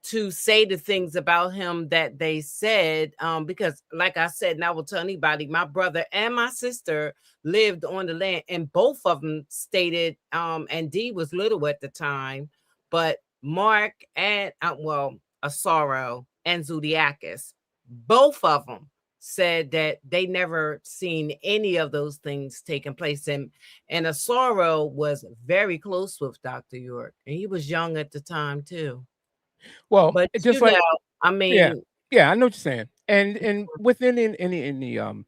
to say the things about him that they said, because like I said, and I will tell anybody, my brother and my sister lived on the land, and both of them stated, and Dee was little at the time, but Mark and Asaro and Zodiacus, both of them said that they never seen any of those things taking place. And Asaro was very close with Dr. York, and he was young at the time too. Well, But just like I yeah, mean, yeah, I know what you're saying. And within in the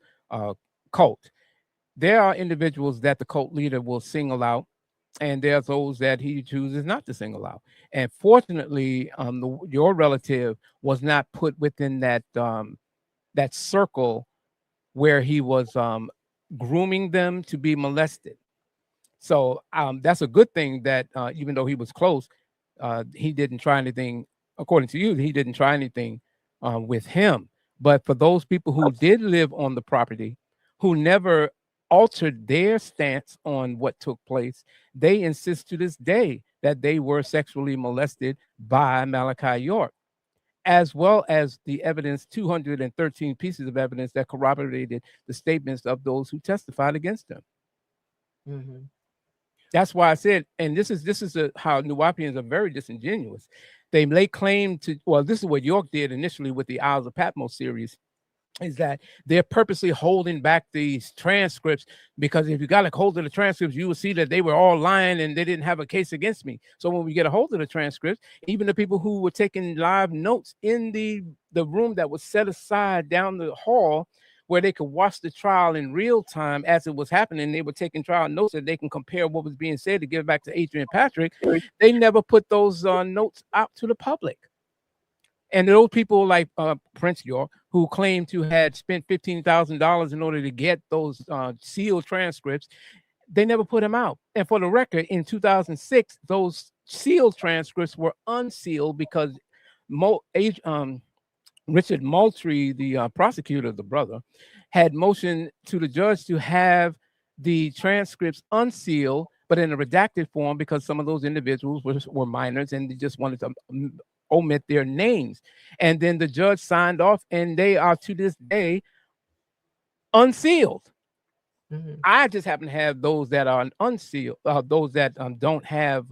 cult, there are individuals that the cult leader will single out, and there's those that he chooses not to single out. And fortunately, your relative was not put within that circle where he was grooming them to be molested. So that's a good thing that even though he was close, he didn't try anything. According to you, he didn't try anything with him. But for those people who did live on the property, who never altered their stance on what took place, they insist to this day that they were sexually molested by Malachi York, as well as the evidence, 213 pieces of evidence that corroborated the statements of those who testified against him. That's why I said, and this is how Nuwaubians are very disingenuous. They lay claim to, well, this is what York did initially with the Isles of Patmos series, is that they're purposely holding back these transcripts, because if you got a hold of the transcripts, you will see that they were all lying and they didn't have a case against me. So when we get a hold of the transcripts, even the people who were taking live notes in the room that was set aside down the hall, where they could watch the trial in real time as it was happening, they were taking trial notes so they can compare what was being said to give back to Adrian Patrick. They never put those notes out to the public. And those people like Prince York, who claimed to had spent $15,000 in order to get those sealed transcripts, they never put them out. And for the record, in 2006, those sealed transcripts were unsealed because Richard Moultrie, the prosecutor, the brother, had motioned to the judge to have the transcripts unsealed, but in a redacted form, because some of those individuals were minors and they just wanted to omit their names. And then the judge signed off, and they are to this day unsealed. I just happen to have those that are unsealed, those that don't have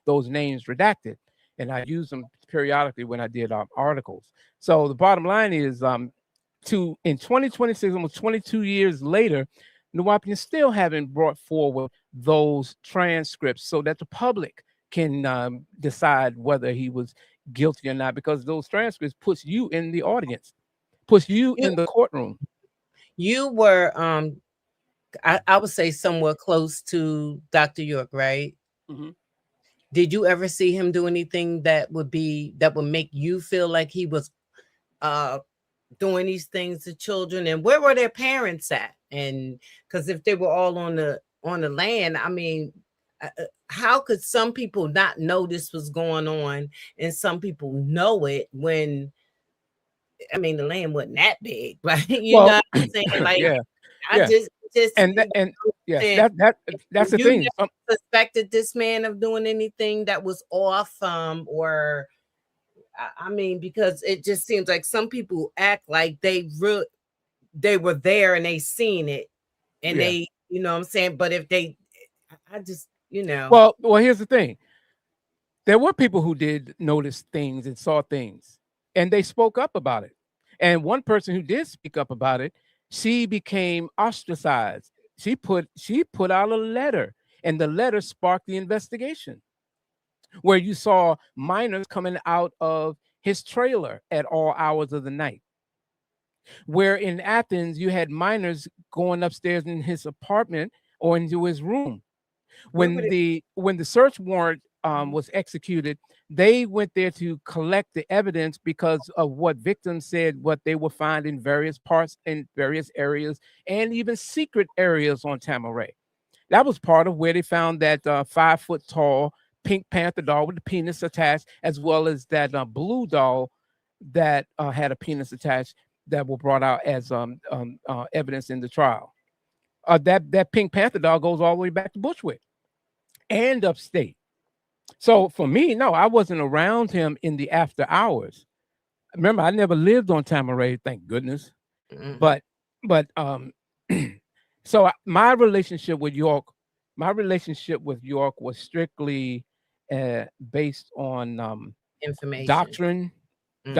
those names redacted, and I use them periodically when I did articles. So the bottom line is, in 2026, almost 22 years later, Nuwaubians still haven't brought forward those transcripts so that the public can decide whether he was guilty or not, because those transcripts puts you in the audience, puts you in the courtroom. You were I would say somewhat close to Dr. York, right? Did you ever see him do anything that would make you feel like he was doing these things to children? And where were their parents at? And because if they were all on the land, I mean, how could some people not know this was going on and some people know it when, I mean, the land wasn't that big, right? You know what I'm saying? Like, yeah. I just and yes, that's the thing. Suspected this man of doing anything that was off, or I mean, because it just seems like some people act like they were there and they seen it, and Yeah. they, you know what I'm saying. But if they, I just, you know, Well, here's the thing. There were people who did notice things and saw things, and they spoke up about it. And one person who did speak up about it, she became ostracized. She put out a letter, and the letter sparked the investigation, where you saw minors coming out of his trailer at all hours of the night. Where in Athens, you had minors going upstairs in his apartment or into his room. where would it? When the search warrant was executed, they went there to collect the evidence because of what victims said, what they would find in various parts, in various areas, and even secret areas on Tamaray. That was part of where they found that 5 foot tall Pink Panther doll with the penis attached, as well as that blue doll that had a penis attached, that were brought out as evidence in the trial. That Pink Panther doll goes all the way back to Bushwick and upstate. So for me, no, I wasn't around him in the after hours. Remember, I never lived on Tamaray, thank goodness. Mhm. But so my relationship with York, was strictly based on Information. doctrine, Hmm.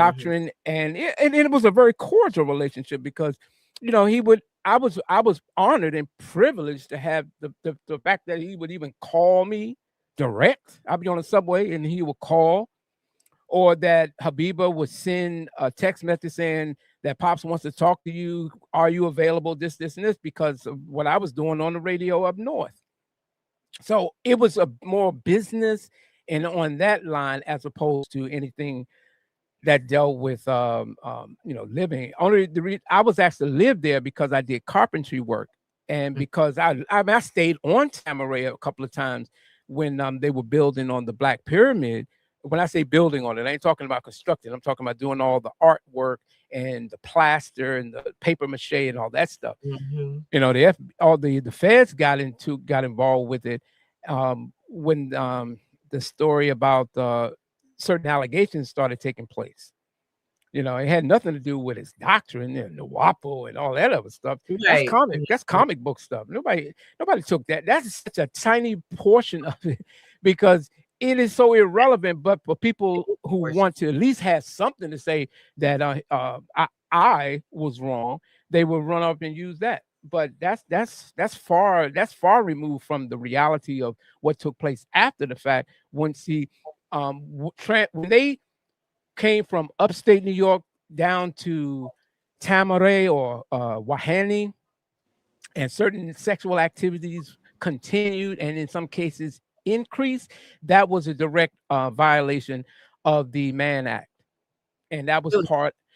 and it was a very cordial relationship because, he would. I was honored and privileged to have the fact that he would even call me direct. I'd be on the subway and he would call, or that Habiba would send a text message saying that Pops wants to talk to you. Are you available? This, and this, because of what I was doing on the radio up north. So it was a more business and on that line as opposed to anything that dealt with living. Only I was asked to live there because I did carpentry work, and because I stayed on Tamaray a couple of times when they were building on the Black Pyramid. When I say building on it, I ain't talking about constructing. I'm talking about doing all the artwork and the plaster and the paper mache and all that stuff. Hmm. All the feds got involved with it when the story about certain allegations started taking place. It had nothing to do with his doctrine and the WAPO and all that other stuff. That's Right. comic. That's comic book stuff. Nobody took that. That's such a tiny portion of it because it is so irrelevant. But for people who want to at least have something to say that I was wrong, they will run up and use that. But that's far removed from the reality of what took place after the fact. Once when they came from upstate New York down to Tamaray or Wahani, and certain sexual activities continued and in some cases increased, that was a direct violation of the Mann Act. And that was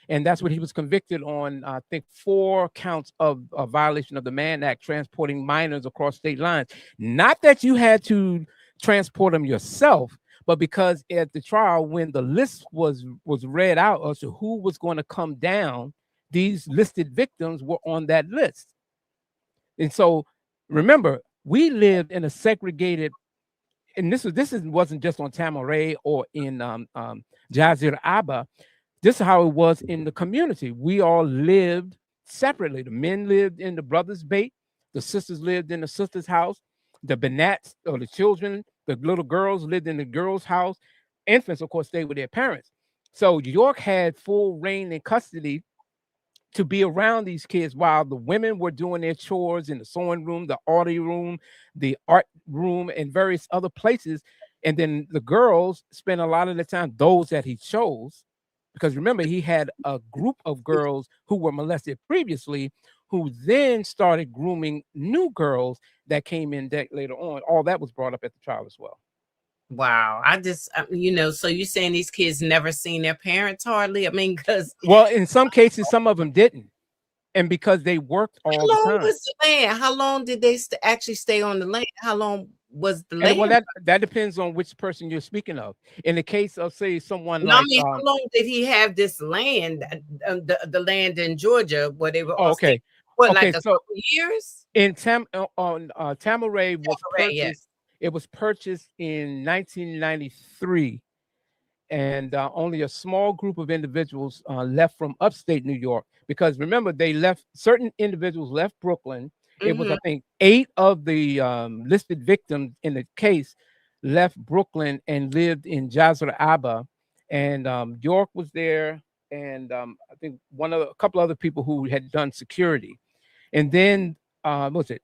and that's what he was convicted on. I think 4 counts of a violation of the Mann Act, transporting minors across state lines. Not that you had to transport them yourself, but because at the trial, when the list was read out as to who was going to come down, these listed victims were on that list. And so, remember, we lived in a segregated, and wasn't just on Tamaray or in Jazir Abba. This is how it was in the community. We all lived separately. The men lived in the brother's bait. The sisters lived in the sister's house. The Benats, or the children, the little girls lived in the girls' house. Infants, of course, stayed with their parents. So York had full reign and custody to be around these kids while the women were doing their chores in the sewing room, the audio room, the art room, and various other places. And then the girls spent a lot of the time, those that he chose, because remember, he had a group of girls who were molested previously, who then started grooming new girls that came in later on. All that was brought up at the trial as well. Wow. So you're saying these kids never seen their parents hardly? I mean, because Well, in some cases, some of them didn't. And because they worked how all the long time. was the land? How long did they actually stay on the land? How long was the And well, land? that depends on which person you're speaking of. In the case of, say, someone No, I like mean, how long did he have this land, the land in Georgia where they were all staying? okay. What, Okay, like a so couple years? in Tamaray was Right, purchased. yes. It was purchased in 1993, and only a small group of individuals left from upstate New York. Because remember, certain individuals left Brooklyn. It was, I think, 8 of the listed victims in the case left Brooklyn and lived in Jazra Abba, and York was there, and I think a couple other people who had done security, and then what was it?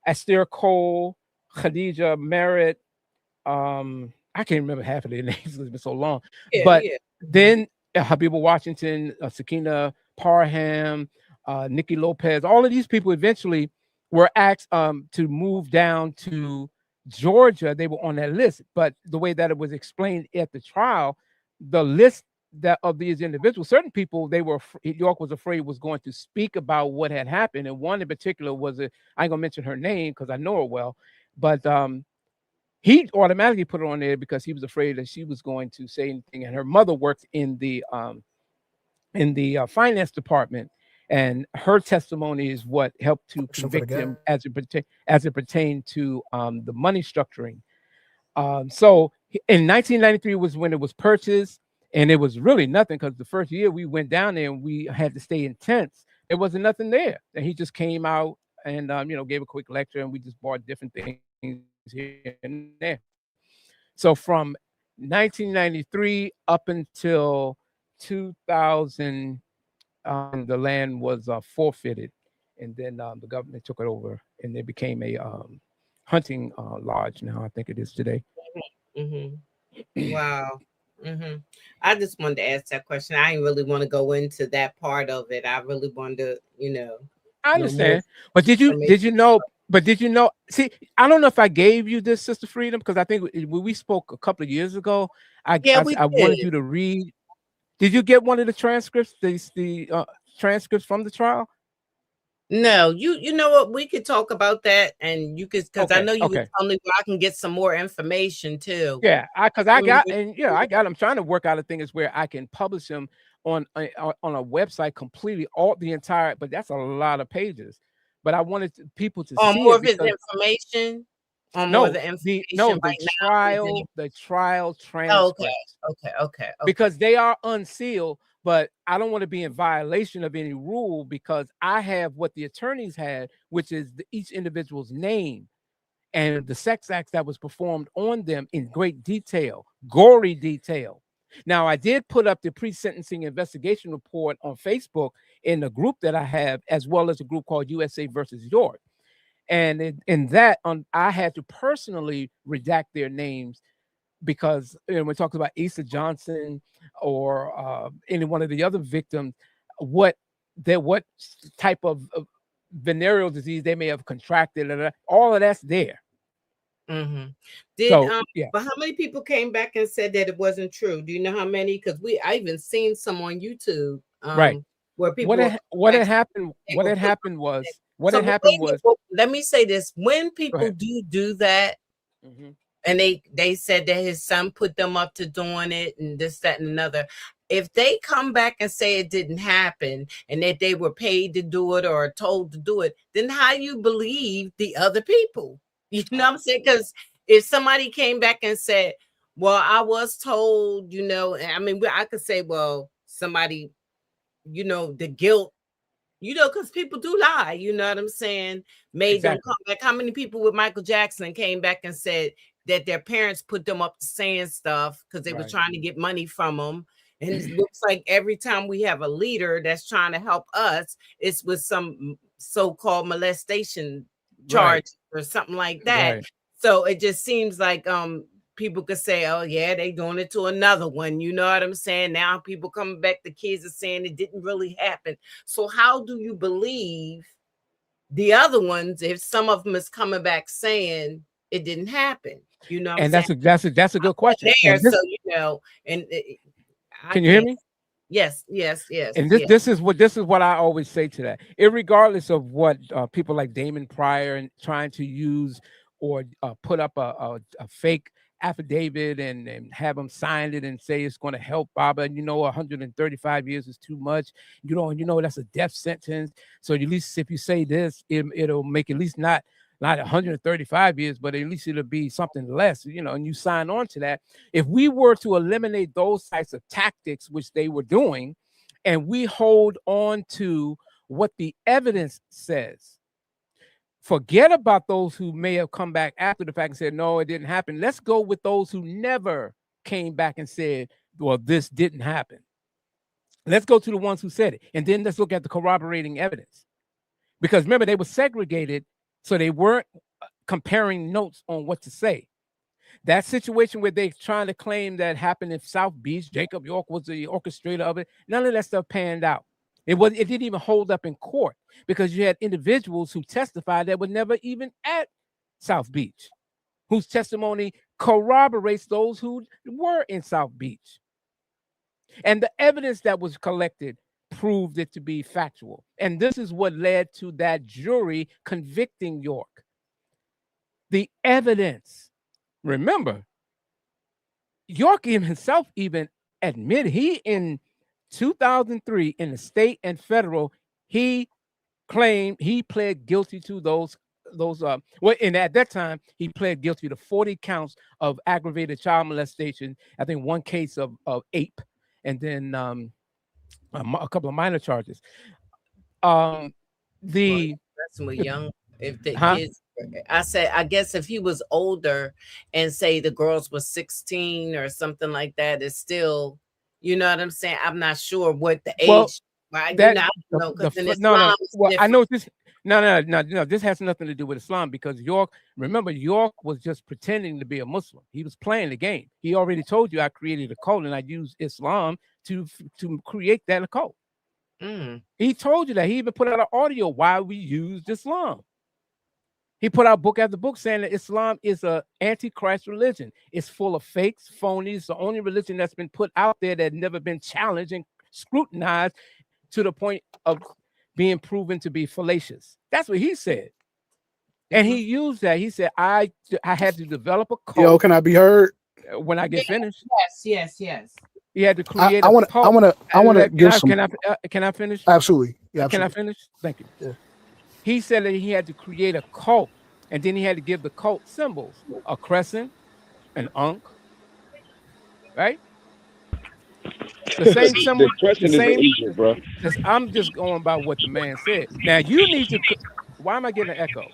Astaire Cole, Khadija Merritt. I can't remember half of their names. It's been so long. But then Habiba Washington, Sakina Parham, Nikki Lopez, all of these people eventually were asked to move down to Georgia. They were on that list, but the way that it was explained at the trial, the list that of these individuals, certain people, York was afraid was going to speak about what had happened, and one in particular was I ain't gonna mention her name because I know her well, but he automatically put it on there because he was afraid that she was going to say anything. And her mother worked in the finance department, and her testimony is what helped to convict him as it pertained to the money structuring. So in 1993 was when it was purchased, and it was really nothing because the first year we went down there and we had to stay in tents. There wasn't nothing there, and he just came out and gave a quick lecture, and we just bought different things here and there. So from 1993 up until 2000, the land was forfeited, and then the government took it over, and it became a hunting lodge. Now I think it is today. Wow. I just wanted to ask that question. I didn't really want to go into that part of it. I really wanted to, I understand, but did you know? But did you know? See, I don't know if I gave you this, Sister Freedom, because I think when we spoke a couple of years ago, I wanted you to read. Did you get one of the transcripts? The transcripts from the trial? No, you know what? We could talk about that, and you could, because I know you would tell me where I can get some more information too. Yeah, I got I'm trying to work out a thing is where I can publish them on a website completely, but that's a lot of pages. But I wanted people to see more it of his information. The trial transcripts. Okay. Because they are unsealed, but I don't want to be in violation of any rule because I have what the attorneys had, which is each individual's name and the sex acts that was performed on them in great detail, gory detail. Now, I did put up the pre-sentencing investigation report on Facebook in the group that I have, as well as a group called USA versus York. And in that, I had to personally redact their names because when we talk about Asa Johnson or any one of the other victims, what type of venereal disease they may have contracted, all of that's there. But how many people came back and said that it wasn't true? Do you know how many? Because I even seen some on YouTube, right, where people what had happened was let me say this: when people do that, and they said that his son put them up to doing it, and this, that, and another. If they come back and say it didn't happen and that they were paid to do it or told to do it, then how you believe the other people? You know what I'm saying? Because if somebody came back and said, well, I was told, I mean, I could say, well, somebody, the guilt, because people do lie, you know what I'm saying? Made them come back. How many people with Michael Jackson came back and said that their parents put them up to saying stuff because they were trying to get money from them? And it looks like every time we have a leader that's trying to help us, it's with some so-called molestation charge or something like that. So it just seems like people could say, oh yeah, they doing it to another one. You know what I'm saying? Now people coming back, the kids are saying it didn't really happen. So how do you believe the other ones if some of them is coming back saying it didn't happen? You know what and I'm saying? That's a good question. Can you hear me? Yes. And this is what I always say to that. Irregardless of what people like Damon Pryor and trying to use or put up a fake affidavit and have them sign it and say it's going to help Baba, and 135 years is too much. That's a death sentence. So at least if you say this, it'll make at least not not 135 years, but at least it'll be something less, and you sign on to that. If we were to eliminate those types of tactics, which they were doing, and we hold on to what the evidence says, forget about those who may have come back after the fact and said, no, it didn't happen. Let's go with those who never came back and said, well, this didn't happen. Let's go to the ones who said it. And then let's look at the corroborating evidence. Because remember, they were segregated, so they weren't comparing notes on what to say. That situation where they're trying to claim that happened in South Beach, Jacob York was the orchestrator of it, none of that stuff panned out. It didn't even hold up in court because you had individuals who testified that were never even at South Beach, whose testimony corroborates those who were in South Beach. And the evidence that was collected proved it to be factual. And this is what led to that jury convicting York. The evidence. Remember, York himself even admitted, he in 2003 in the state and federal, he claimed he pled guilty to those and at that time he pled guilty to 40 counts of aggravated child molestation, I think one case of ape, and then a couple of minor charges. That's when young, if the kids, I said, I guess if he was older and say the girls were 16 or something like that, it's still, you know what I'm saying? I'm not sure what the age. Right? No. Well, I know this. No. This has nothing to do with Islam because York was just pretending to be a Muslim. He was playing the game. He already told you I created a cult and I used Islam to create that cult. He told you that. He even put out an audio why we used Islam. He put out book after book saying that Islam is an antichrist religion. It's full of fakes, phonies. It's the only religion that's been put out there that never been challenged and scrutinized to the point of being proven to be fallacious. That's what he said. And he used that. He said, I had to develop a cult. Yo, can I be heard? When I get finished. Yes. He had to create I want to give some. Can I finish? Absolutely. Yeah, Can I finish? Thank you. Yeah. He said that he had to create a cult, and then he had to give the cult symbols: a crescent, an ankh, right? The same symbol. The same. Egypt, bro. I'm just going by what the man said. Now you need to. Why am I getting an echo?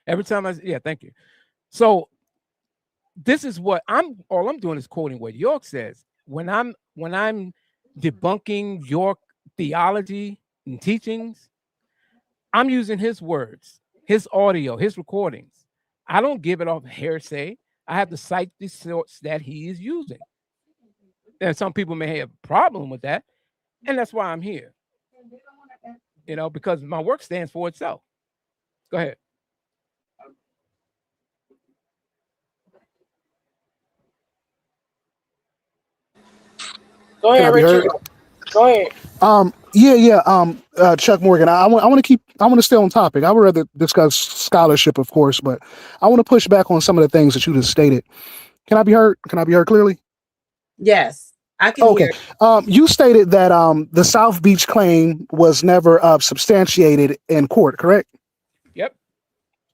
Every time thank you. So this is what all I'm doing is quoting what York says. When I'm debunking York theology and teachings, I'm using his words, his audio, his recordings. I don't give it off hearsay. I have to cite the source that he is using. And some people may have a problem with that. And that's why I'm here. Because my work stands for itself. Go ahead. Go ahead, Richard. Go ahead. Chuck Morgan. I want to stay on topic. I would rather discuss scholarship, of course, but I want to push back on some of the things that you just stated. Can I be heard? Can I be heard clearly? Yes, I can hear. You stated that the South Beach claim was never substantiated in court, correct? Yep.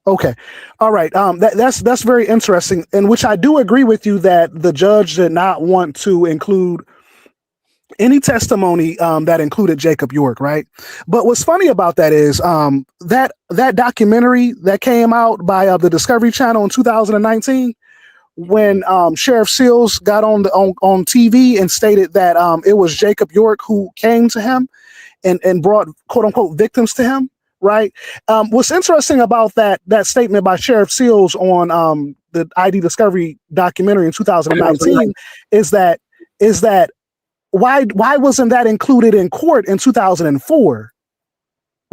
Okay. All right. That's very interesting, in which I do agree with you that the judge did not want to include any testimony that included Jacob York, right? But what's funny about that is that documentary that came out by the Discovery Channel in 2019, when Sheriff Seals got on TV and stated that it was Jacob York who came to him and brought quote unquote victims to him, right? What's interesting about that statement by Sheriff Seals on the ID Discovery documentary in 2019 is that why wasn't that included in court in 2004?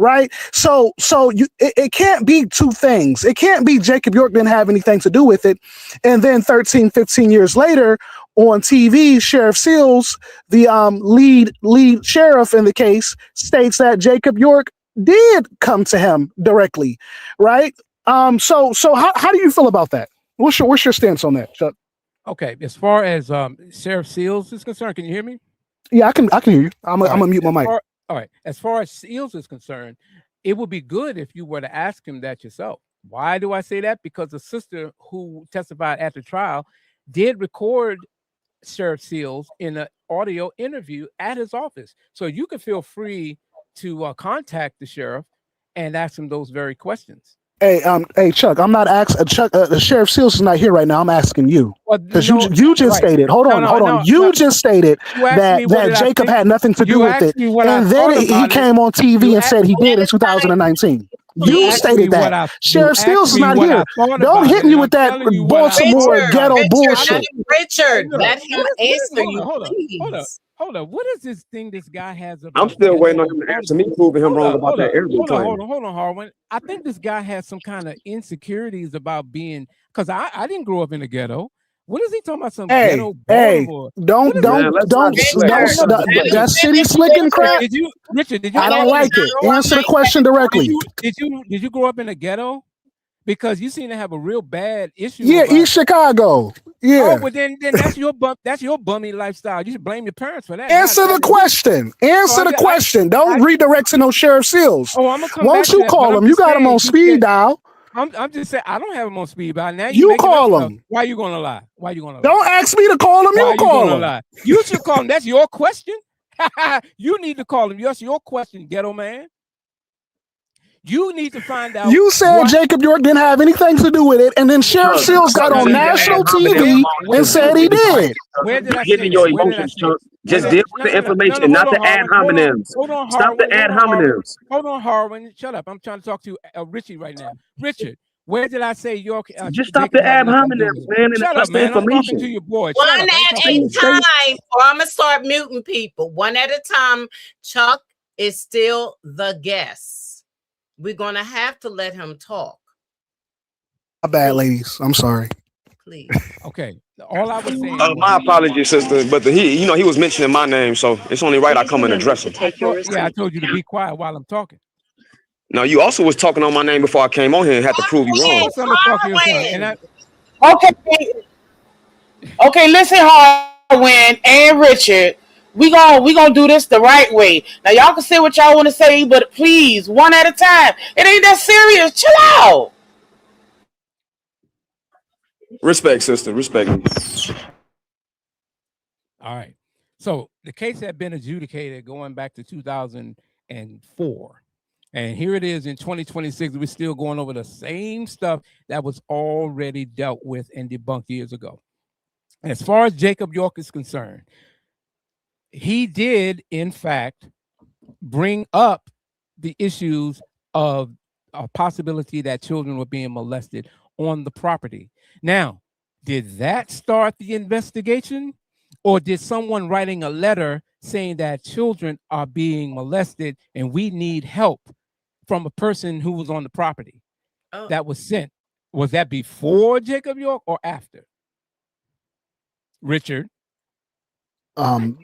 Right. So it can't be two things. It can't be Jacob York didn't have anything to do with it. And then 13, 15 years later on TV, Sheriff Seals, the lead sheriff in the case, states that Jacob York did come to him directly. Right. So how do you feel about that? What's your stance on that, Chuck? Okay. As far as Sheriff Seals is concerned, can you hear me? Yeah, I can hear you. I'm gonna mute my mic. All right. As far as Seals is concerned, it would be good if you were to ask him that yourself. Why do I say that? Because the sister who testified at the trial did record Sheriff Seals in an audio interview at his office. So you can feel free to contact the sheriff and ask him those very questions. Hey, Chuck. I'm not asking. Chuck, the Sheriff Seals is not here right now. I'm asking you Well, because no, you just right. stated. Hold on. You just stated You asked me what that did I Jacob think. had nothing to do You with it, asked me what I and thought then he about it. came on TV You and said he One did at in a time, 2019. You You please. asked me stated what that. I. You Sheriff asked Seals is me not what here. I thought Don't about hit it, me and with I'm that telling you what I thought Baltimore about Richard, it. ghetto Richard, bullshit. Richard, Look, let him answer you, hold on, please. hold on. What is this thing this guy has I'm about still waiting on ghetto him to answer Baltimore? me, proving him Hold wrong up, about hold that up, airboat hold on, claim. hold on, hold on, Harwin. I think this guy has some kind of insecurities about being, because I didn't grow up in the ghetto. What is he talking about? Some ghetto Baltimore? What is Man, let's not deflect. Richard, Let's not let him deflect. that city finish. slicking crap. Did you, Richard? Did you I grow don't up in a like it. ghetto? Answer the question directly. Did you grow up in a ghetto? Because you seem to have a real bad issue Yeah, about. East Chicago. Oh, Yeah. well then that's your bummy lifestyle. You should blame your parents for that. Answer the Not you. question. Answer the question. Don't I redirect to no Sheriff Seals. oh, I'm gonna come Once back to you that, but call I'm him, you just got him saying on you speed said dial. I'm just saying I don't have him on speed by now. You You making up call stuff. him. Why you gonna lie? Why you gonna lie? Don't ask me to call him. Why You you call gonna him. lie? You should call him. That's your question. You need to call him. That's your question, ghetto man. You need to find out You said what. Jacob York didn't have anything to do with it, and then Sheriff Chuck, Seals got Chuck, on you need to national ad hominem TV and emotions said he in this did. fight. Where did I Give say me that? your Where did I emotions, say? Chuck. Where Just did deal no with the no no no information, no? not Hold on, the ad Harwin. hominems. Hold on, Stop Harwin. the ad hominems. Hold on, Harwin. Shut up. I'm trying to talk to Richie right now. Richard, where did I say York Just stop Jacob the had ad nothing to do with hominems, it? man, and Shut up, address the man. I'm talking to information. your boy. One Shut up. I ain't at talking to a you. time, or I'm gonna start muting people. One at a time. Chuck is still the guest. We're gonna have to let him talk. My bad, ladies. I'm sorry. Please. Okay. All I was saying My was apologies, sister, but he was mentioning my name, so it's only right I come and address him. I told you to be quiet while I'm talking. Now, you also was talking on my name before I came on here and had to prove you Of wrong. course I'm gonna talk to your son. And I Okay, listen, Harwin and Richard. We gonna do this the right way. Now y'all can say what y'all want to say, but please, one at a time. It ain't that serious. Chill out. Respect, sister. Respect me. all right. So the case had been adjudicated going back to 2004. And here it is in 2026. We're still going over the same stuff that was already dealt with and debunked years ago. As far as Jacob York is concerned, he did, in fact, bring up the issues of a possibility that children were being molested on the property. Now, did that start the investigation? Or did someone writing a letter saying that children are being molested and we need help from a person who was on the property that was sent? Was that before Jacob York or after? Richard? Look.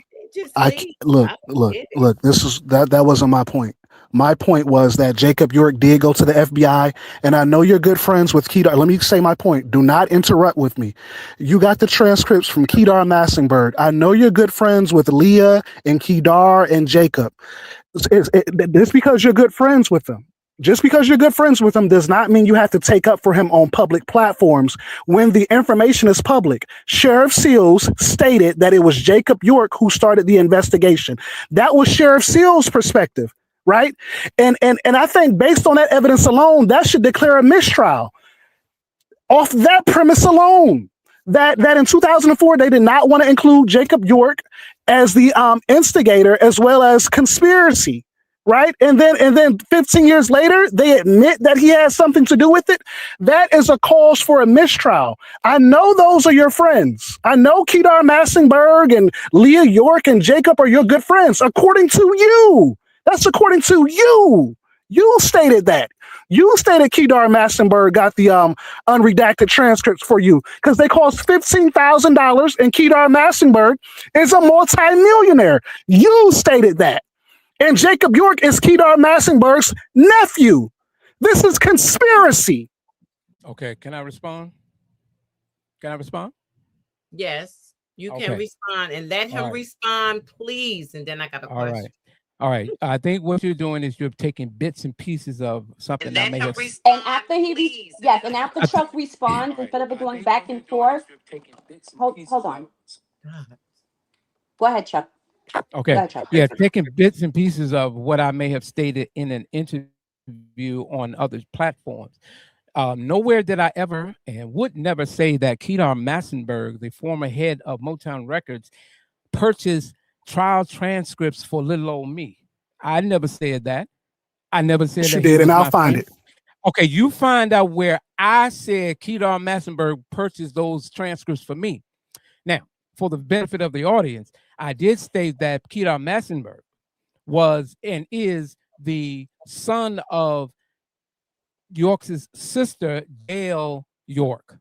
This is that wasn't my point. My point was that Jacob York did go to the FBI, and I know you're good friends with Kedar. Let me say my point. Do not interrupt with me. You got the transcripts from Kedar Massenberg. I know you're good friends with Leah and Kedar and Jacob. Just because you're good friends with them. Just because you're good friends with him does not mean you have to take up for him on public platforms when the information is public. Sheriff Seals stated that it was Jacob York who started the investigation. That was Sheriff Seals' perspective, right? And I think based on that evidence alone, that should declare a mistrial. Off that premise alone, that in 2004 they did not want to include Jacob York as the instigator as well as conspiracy. Right. And then 15 years later, they admit that he has something to do with it. That is a cause for a mistrial. I know those are your friends. I know Kedar Massenberg and Leah York and Jacob are your good friends, according to you. That's according to you. You stated that. You stated Kedar Massenberg got the unredacted transcripts for you because they cost $15,000 and Kedar Massenberg is a multimillionaire. You stated that. And Jacob York is Kedar Massenberg's nephew. This is conspiracy. Okay, can I respond? Can I respond? Yes, you can respond and let him respond, please. And then I got a question. Right. All right. I think what you're doing is you're taking bits and pieces of something I may have. And after yes, and after I th- Chuck responds, instead of it going back and forth, hold on. Go ahead, Chuck. Go Okay. ahead, Chuck. Yeah, taking bits and pieces of what I may have stated in an interview on other platforms. Nowhere did I ever and would never say that Kedar Massenberg, the former head of Motown Records, purchased trial transcripts for little old me. I never said that. I never said Yes, you that he did, and was I'll my find friend. it. Okay, you find out where I said Kedar Massenberg purchased those transcripts for me. Now, for the benefit of the audience, I did state that Kedar Massenberg was and is the son of York's sister, Gail York,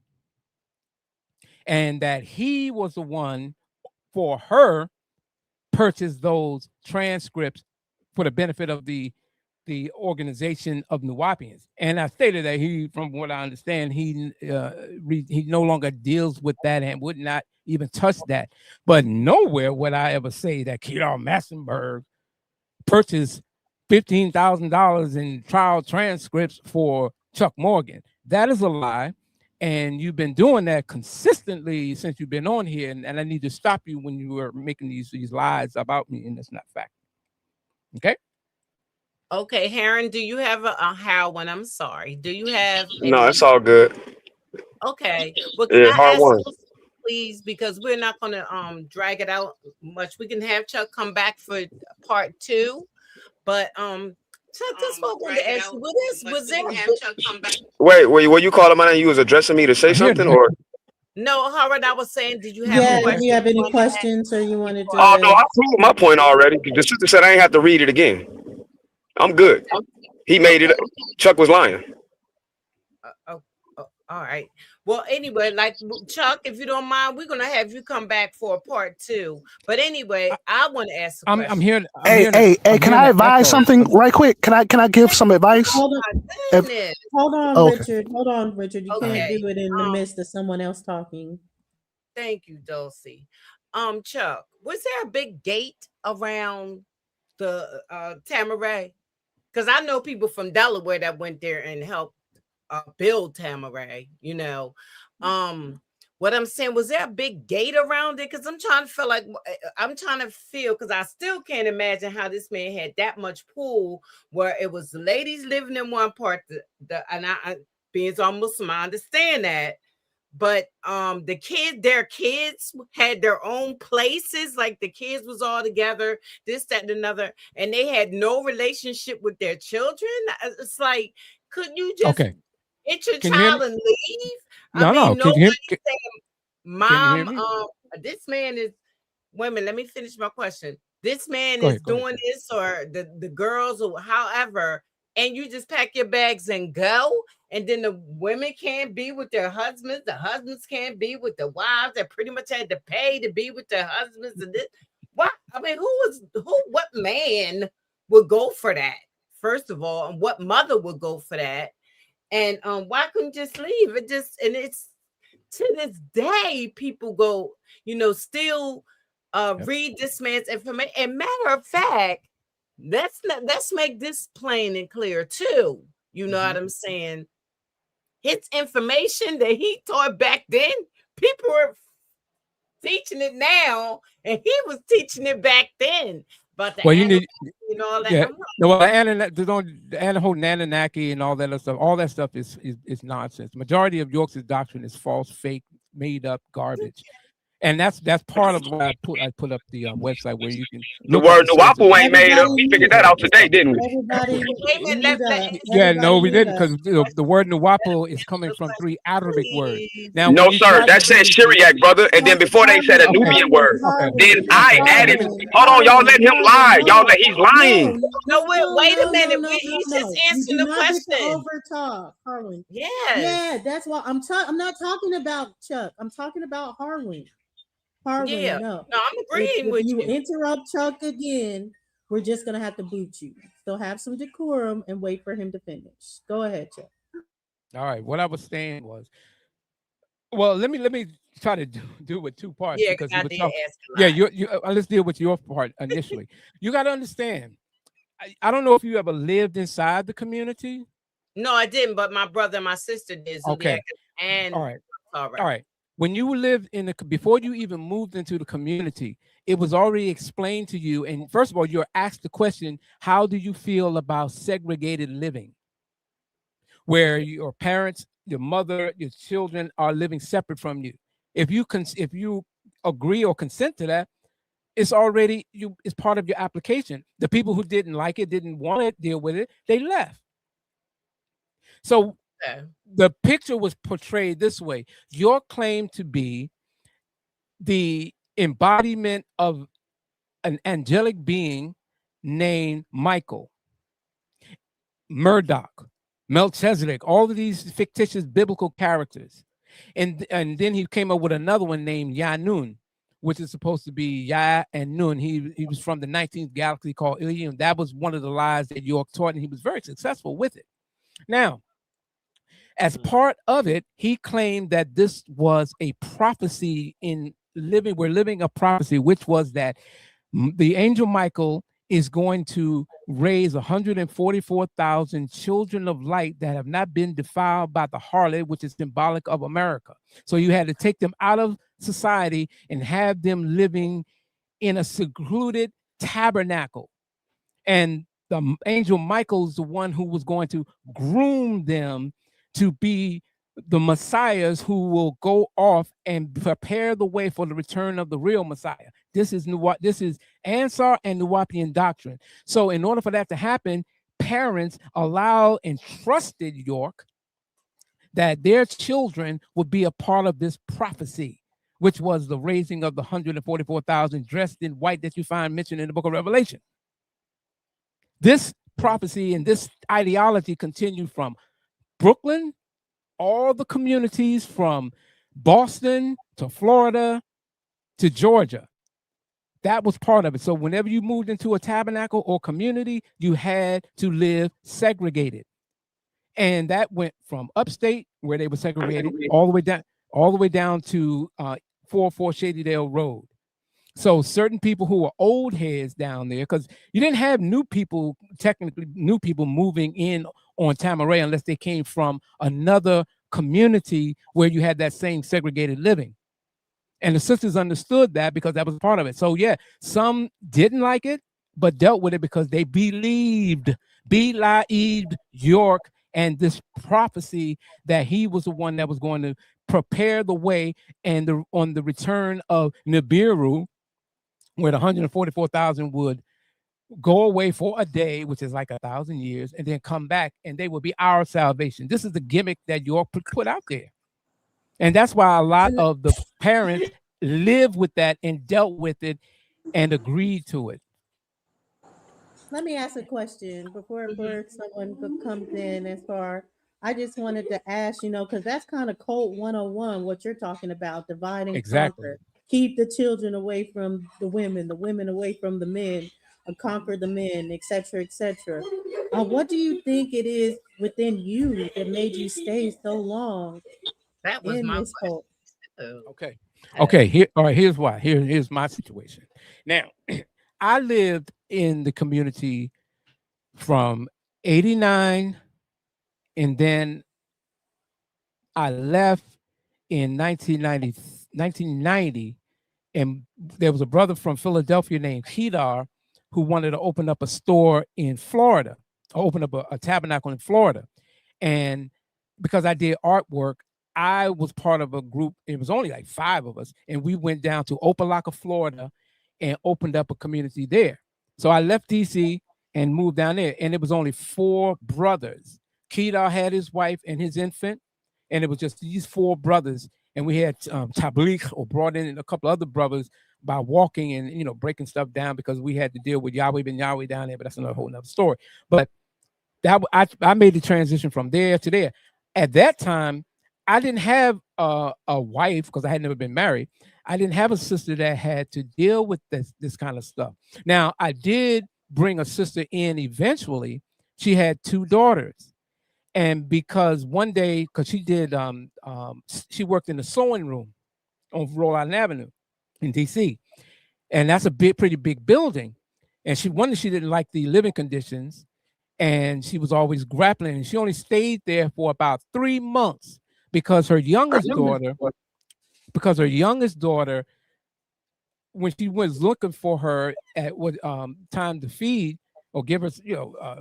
and that he was the one for her purchased those transcripts for the benefit of the organization of Nuwaubians. And I stated that he, from what I understand, he no longer deals with that and would not even touch that. But nowhere would I ever say that Kedar Massenberg purchased $15,000 in trial transcripts for Chuck Morgan. That is a lie. And you've been doing that consistently since you've been on here. And I need to stop you when you are making these lies about me, and that's not fact. Okay? Okay, Heron, do you have a Howard? I'm sorry. Do you have No, any? it's all good. Okay. Well, can Yeah, I hard ask one. you, please, because we're not going to drag it out much. We can have Chuck come back for part 2, but Chuck, this is what I wanted to ask you. Was there a Wait, what you calling my name? You was addressing me to say I'm here something, to or? no, Howard? I was saying, did you have I'm a here Yeah, to do question you have you any wanted to ask questions or you wanted before I Oh no, to? I proved my point already. The sister said I ain't have to read it again. I'm good. He made Okay. it. Chuck was lying. All right. Well, anyway, like Chuck, if you don't mind, we're gonna have you come back for a part 2. But anyway, I want to ask a I'm question. here. Hey, can I advise something right quick? Can I give some advice? Hold on, My If, goodness. hold on, okay. Richard. Hold on, Richard. You can't Okay. do it in the midst of someone else talking. Thank you, Dulcie. Chuck, was there a big gate around the Tamaray? Because I know people from Delaware that went there and helped build Tamaray, what I'm saying, was there a big gate around it? Because I'm trying to feel like because I still can't imagine how this man had that much pool where it was ladies living in one part, and I being almost Muslim, I understand that. But their kids had their own places, like the kids was all together, this, that, and another, and they had no relationship with their children. It's like, could you just Okay. get your Can you hear me? child and leave? I No, no. mean, Can you hear? nobody's saying, Can you hear Mom, me? this man is women. Let me finish my question. This man Go is ahead. Go ahead. doing this, or the girls, or however, and you just pack your bags and go, and then the women can't be with their husbands, the husbands can't be with the wives that pretty much had to pay to be with their husbands. And this, what I mean, what man would go for that? First of all, and what mother would go for that? And why couldn't you just leave? It's to this day, people go, still Yep. read this man's information. And matter of fact, let's make this plain and clear too. You know what I'm saying? His information that he taught back then, people are teaching it now, and he was teaching it back then. But Well, you need. all that. Yeah. I'm like, No, well, the whole Anunnaki and all that other stuff. All that stuff is nonsense. The majority of York's doctrine is false, fake, made up garbage. And that's part of why I put up the website where you can The look at word the sources. Nuwapu ain't made up. Everybody We figured mute. that out today, didn't we? Everybody wait a minute, mute up. Yeah, no, Everybody we mute didn't, up. because the word Nuwapu is coming from 3 Arabic words. please. Now, No, when you sir. try That to said do this, Syriac, brother. And then before they said a Nubian word. okay, Then I okay, added. okay. Hold on, y'all let him lie. He's lying. No, wait a minute. He's No. just You answering do the not get to question. over talk, Harwin. Yes. Yeah, that's why I'm not talking about Chuck. I'm talking about Harwin. Harwin, Yeah. no. No, I'm agreeing If with you you. interrupt Chuck again, we're just gonna have to boot you. So have some decorum and wait for him to finish. Go ahead, Chuck. All right, what I was saying was, well, let me try to do with 2 parts, Yeah, because because you I were did talking. ask a Yeah, lot. let's deal with your part initially. You got to understand, I don't know if you ever lived inside the community. No, I didn't, but my brother and my sister did, Zuliak Okay. and All right. all right. All right. When you lived in the before you even moved into the community, it was already explained to you. And first of all, you're asked the question, how do you feel about segregated living? Where your parents, your mother, your children are living separate from you. If you agree or consent to that, it's already it's part of your application. The people who didn't like it, didn't want to deal with it, they left. So Okay. the picture was portrayed this way. Your claim to be the embodiment of an angelic being named Michael, Murdoch, Melchizedek, all of these fictitious biblical characters. And then he came up with another one named Yanun, which is supposed to be Ya and Nun. He was from the 19th galaxy called Ilium. That was one of the lies that York taught, and he was very successful with it. Now, as part of it, he claimed that this was a prophecy in living. We're living a prophecy, which was that the angel Michael is going to raise 144,000 children of light that have not been defiled by the harlot, which is symbolic of America. So you had to take them out of society and have them living in a secluded tabernacle. And the angel Michael's the one who was going to groom them to be the messiahs who will go off and prepare the way for the return of the real Messiah. This is Ansar and Nuwaubian doctrine. So in order for that to happen, parents allowed and trusted York that their children would be a part of this prophecy, which was the raising of the 144,000 dressed in white that you find mentioned in the book of Revelation. This prophecy and this ideology continued from Brooklyn, all the communities from Boston to Florida to Georgia. That was part of it. So whenever you moved into a tabernacle or community, you had to live segregated. And that went from upstate, where they were segregated, all the way down to 404 Shadydale Road. So certain people who were old heads down there, because you didn't have technically new people moving in on Tamaray unless they came from another community where you had that same segregated living. And the sisters understood that because that was part of it. So yeah, some didn't like it, but dealt with it because they believed York and this prophecy that he was the one that was going to prepare the way and on the return of Nibiru, where the 144,000 would go away for a day, which is like 1,000 years, and then come back, and they will be our salvation. This is the gimmick that York put out there. And that's why a lot of the parents lived with that and dealt with it and agreed to it. Let me ask a question before someone comes in. I just wanted to ask, because that's kind of code 101, what you're talking about, divide and Exactly. conquer. Keep the children away from the women away from the men, conquer the men, etc., etc. What do you think it is within you that made you stay so long That was in my this cult? Okay. Okay. All right. Here's why. Here's my situation. Now, I lived in the community from 89, and then I left in 1990, and there was a brother from Philadelphia named Kedar who wanted to open up a store in Florida, or open up a tabernacle in Florida. And because I did artwork, I was part of a group. It was only like 5 of us, and we went down to Opelika, Florida, and opened up a community there. So I left DC and moved down there, and it was only 4 brothers. Kedar had his wife and his infant, and it was just these 4 brothers. And we had tabligh, or brought in a couple other brothers by walking and breaking stuff down, because we had to deal with Yahweh ben Yahweh down there. But that's another whole nother story. But that I made the transition from there to there. At that time, I didn't have a wife because I had never been married. I didn't have a sister that had to deal with this kind of stuff. Now, I did bring a sister in eventually. She had 2 daughters. And because one day, because she did, she worked in the sewing room on Rhode Island Avenue in DC. And that's a pretty big building. And she didn't like the living conditions, and she was always grappling. And she only stayed there for about 3 months because her youngest daughter, when she was looking for her at what time to feed or give her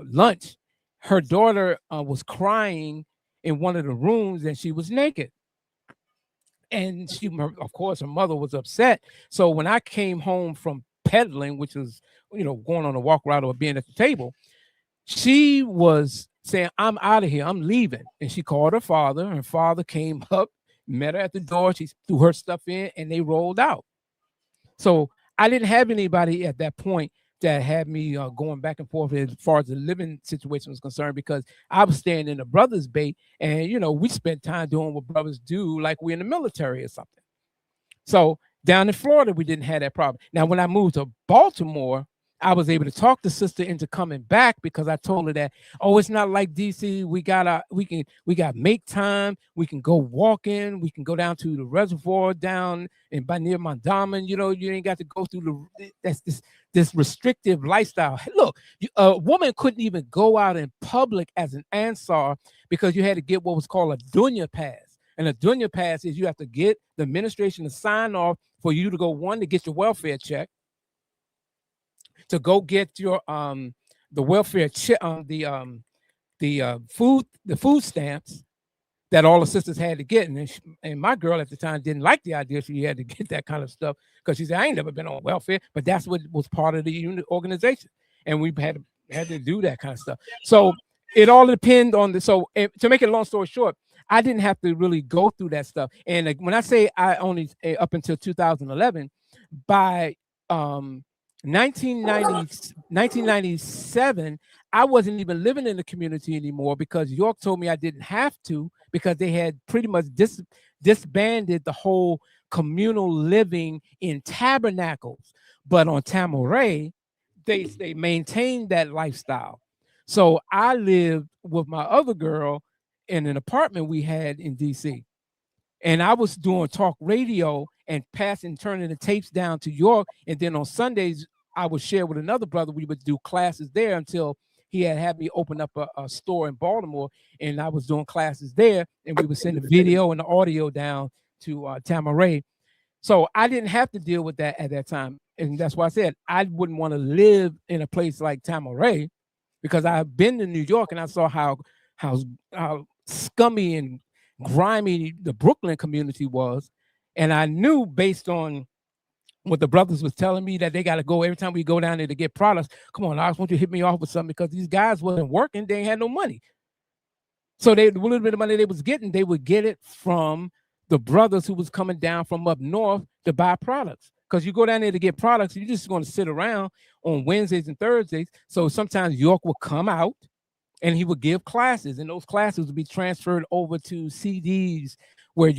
lunch, her daughter was crying in one of the rooms, and she was naked. And of course, her mother was upset. So when I came home from peddling, which was going on a walk around or being at the table, she was saying, "I'm out of here. I'm leaving." And she called her father. Her father came up, met her at the door. She threw her stuff in, and they rolled out. So I didn't have anybody at that point that had me going back and forth as far as the living situation was concerned, because I was staying in the brothers' bait, and we spent time doing what brothers do, like we're in the military or something. So down in Florida, we didn't have that problem. Now, when I moved to Baltimore, I was able to talk the sister into coming back, because I told her that, oh, it's not like DC. We got make time. We can go walking. We can go down to the reservoir down and by near Mondawmin. You ain't got to go through this restrictive lifestyle. Look, a woman couldn't even go out in public as an Ansar because you had to get what was called a dunya pass. And a dunya pass is you have to get the administration to sign off for you to go, one, to get your welfare check, to go get your the welfare check, the food stamps that all the sisters had to get. And my girl at the time didn't like the idea she had to get that kind of stuff, because she said, I ain't never been on welfare, but that's what was part of the unit organization, and we had to do that kind of stuff. So it all depends on so to make it a long story short, I didn't have to really go through that stuff. And when I say I only up until 2011, by 1997, I wasn't even living in the community anymore, because York told me I didn't have to, because they had pretty much disbanded the whole communal living in tabernacles. But on Tamaray, they maintained that lifestyle. So I lived with my other girl in an apartment we had in DC. And I was doing talk radio and turning the tapes down to York. And then on Sundays, I would share with another brother. We would do classes there until he had me open up a store in Baltimore. And I was doing classes there. And we would send the video and the audio down to Tamaray. So I didn't have to deal with that at that time. And that's why I said I wouldn't want to live in a place like Tamaray, because I've been to New York and I saw how scummy and grimy the Brooklyn community was. And I knew, based on what the brothers was telling me, that they got to go every time we go down there to get products. Come on, I just want you to hit me off with something, because these guys wasn't working. They ain't had no money. So the little bit of money they was getting, they would get it from the brothers who was coming down from up north to buy products. Because you go down there to get products, you're just going to sit around on Wednesdays and Thursdays. So sometimes York would come out and he would give classes, and those classes would be transferred over to CDs or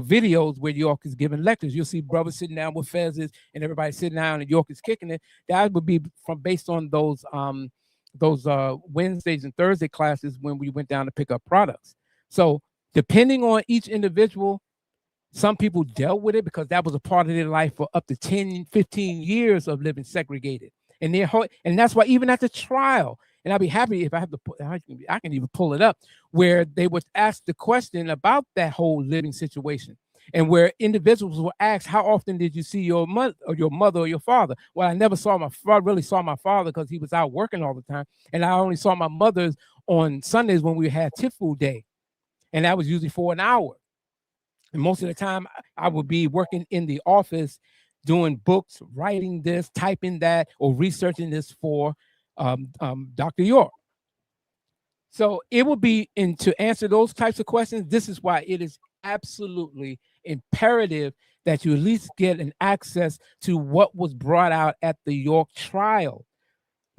videos where York is giving lectures. You'll see brothers sitting down with fezzes and everybody sitting down and York is kicking it. That would be based on those Wednesdays and Thursday classes when we went down to pick up products. So depending on each individual, some people dealt with it because that was a part of their life for up to 10, 15 years of living segregated. And that's why even at the trial, and I'll be happy if I have to I can even pull it up, where they would ask the question about that whole living situation, and where individuals were asked, how often did you see your mother or your father? Well, I never really saw my father because he was out working all the time. And I only saw my mother on Sundays when we had Tifu Day. And that was usually for an hour. And most of the time I would be working in the office, doing books, writing this, typing that, or researching this for Dr. York. So it will be, and to answer those types of questions, this is why it is absolutely imperative that you at least get an access to what was brought out at the York trial.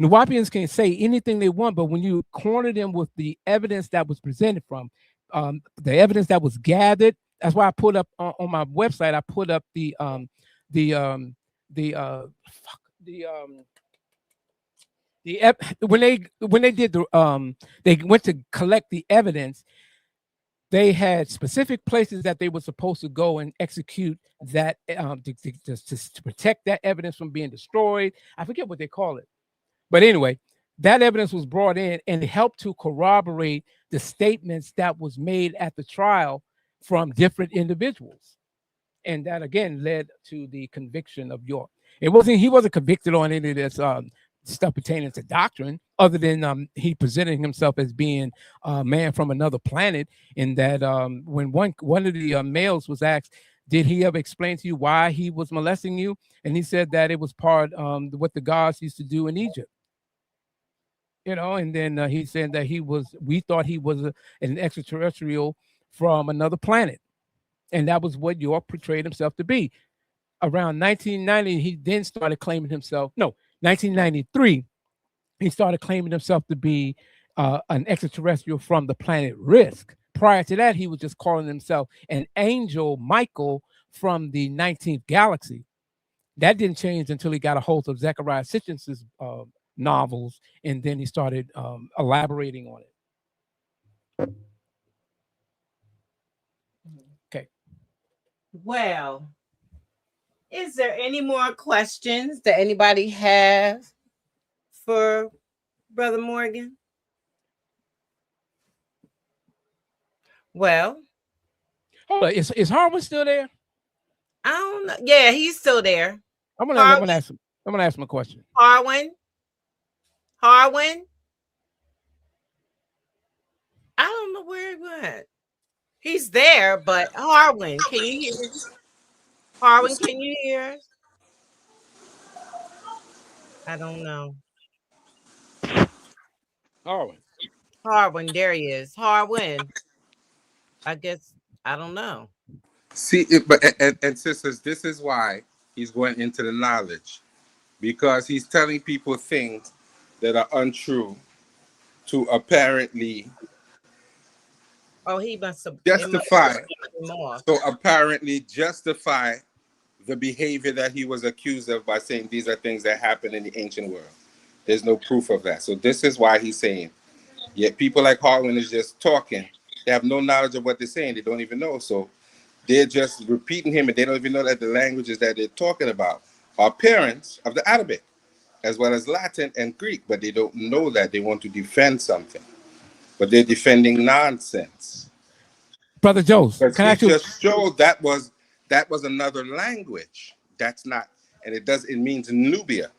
Nuwaubians can say anything they want, but when you corner them with the evidence that was presented from, the evidence that was gathered, that's why I put up on my website, I put up when they did they went to collect the evidence. They had specific places that they were supposed to go and execute that to protect that evidence from being destroyed. I forget what they call it, But anyway, that evidence was brought in and it helped to corroborate the statements that was made at the trial from different individuals. And that again led to the conviction of York. He wasn't convicted on any of this stuff pertaining to doctrine, other than he presented himself as being a man from another planet. In that when one of the males was asked, did he ever explain to you why he was molesting you? And he said that it was part what the gods used to do in Egypt. And then he said that we thought he was an extraterrestrial from another planet. And that was what York portrayed himself to be. Around 1990, he then started claiming himself. No, 1993, he started claiming himself to be an extraterrestrial from the planet Risk. Prior to that, he was just calling himself an angel Michael from the 19th galaxy. That didn't change until he got a hold of Zechariah Sitchin's novels, and then he started elaborating on it. Okay. Well, is there any more questions that anybody have for Brother Morgan? Well, hold on. Is Harwin still there? I don't know. Yeah, he's still there. I'm gonna ask him. I'm gonna ask him a question. Harwin. I don't know where he went. He's there, but Harwin, can you hear us? Harwin, can you hear us? I don't know. Harwin, there he is. Harwin. I guess I don't know. See, and sisters, this is why he's going into the knowledge, because he's telling people things that are untrue to apparently He must have justify. So apparently justify the behavior that he was accused of by saying these are things that happened in the ancient world. There's no proof of that. So this is why he's saying, yet people like Harwin is just talking. They have no knowledge of what they're saying. They don't even know. So they're just repeating him, and they don't even know that the languages that they're talking about are parents of the Arabic, as well as Latin and Greek, but they don't know that. They want to defend something, but they're defending nonsense. Brother Joseph, because he just showed that was another language. That's not, and it means Nubia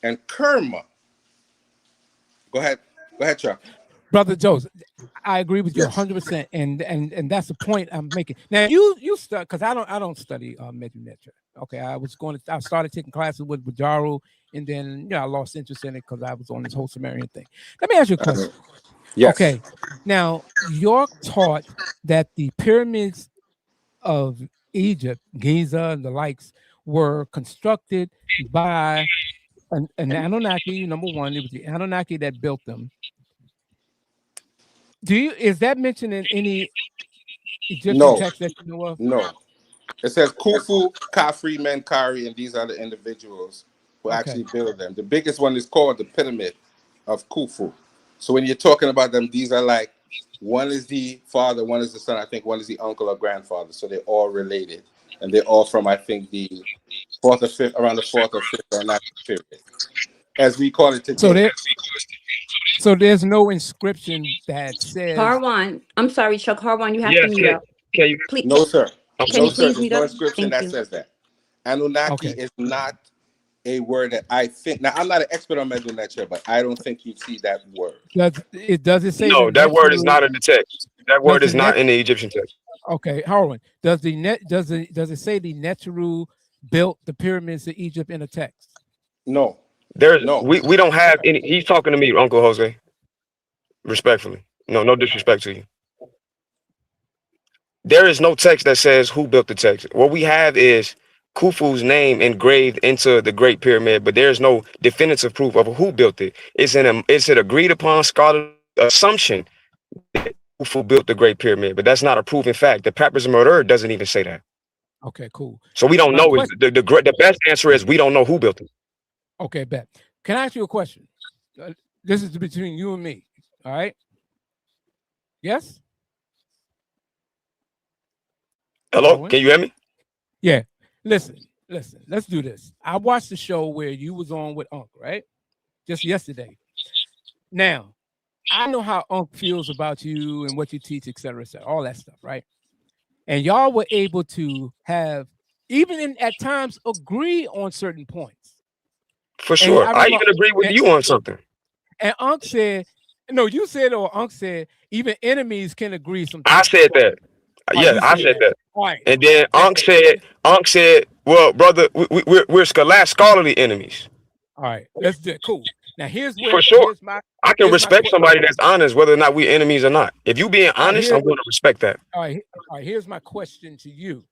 and Kerma. Go ahead, Chuck. Brother Joseph, I agree with you 100%, and that's the point I'm making. Now you start, because I don't study Medunetra. Okay, I started taking classes with Bajaru, and then I lost interest in it because I was on this whole Sumerian thing. Let me ask you a question. Yes. Okay, now York taught that the pyramids of Egypt, Giza and the likes, were constructed by an Anunnaki. Number one, it was the Anunnaki that built them. Is that mentioned in any Egyptian text that you know of? No. It says Khufu, Khafre, Menkaure, and these are the individuals who actually built them. The biggest one is called the Pyramid of Khufu. So when you're talking about them, these are like, one is the father, one is the son, I think one is the uncle or grandfather. So they're all related. And they're all from, I think, the fourth or fifth, around the fourth or fifth or ninth period, as we call it today. So there's no inscription that says. Harwan, I'm sorry, Chuck. Harwan, you have to mute up. Can you? Please. No, sir. Can you please There's mute no up? inscription that says that. Anunnaki is not a word that I think. Now, I'm not an expert on Medunetra, but I don't think you see that word. Does it say? No, that word is not in the text. That word is not in the Egyptian text. Okay, Harwan, does it say the Neteru built the pyramids of Egypt in a text? No. We don't have any. He's talking to me, Uncle Jose. Respectfully, no disrespect to you. There is no text that says who built the text. What we have is Khufu's name engraved into the Great Pyramid, but there is no definitive proof of who built it. It's an agreed upon scholarly assumption that Khufu built the Great Pyramid, but that's not a proven fact. The Papyrus of Murder doesn't even say that. Okay, cool. So we don't know. The best answer is we don't know who built it. Okay, bet. Can I ask you a question? This is between you and me. All right. Yes. Hello, can you hear me? Yeah. Listen. Let's do this. I watched the show where you was on with Uncle, right? just yesterday. Now, I know how Unc feels about you and what you teach, et cetera, all that stuff, right? And y'all were able to have, even at times, agree on certain points. For And sure. I I remember, even agree with you on something. and Unc said, no, you said, or Unc said, even enemies can agree I sometimes. said that. All right, Yeah, you I said said that. that. All right. And then And Unc said, well, brother, we're scholarly enemies. all right, let's do it. Cool. Now For sure. here's my I can respect somebody that's honest, whether or not we're enemies or not. If you being all right, honest, I'm going to respect that. all right, here's my question to you.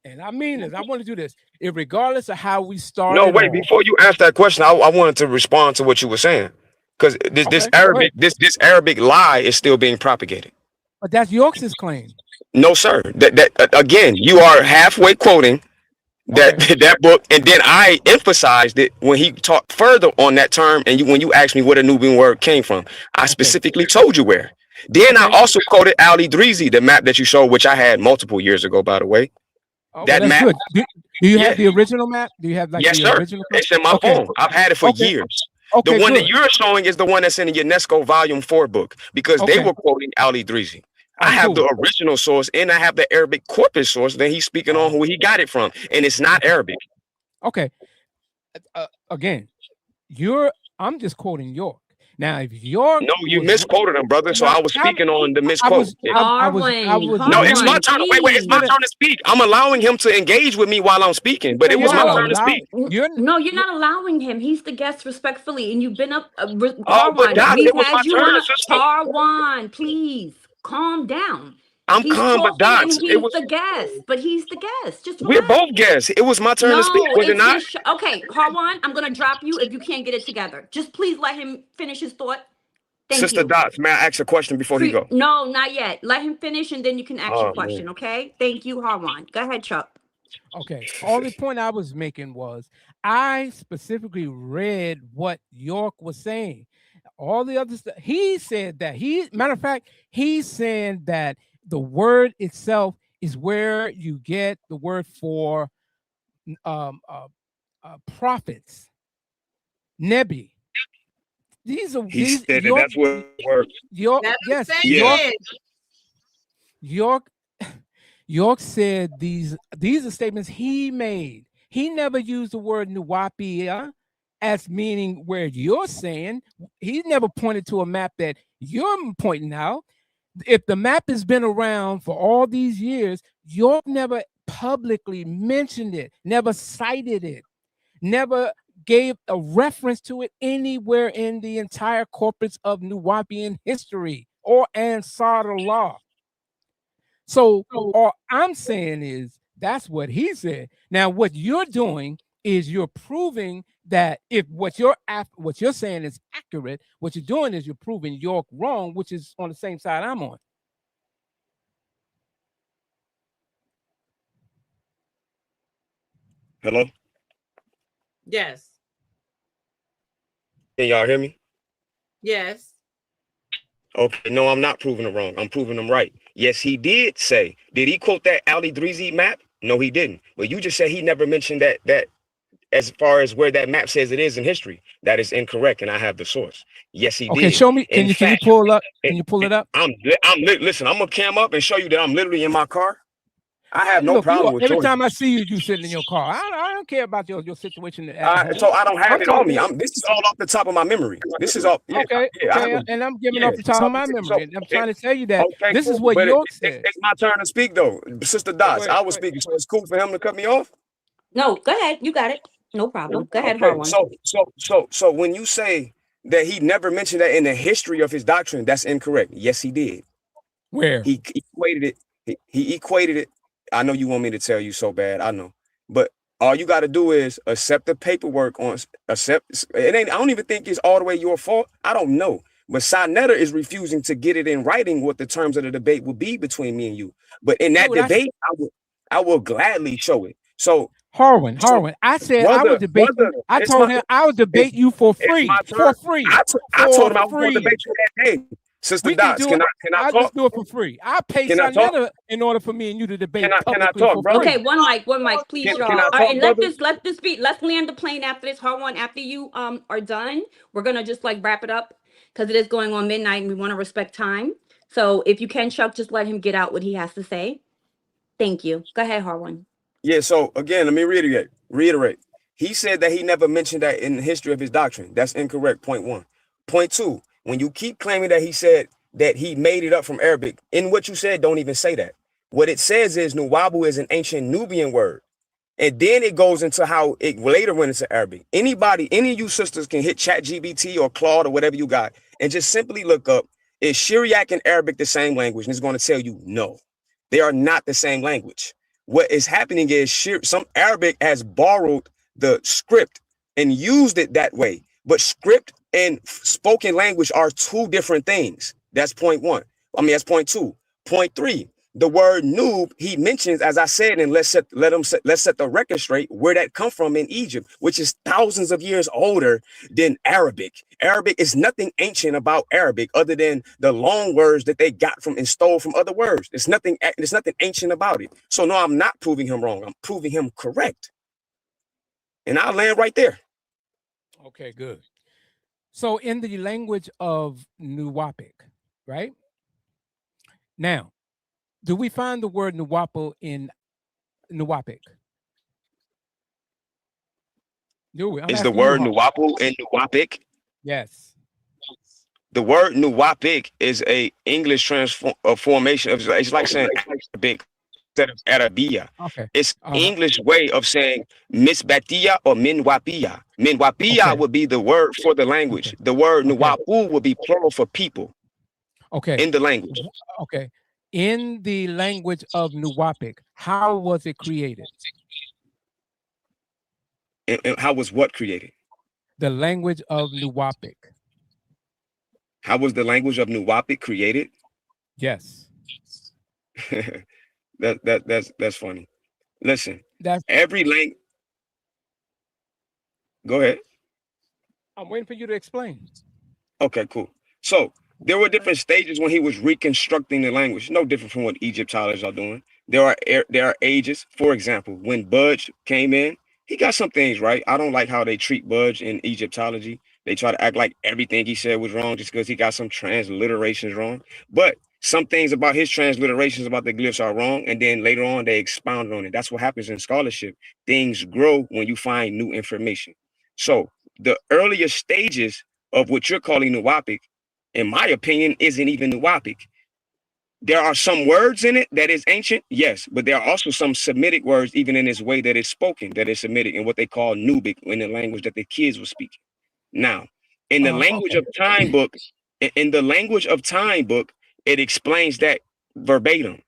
And I mean this, I want to do this. Regardless of how we No, started wait. off. Before you ask that question, I wanted to respond to what you were saying, because this Okay, go Arabic ahead. this Arabic lie is still being propagated. But that's York's claim. No, sir. That again, you are halfway quoting that Okay. that book, and then I emphasized it when he talked further on that term. And when you asked me where the Nubian word came from, I Okay. specifically told you where. Then I Okay. also quoted Ali Dreezy, the map that you showed, which I had multiple years ago, by the way. Oh, well, That that's map, good. Do you yeah, have the original map? Do you have like yes, the sir. original? It's in my Okay. phone. I've had it for Okay. years. The Okay. one that Good. you're showing is the one that's in the UNESCO Volume 4 book, because they Okay. were quoting Ali Dreezy. All I right. have the Cool. original source, and I have the Arabic corpus source that he's speaking on, who he got it from, and it's not Arabic. Okay. Again, I'm just quoting York. Now, if York No, you was misquoted him, brother. So no, I was speaking on the I misquote. was No, it's my literally turn. Wait, it's my literally. turn to speak. I'm allowing him to engage with me while I'm speaking, but No, it you're was my not turn to allowed. speak. You're No, you're you not allowing him. He's the guest respectfully, and you've been up. Oh, but Harwan, Doc, we've it was my had you turn, on. sister. Harwan, please calm down. I'm He's calm, but talking, and Doc, it he's was. the guest. But he's the guest. Just We're relax. both guests. It was my turn to speak, No, was it it's not? his show. Okay, Harwan, I'm gonna drop you if you can't get it together. Just please let him finish his thought. Thank Sister you. Dots, may I ask a question before he go? No, not yet. Let him finish, and then you can ask your Oh man. question. Okay? Thank you, Harwan. Go ahead, Chuck. okay. Only point I was making was I specifically read what York was saying. All the other stuff, he said that. Matter of fact, he's saying that the word itself is where you get the word for um, uh, prophets, Nebi. He These said that that's what works. York, Let him yes, say Yeah. it. York York said these are statements he made. He never used the word Nuwaubian as meaning where you're saying. He never pointed to a map that you're pointing out. If the map has been around for all these years, York never publicly mentioned it, never cited it, never gave a reference to it anywhere in the entire corpus of Nuwaubian history or Ansar law. So all I'm saying is that's what he said. Now, what you're doing is you're proving that if what you're saying is accurate, what you're doing is you're proving York wrong, which is on the same side I'm on. Hello? Yes. Can y'all hear me? Yes. Okay, no, I'm not proving him wrong. I'm proving him right. Yes, he did say. Did he quote that Ali Dreezy map? No, he didn't. But you just said he never mentioned that as far as where that map says it is in history. That is incorrect, and I have the source. Yes, he Okay, did. show me. In Can you fact, pull up? Can you pull it up? listen, I'm gonna cam up and show you that I'm literally in my car. I have no Look, problem with every yours. time I see you, you sitting in your car. I don't care about your situation at home. So I don't have I'm it on me. talking. This is all off the top of my memory. This is all. Yeah, Okay, yeah, okay, and I'm giving yeah. off the top of my So memory. And I'm trying to tell you that okay, this is cool. what But York said. it's my turn to speak though, Sister Dots. Go I ahead. was speaking, so it's cool for him to cut me off. No, go ahead. You got it. No problem. Go ahead, Okay, Harwan. so when you say that he never mentioned that in the history of his doctrine, that's incorrect. Yes, he did. Where? He equated it. He equated it. I know you want me to tell you so bad. I know, but all you got to do is accept the paperwork on accept. It ain't. I don't even think it's all the way your fault. I don't know, but Sinetta is refusing to get it in writing what the terms of the debate will be between me and you. But in that Dude, debate, I will gladly show it. So Harwan, I said I would debate you. I told him I would debate you for it's free. my For turn. free. I told him I For was going to free. debate you that day. Sister We can Dots, do it. can I I'll talk? just do it for free. I'll pay Can I talk? Sonetta in order for me and you to debate Can I publicly talk, for brother? Okay, free. one mic, please, Can y'all. I All right, talk, and brother? let this be. Let's land the plane after this. Hard one. After you are done, we're gonna just like wrap it up because it is going on midnight and we want to respect time. So if you can, Chuck, just let him get out what he has to say. Thank you. Go ahead, hard one. Yeah, so again, let me reiterate. He said that he never mentioned that in the history of his doctrine. That's incorrect, point one. Point two, when you keep claiming that he said that he made it up from Arabic, in what you said, don't even say that. What it says is Nuwabu is an ancient Nubian word. And then it goes into how it later went into Arabic. Anybody, any of you sisters can hit ChatGPT or Claude or whatever you got and just simply look up, is Syriac and Arabic the same language? And it's going to tell you no, they are not the same language. What is happening is some Arabic has borrowed the script and used it that way. But script and spoken language are two different things. That's point one. That's point two. Point three. The word noob he mentions, as I said, and let's set the record straight where that come from in Egypt, which is thousands of years older than Arabic. Arabic is nothing ancient about Arabic other than the long words that they got from and stole from other words. There's nothing ancient about it. So no, I'm not proving him wrong. I'm proving him correct. And I'll land right there. Okay, good. So in the language of Nuwaubic, right? Now, do we find the word Nuwapo in Nuwaubic? Do we? Is the word Nuwapo in Nuwaubic? Yes. The word Nuwaubic is a English transformation of, it's like saying Arabic instead of Arabia. Okay. It's English way of saying Misbatia or Minwapia. Minwapia would be the word for the language. The word Nuwapu would be plural for people. Okay. In the language. Okay. In the language of Nuwaubic, how was it created? And how was what created? The language of Nuwaubic. How was the language of Nuwaubic created? Yes. That's funny. Listen, every language. Go ahead. I'm waiting for you to explain. Okay, cool. So there were different stages when he was reconstructing the language, no different from what Egyptologists are doing. There are ages. For example, when Budge came in, he got some things right. I don't like how they treat Budge in Egyptology. They try to act like everything he said was wrong just because he got some transliterations wrong. But some things about his transliterations about the glyphs are wrong, and then later on they expounded on it. That's what happens in scholarship. Things grow when you find new information. So the earlier stages of what you're calling Nuwaubic, in my opinion, isn't even Nuwaubic. There are some words in it that is ancient, yes, but there are also some Semitic words, even in its way that it's spoken, that is Semitic, and what they call Nubic in the language that the kids were speaking. Now, in the language of Time book, it explains that verbatim.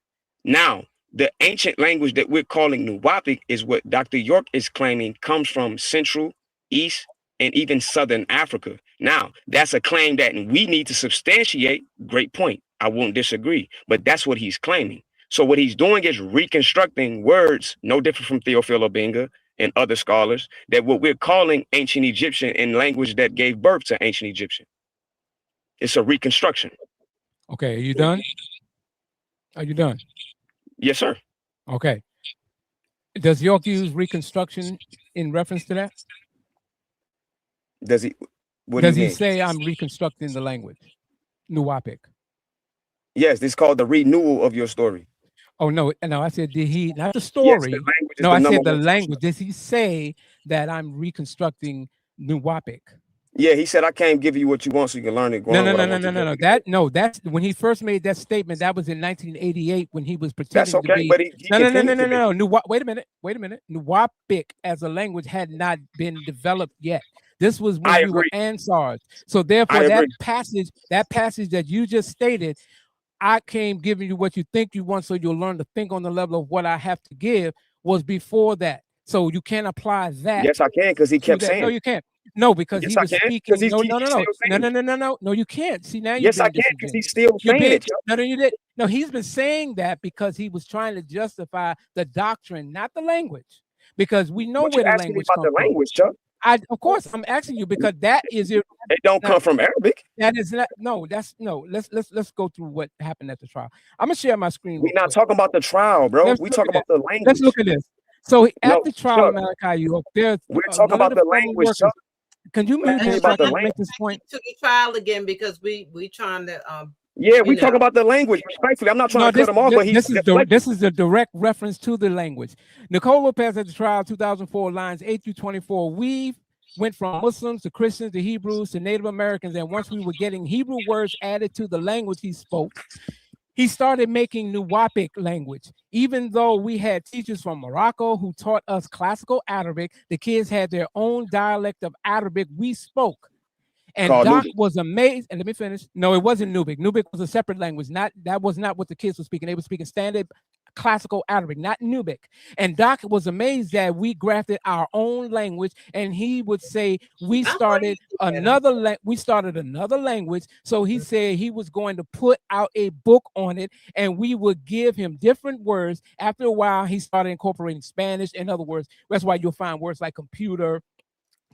Now, the ancient language that we're calling Nuwaubic is what Dr. York is claiming comes from Central, East, and even Southern Africa. Now, that's a claim that we need to substantiate. Great point. I won't disagree, but that's what he's claiming. So what he's doing is reconstructing words, no different from Theophilo Benga and other scholars, that what we're calling ancient Egyptian in language that gave birth to ancient Egyptian. It's a reconstruction. Okay, are you done? Are you done? Yes, sir. Okay. Does York use reconstruction in reference to that? Does he? What does do you he mean? say I'm reconstructing the language? Nuwaubic. Yes, this is called the renewal of your story. Oh no, I said, did he not the story? Yes, the no, I said the language. Does he say that I'm reconstructing Nuwaubic? Yeah, he said I can't give you what you want so you can learn it. No. That's when he first made that statement. That was in 1988 when he was pretending to be. But he no. Wait a minute. Nuwaubic as a language had not been developed yet. This was when we were Ansars. So therefore, that passage that you just stated, I came giving you what you think you want, so you'll learn to think on the level of what I have to give, was before that. So you can't apply that. Yes, I can, because he kept saying. No, you can't. No, because he was speaking. No, you can't. See, now you're yes, I can, because he's still saying it. No, you did. No, he's been saying that because he was trying to justify the doctrine, not the language. Because we know where the language comes from. Chuck? Of course, I'm asking you because that is your. It don't come from Arabic. That is not. No, that's no. Let's go through what happened at the trial. I'm gonna share my screen We real not quick. talking about the trial, bro. Let's We look talk at about this. the Let's language. look at this. So at No, the trial of Chuck, Malachi York, there's we're talking one of about the the former language, workers. Chuck. Can you We're mute talking him so about I the can language. make this point? To the trial again because we trying to Yeah, we you know. talk about the language. Respectfully, I'm not trying No, to cut him off, but he's deflecting. this is the direct reference to the language. Nicole Lopez at the trial, 2004, lines 8 through 24. We went from Muslims to Christians to Hebrews to Native Americans, and once we were getting Hebrew words added to the language he spoke, he started making Nuwaubic language. Even though we had teachers from Morocco who taught us classical Arabic, the kids had their own dialect of Arabic we spoke. And Called Doc Nubic. was amazed. And let me finish. No, it wasn't Nubic. Nubic was a separate language. That was not what the kids were speaking. They were speaking standard classical Arabic, not Nubic. And Doc was amazed that we grafted our own language. And he would say we started another language. So he said he was going to put out a book on it, and we would give him different words. After a while, he started incorporating Spanish. In other words, that's why you'll find words like computer,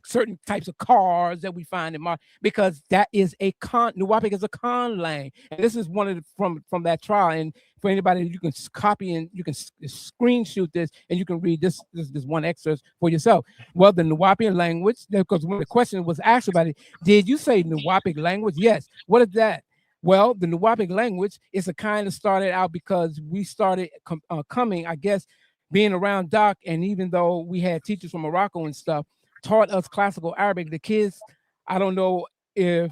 certain types of cars that we find in because that is a Nuwaubic is a con lang, and this is one of from that trial. And for anybody, you can copy and you can screenshot this, and you can read this one excerpt for yourself. Well, the Nuwaubian language, because when the question was asked about it, did you say Nuwaubic language? Yes. What is that? Well, the Nuwaubic language is a kind of started out because we started coming, I guess, being around Doc, and even though we had teachers from Morocco and stuff, taught us classical Arabic. The kids, I don't know if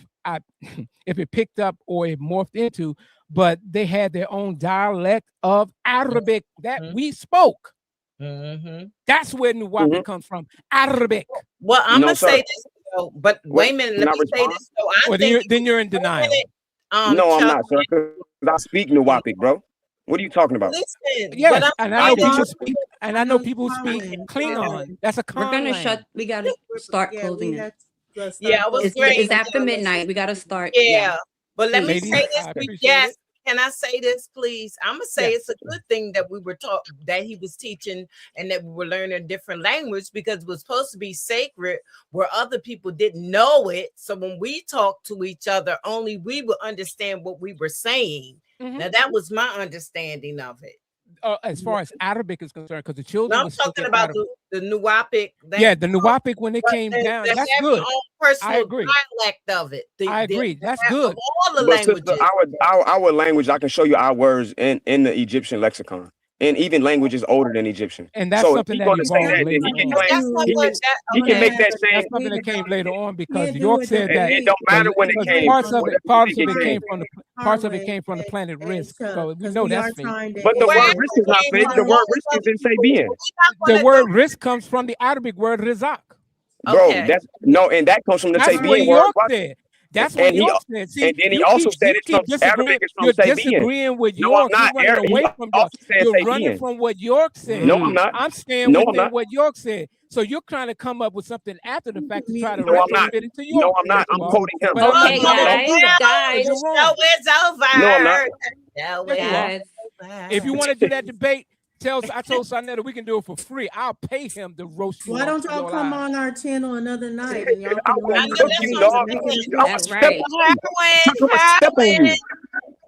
it picked up or it morphed into, but they had their own dialect of Arabic that we spoke. That's where Nuwaubic comes from, Arabic. Well, I'm gonna say this though, but wait a minute, let me say this. So I think then you're in denial. No, I'm not, sir, because I speak Nuwaubic, bro. What are you talking about? Listen, yes, and I know people speak, and I know people speak Klingon. That's a con. We're gonna shut. We gotta start closing it. Yeah, it was great. It's after midnight. We gotta start. Yeah, but let me Ladies, say this. I appreciate Yes, it. can I say this, please? I'm gonna say Yes. it's a good thing that we were taught that he was teaching and that we were learning a different language because it was supposed to be sacred where other people didn't know it. So when we talked to each other, only we would understand what we were saying. Now that was my understanding of it. As far as Arabic is concerned, because the children No, I'm were talking speaking about Arabic. the Nuwaubic. Yeah, the Nuwaubic when it came down, that's good. Your own personal I agree. dialect of it. I agree. That's good. Of all the But sister, languages. our language, I can show you our words in the Egyptian lexicon, and even languages older than Egyptian. And that's so something if that he's gonna say evolved that, then later he can on. claim he can make that same. That's something that came later on because Can't do York it said the that It don't matter when it because came. parts of whatever it it came from the planet Risk. So we know that's fake. But the word risk is not fake. The word risk is in Sabian. The word risk comes from the Arabic word rizak. Bro, that's no, and that comes from the That's what Sabian word. York said. That's what And he- York said. See, and then he you also keep, said you it's keep from disagreeing. Arabic is from You're Sabian. disagreeing with No, York. I'm not. You're running He away from York. also said You're Sabian. running from what York said. No, I'm not. I'm staying No, I'm within not. what York said. So you're trying to come up with something after the fact to try to No, I'm not. retrofit it to York. No, I'm not. I'm quoting him. But I'm not Okay, telling you to do that. guys. You're The wrong. show is over. No, I'm not. Show Yes, you are. is Guys, If you want to do that debate, I told Sonetta we can do it for free. I'll pay him to roast you. Why don't y'all come on our channel another night and y'all I can will run cook the you, games dog. and make it I will That's step right. on you. I will step on you.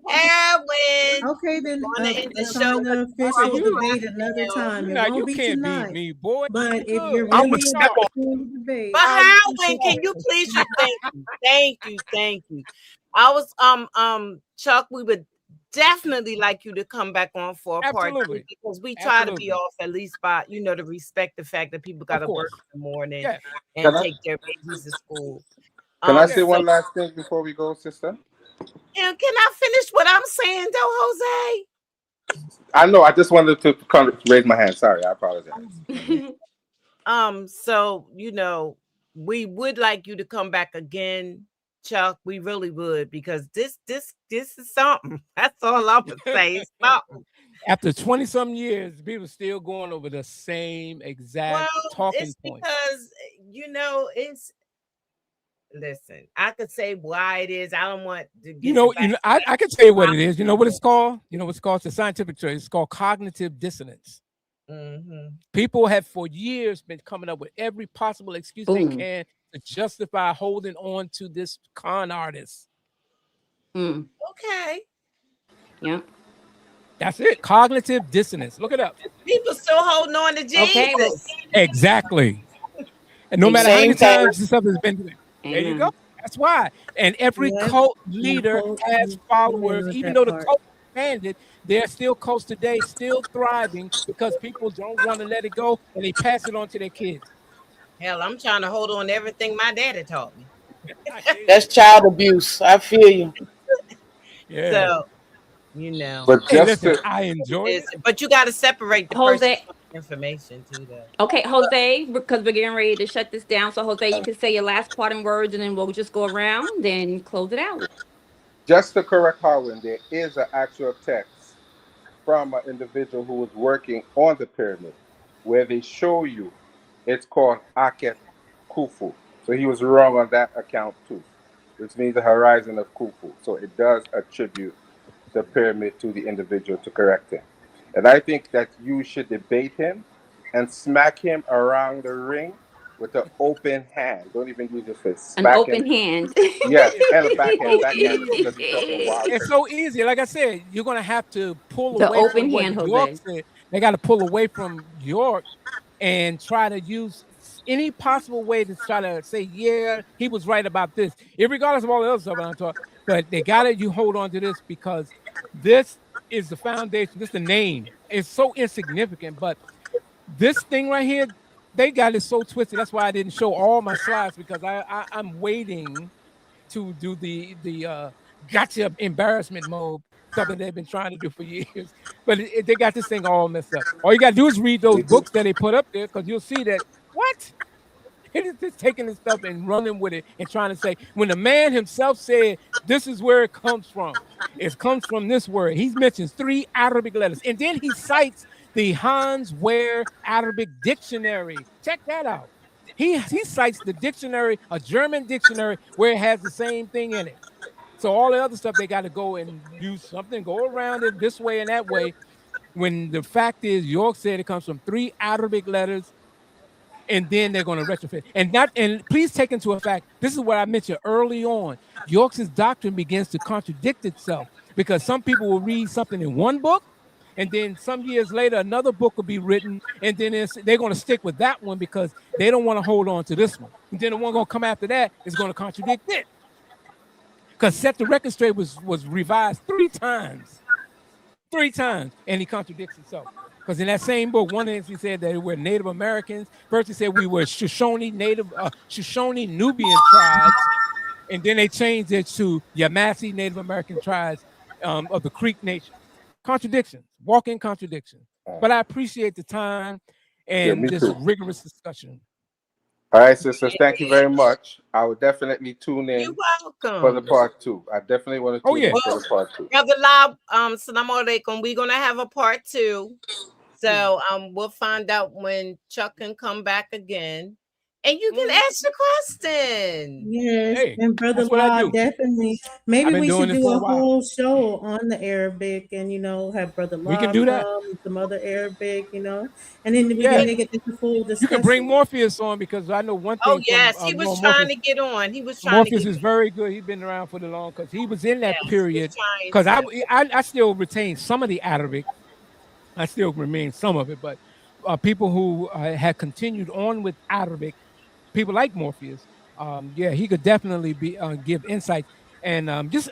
Erwin. Okay, then Wanna end the show assign the with official you. debate another time. It Now won't you be can't tonight. beat me, boy. But if Good. you're I really would step on interested in the debate, But Howard, can you please? Thank you. I was Chuck. We would definitely like you to come back on for a part two Absolutely. because we try to Absolutely. be off at least by to respect the fact that people got to work course. in the morning Yeah. and Can I- take their babies to school. Can I say So- one last thing before we go, sister? And can I finish what I'm saying, though, Jose? I know. I just wanted to raise my hand. Sorry, I apologize. So we would like you to come back again, Chuck. We really would because this is something. That's all I'm gonna say. It's something. After 20-some years, people still going over the same exact talking it's point. because it's. Listen, I could say why it is. I don't want to get I can tell you what it is. You know what it's called? You know what it's called? It's a scientific term. It's called cognitive dissonance. People have for years been coming up with every possible excuse they Boom. can to justify holding on to this con artist. Mm. Okay. Yeah. That's it. Cognitive dissonance. Look it up. People still holding on to Okay. Well, Jesus. Exactly. And no matter how amen. many Same thing. times this stuff has been, there you go. Amen. That's why. And every Yep. cult You leader quote has amen followers, on even that though the part. cult expanded, there are still cults today, still thriving because people don't want to let it go and they pass it on to their kids. Hell, I'm trying to hold on to everything my daddy taught me. I hear you. That's child abuse. I feel you. Yeah. So, you know, But Hey, just listen, to I enjoyed it. but you got to separate the person Jose. from the information too, though. Okay, Jose, because we're getting ready to shut this down. So, Jose, you can say your last parting words and then we'll just go around, then close it out. just to correct Harwin, there is an actual text from an individual who was working on the pyramid where they show you it's called Aket Khufu. So he was wrong on that account too, which means the horizon of Khufu. So it does attribute the pyramid to the individual to correct him. And I think that you should debate him and smack him around the ring with an open hand. Don't even use your fist. An Smack him. open hand. Yes, and a It's backhand, so backhanded because he's easy. talking wild It's things. so easy. Like I said, you're gonna have to pull The away open from what hand, York Jose. said. They got to pull away from York and try to use any possible way to try to say, yeah, he was right about this, regardless of all the other stuff I'm talking. But they got to you hold on to this because this is the foundation. This is the name. It's so insignificant, but this thing right here, they got it so twisted. That's why I didn't show all my slides because I'm waiting to do the gotcha embarrassment mode, something they've been trying to do for years. But they got this thing all messed up. All you got to do is read They those do. books that they put up there because you'll see that what it is just taking this stuff and running with it and trying to say when the man himself said this is where it comes from. It comes from this word. He mentions 3 Arabic letters, and then he cites the Hans Ware Arabic dictionary. Check that out. He cites the dictionary, a German dictionary, where it has the same thing in it. So all the other stuff they got to go and use something, go around it this way and that way. When the fact is, York said it comes from 3 Arabic letters, and then they're going to retrofit. And please take into effect, this is what I mentioned early on. York's doctrine begins to contradict itself because some people will read something in one book, and then some years later, another book will be written, and then they're going to stick with that one because they don't want to hold on to this one. And then the one going to come after that is going to contradict it. Because Set the Record Straight was revised 3 times, and he contradicts himself. Because in that same book, one instance he said that we're Native Americans. First he said we were Shoshone Nubian tribes, and then they changed it to Yamasee Native American tribes of the Creek Nation. Contradictions, walking contradictions. But I appreciate the time Yeah, and me this too. rigorous discussion. All right, sisters, thank you very much. I will definitely tune You're in for the welcome. part 2. I definitely want to Oh tune in yeah. for the part 2. Brother Lab, Assalamu alaikum. We're gonna have a part 2. So we'll find out when Chuck can come back again. And you can ask the question. Yes, Hey, and Brother that's what I Law, do. definitely. I've Maybe been we doing should this do for a a while. whole show on the Arabic and, have Brother We can Law do that. come, some other Arabic, and then we Yeah. can make it just a full You can bring discussion. Morpheus on because I know one Oh thing from yes, he was trying Morpheus. to get on. He was trying to Morpheus get is on. very good. He's been around for the long because he was in that Yes, he was period. trying Because to. I still retain some of the Arabic. I still remain some of it, but people who had continued on with Arabic, people like Morpheus, yeah, he could definitely be give insights. And just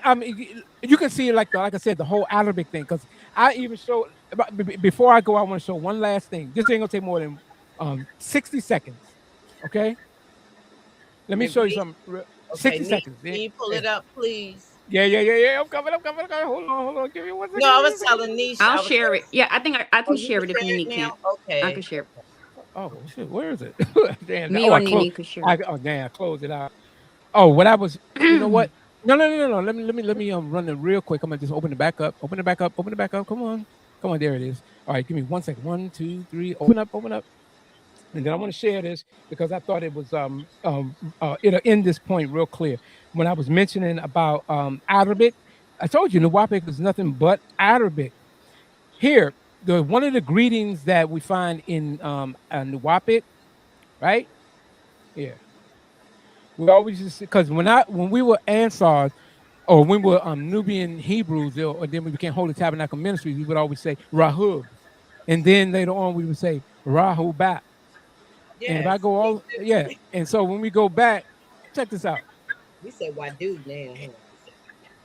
you can see like I said, the whole Arabic thing. Because I even show before I go, I want to show one last thing. This ain't gonna take more than 60 seconds. Okay, let me If show you we something. okay, 60 seconds. can you pull it up, please? Yeah. I'm coming. Hold on. Give me one No, I second. was telling Niche. I'll I was share telling. it. Yeah, I think I Oh, can you share can it if share it Nini now. can't. I can Okay. share it. Oh shit, where is it? Damn. Me Oh, or I closed. Nini could share it. Oh damn, I closed it out. Oh, what I was. You know what? No. Let me run it real quick. I'm gonna just open it back up. Open it back up. Open it back up. Come on. Come on. There it is. All right. Give me 1 second. 1, 2, 3. Open up. Open up. And then I want to share this because I thought it was it'll end this point real clear. When I was mentioning about Arabic, I told you Nuwaubic is nothing but Arabic. Here. one of the greetings that we find in Nuwaubian, right? Yeah, we always just because when we were Ansars or when we were Nubian Hebrews, or then we became Holy Tabernacle Ministries, we would always say Rahub, and then later on we would say Rahubat. And if I Yes, go we all yeah, and so when we go back, check this out. we say why dude now, huh?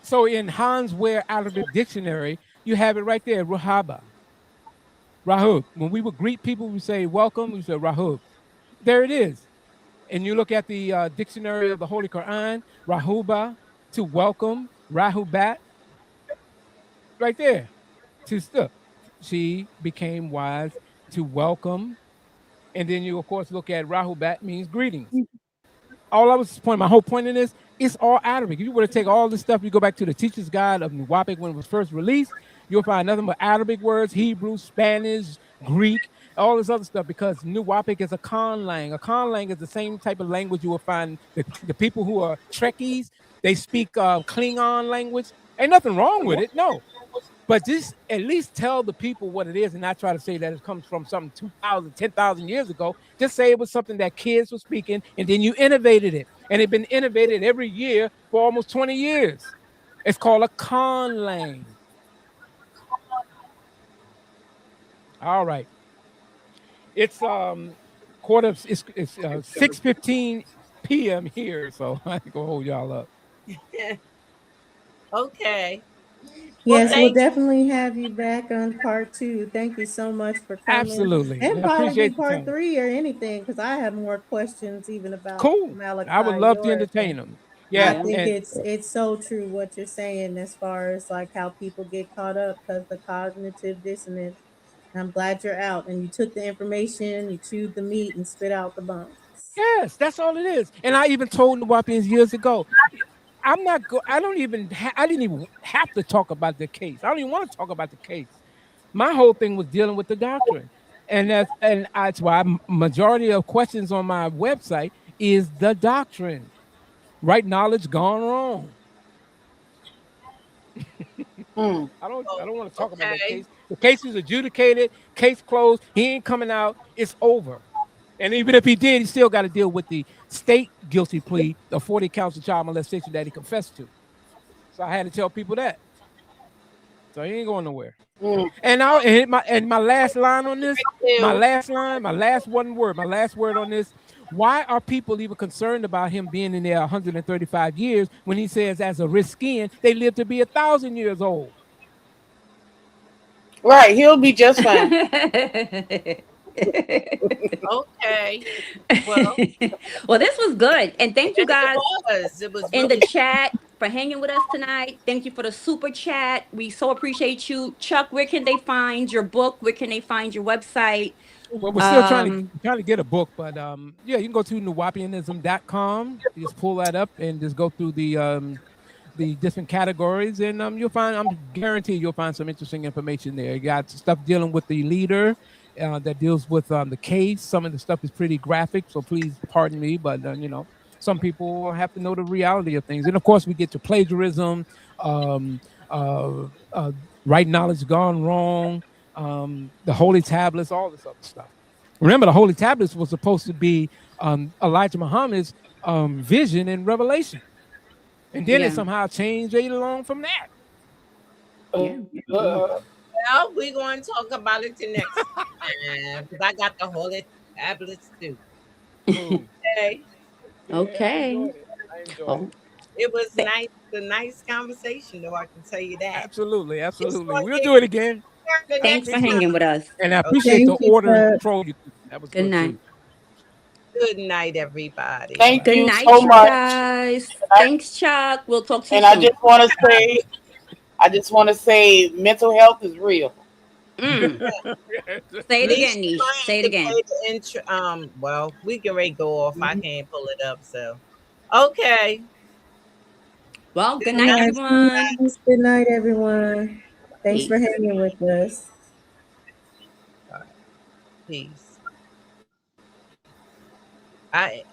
So in Hans Ware Arabic Dictionary, you have it right there, Rahaba, Rahub. When we would greet people, we say welcome, we say Rahub. There it is. And you look at the dictionary of the Holy Quran, Rahuba, to welcome, Rahubat, right there. To stuff. She became wise to welcome. And then you, of course, look at Rahubat means greetings. All I was pointing, my whole point in this, it's all Arabic. If you were to take all this stuff, you go back to the Teacher's Guide of Nuwaubic when it was first released, you'll find nothing but Arabic words, Hebrew, Spanish, Greek, all this other stuff, because Nuwaubic is a conlang. A conlang is the same type of language you will find the people who are Trekkies, they speak Klingon language. Ain't nothing wrong with it, no. But just at least tell the people what it is and not try to say that it comes from something 2,000, 10,000 years ago. Just say it was something that kids were speaking and then you innovated it. And it's been innovated every year for almost 20 years. It's called a conlang. All right. It's it's 6:15 p.m. here, so I ain't gonna hold y'all up. Okay. Well, Yes, we'll thank definitely have you back on part two. Thank you so much for coming. Absolutely. And I probably appreciate the part time. three or anything, because I have more questions even about Cool. I would Malachi love to York. entertain And them. I Yeah, Yeah. think and it's so true what you're saying as far as like how people get caught up because the cognitive dissonance. I'm glad you're out and you took the information, you chewed the meat and spit out the bones. yes, that's all it is. And I even told the Nuwaubians years ago, I'm not go. I don't even. I didn't even have to talk about the case. I don't even want to talk about the case. My whole thing was dealing with the doctrine, and that's why majority of questions on my website is the doctrine. Right knowledge gone wrong. Mm. I don't want to talk about that okay. case. The case is adjudicated. Case closed. He ain't coming out. It's over. And even if he did, he still got to deal with the state guilty plea of 40 counts of child molestation that he confessed to. So I had to tell people that. So he ain't going nowhere. Mm. And my last line on this, You. my last one word, my last word on this. Why are people even concerned about him being in there 135 years when he says, as a Riskian, they live to be 1,000 years old? Right, he'll be just fine. Okay. Well, Well, this was good. And thank you yes, it guys was. It was in the really chat for hanging with us tonight. Thank you for the super chat. We so appreciate you. Chuck, where can they find your book? Where can they find your website? Well, we're still Um, trying to get a book, but yeah, you can go to nuwaubianism.com. You just pull that up and just go through the different categories, and you'll find. I'm guaranteed you'll find some interesting information there. You got stuff dealing with the leader that deals with the case. Some of the stuff is pretty graphic, so please pardon me, but some people have to know the reality of things. And of course, we get to plagiarism, um, uh, uh, right knowledge gone wrong, the holy tablets, all this other stuff. Remember, the holy tablets was supposed to be Elijah Muhammad's vision and revelation. And then it yeah, somehow changed right along from that. yeah. well. We're going to talk about it the next time because I got the holy tablets too. Cool. Okay. Yeah, I Okay. enjoyed it. I enjoyed Oh, it. It was th- nice, a nice conversation, though. I can tell you that. Absolutely, It's absolutely. going to We'll get do it again. better the I thanks next for appreciate hanging time. with us. and I Okay. appreciate the Thank you, order and Chuck. control you keep. That was Good good night. too. Good night, everybody. All Thank right. Good you night, so you much. guys. And I, Thanks, Chuck. We'll talk to you and I soon. just want to say, mental health is real. Mm. Say it again, Nisha Niche. Say trying it to again. play the intro. Well, we can ready to go off. I can't pull it up. So, okay. Well, good Good night, night. everyone. Good night, everyone. Thanks for Peace. hanging with us. All right. Peace. I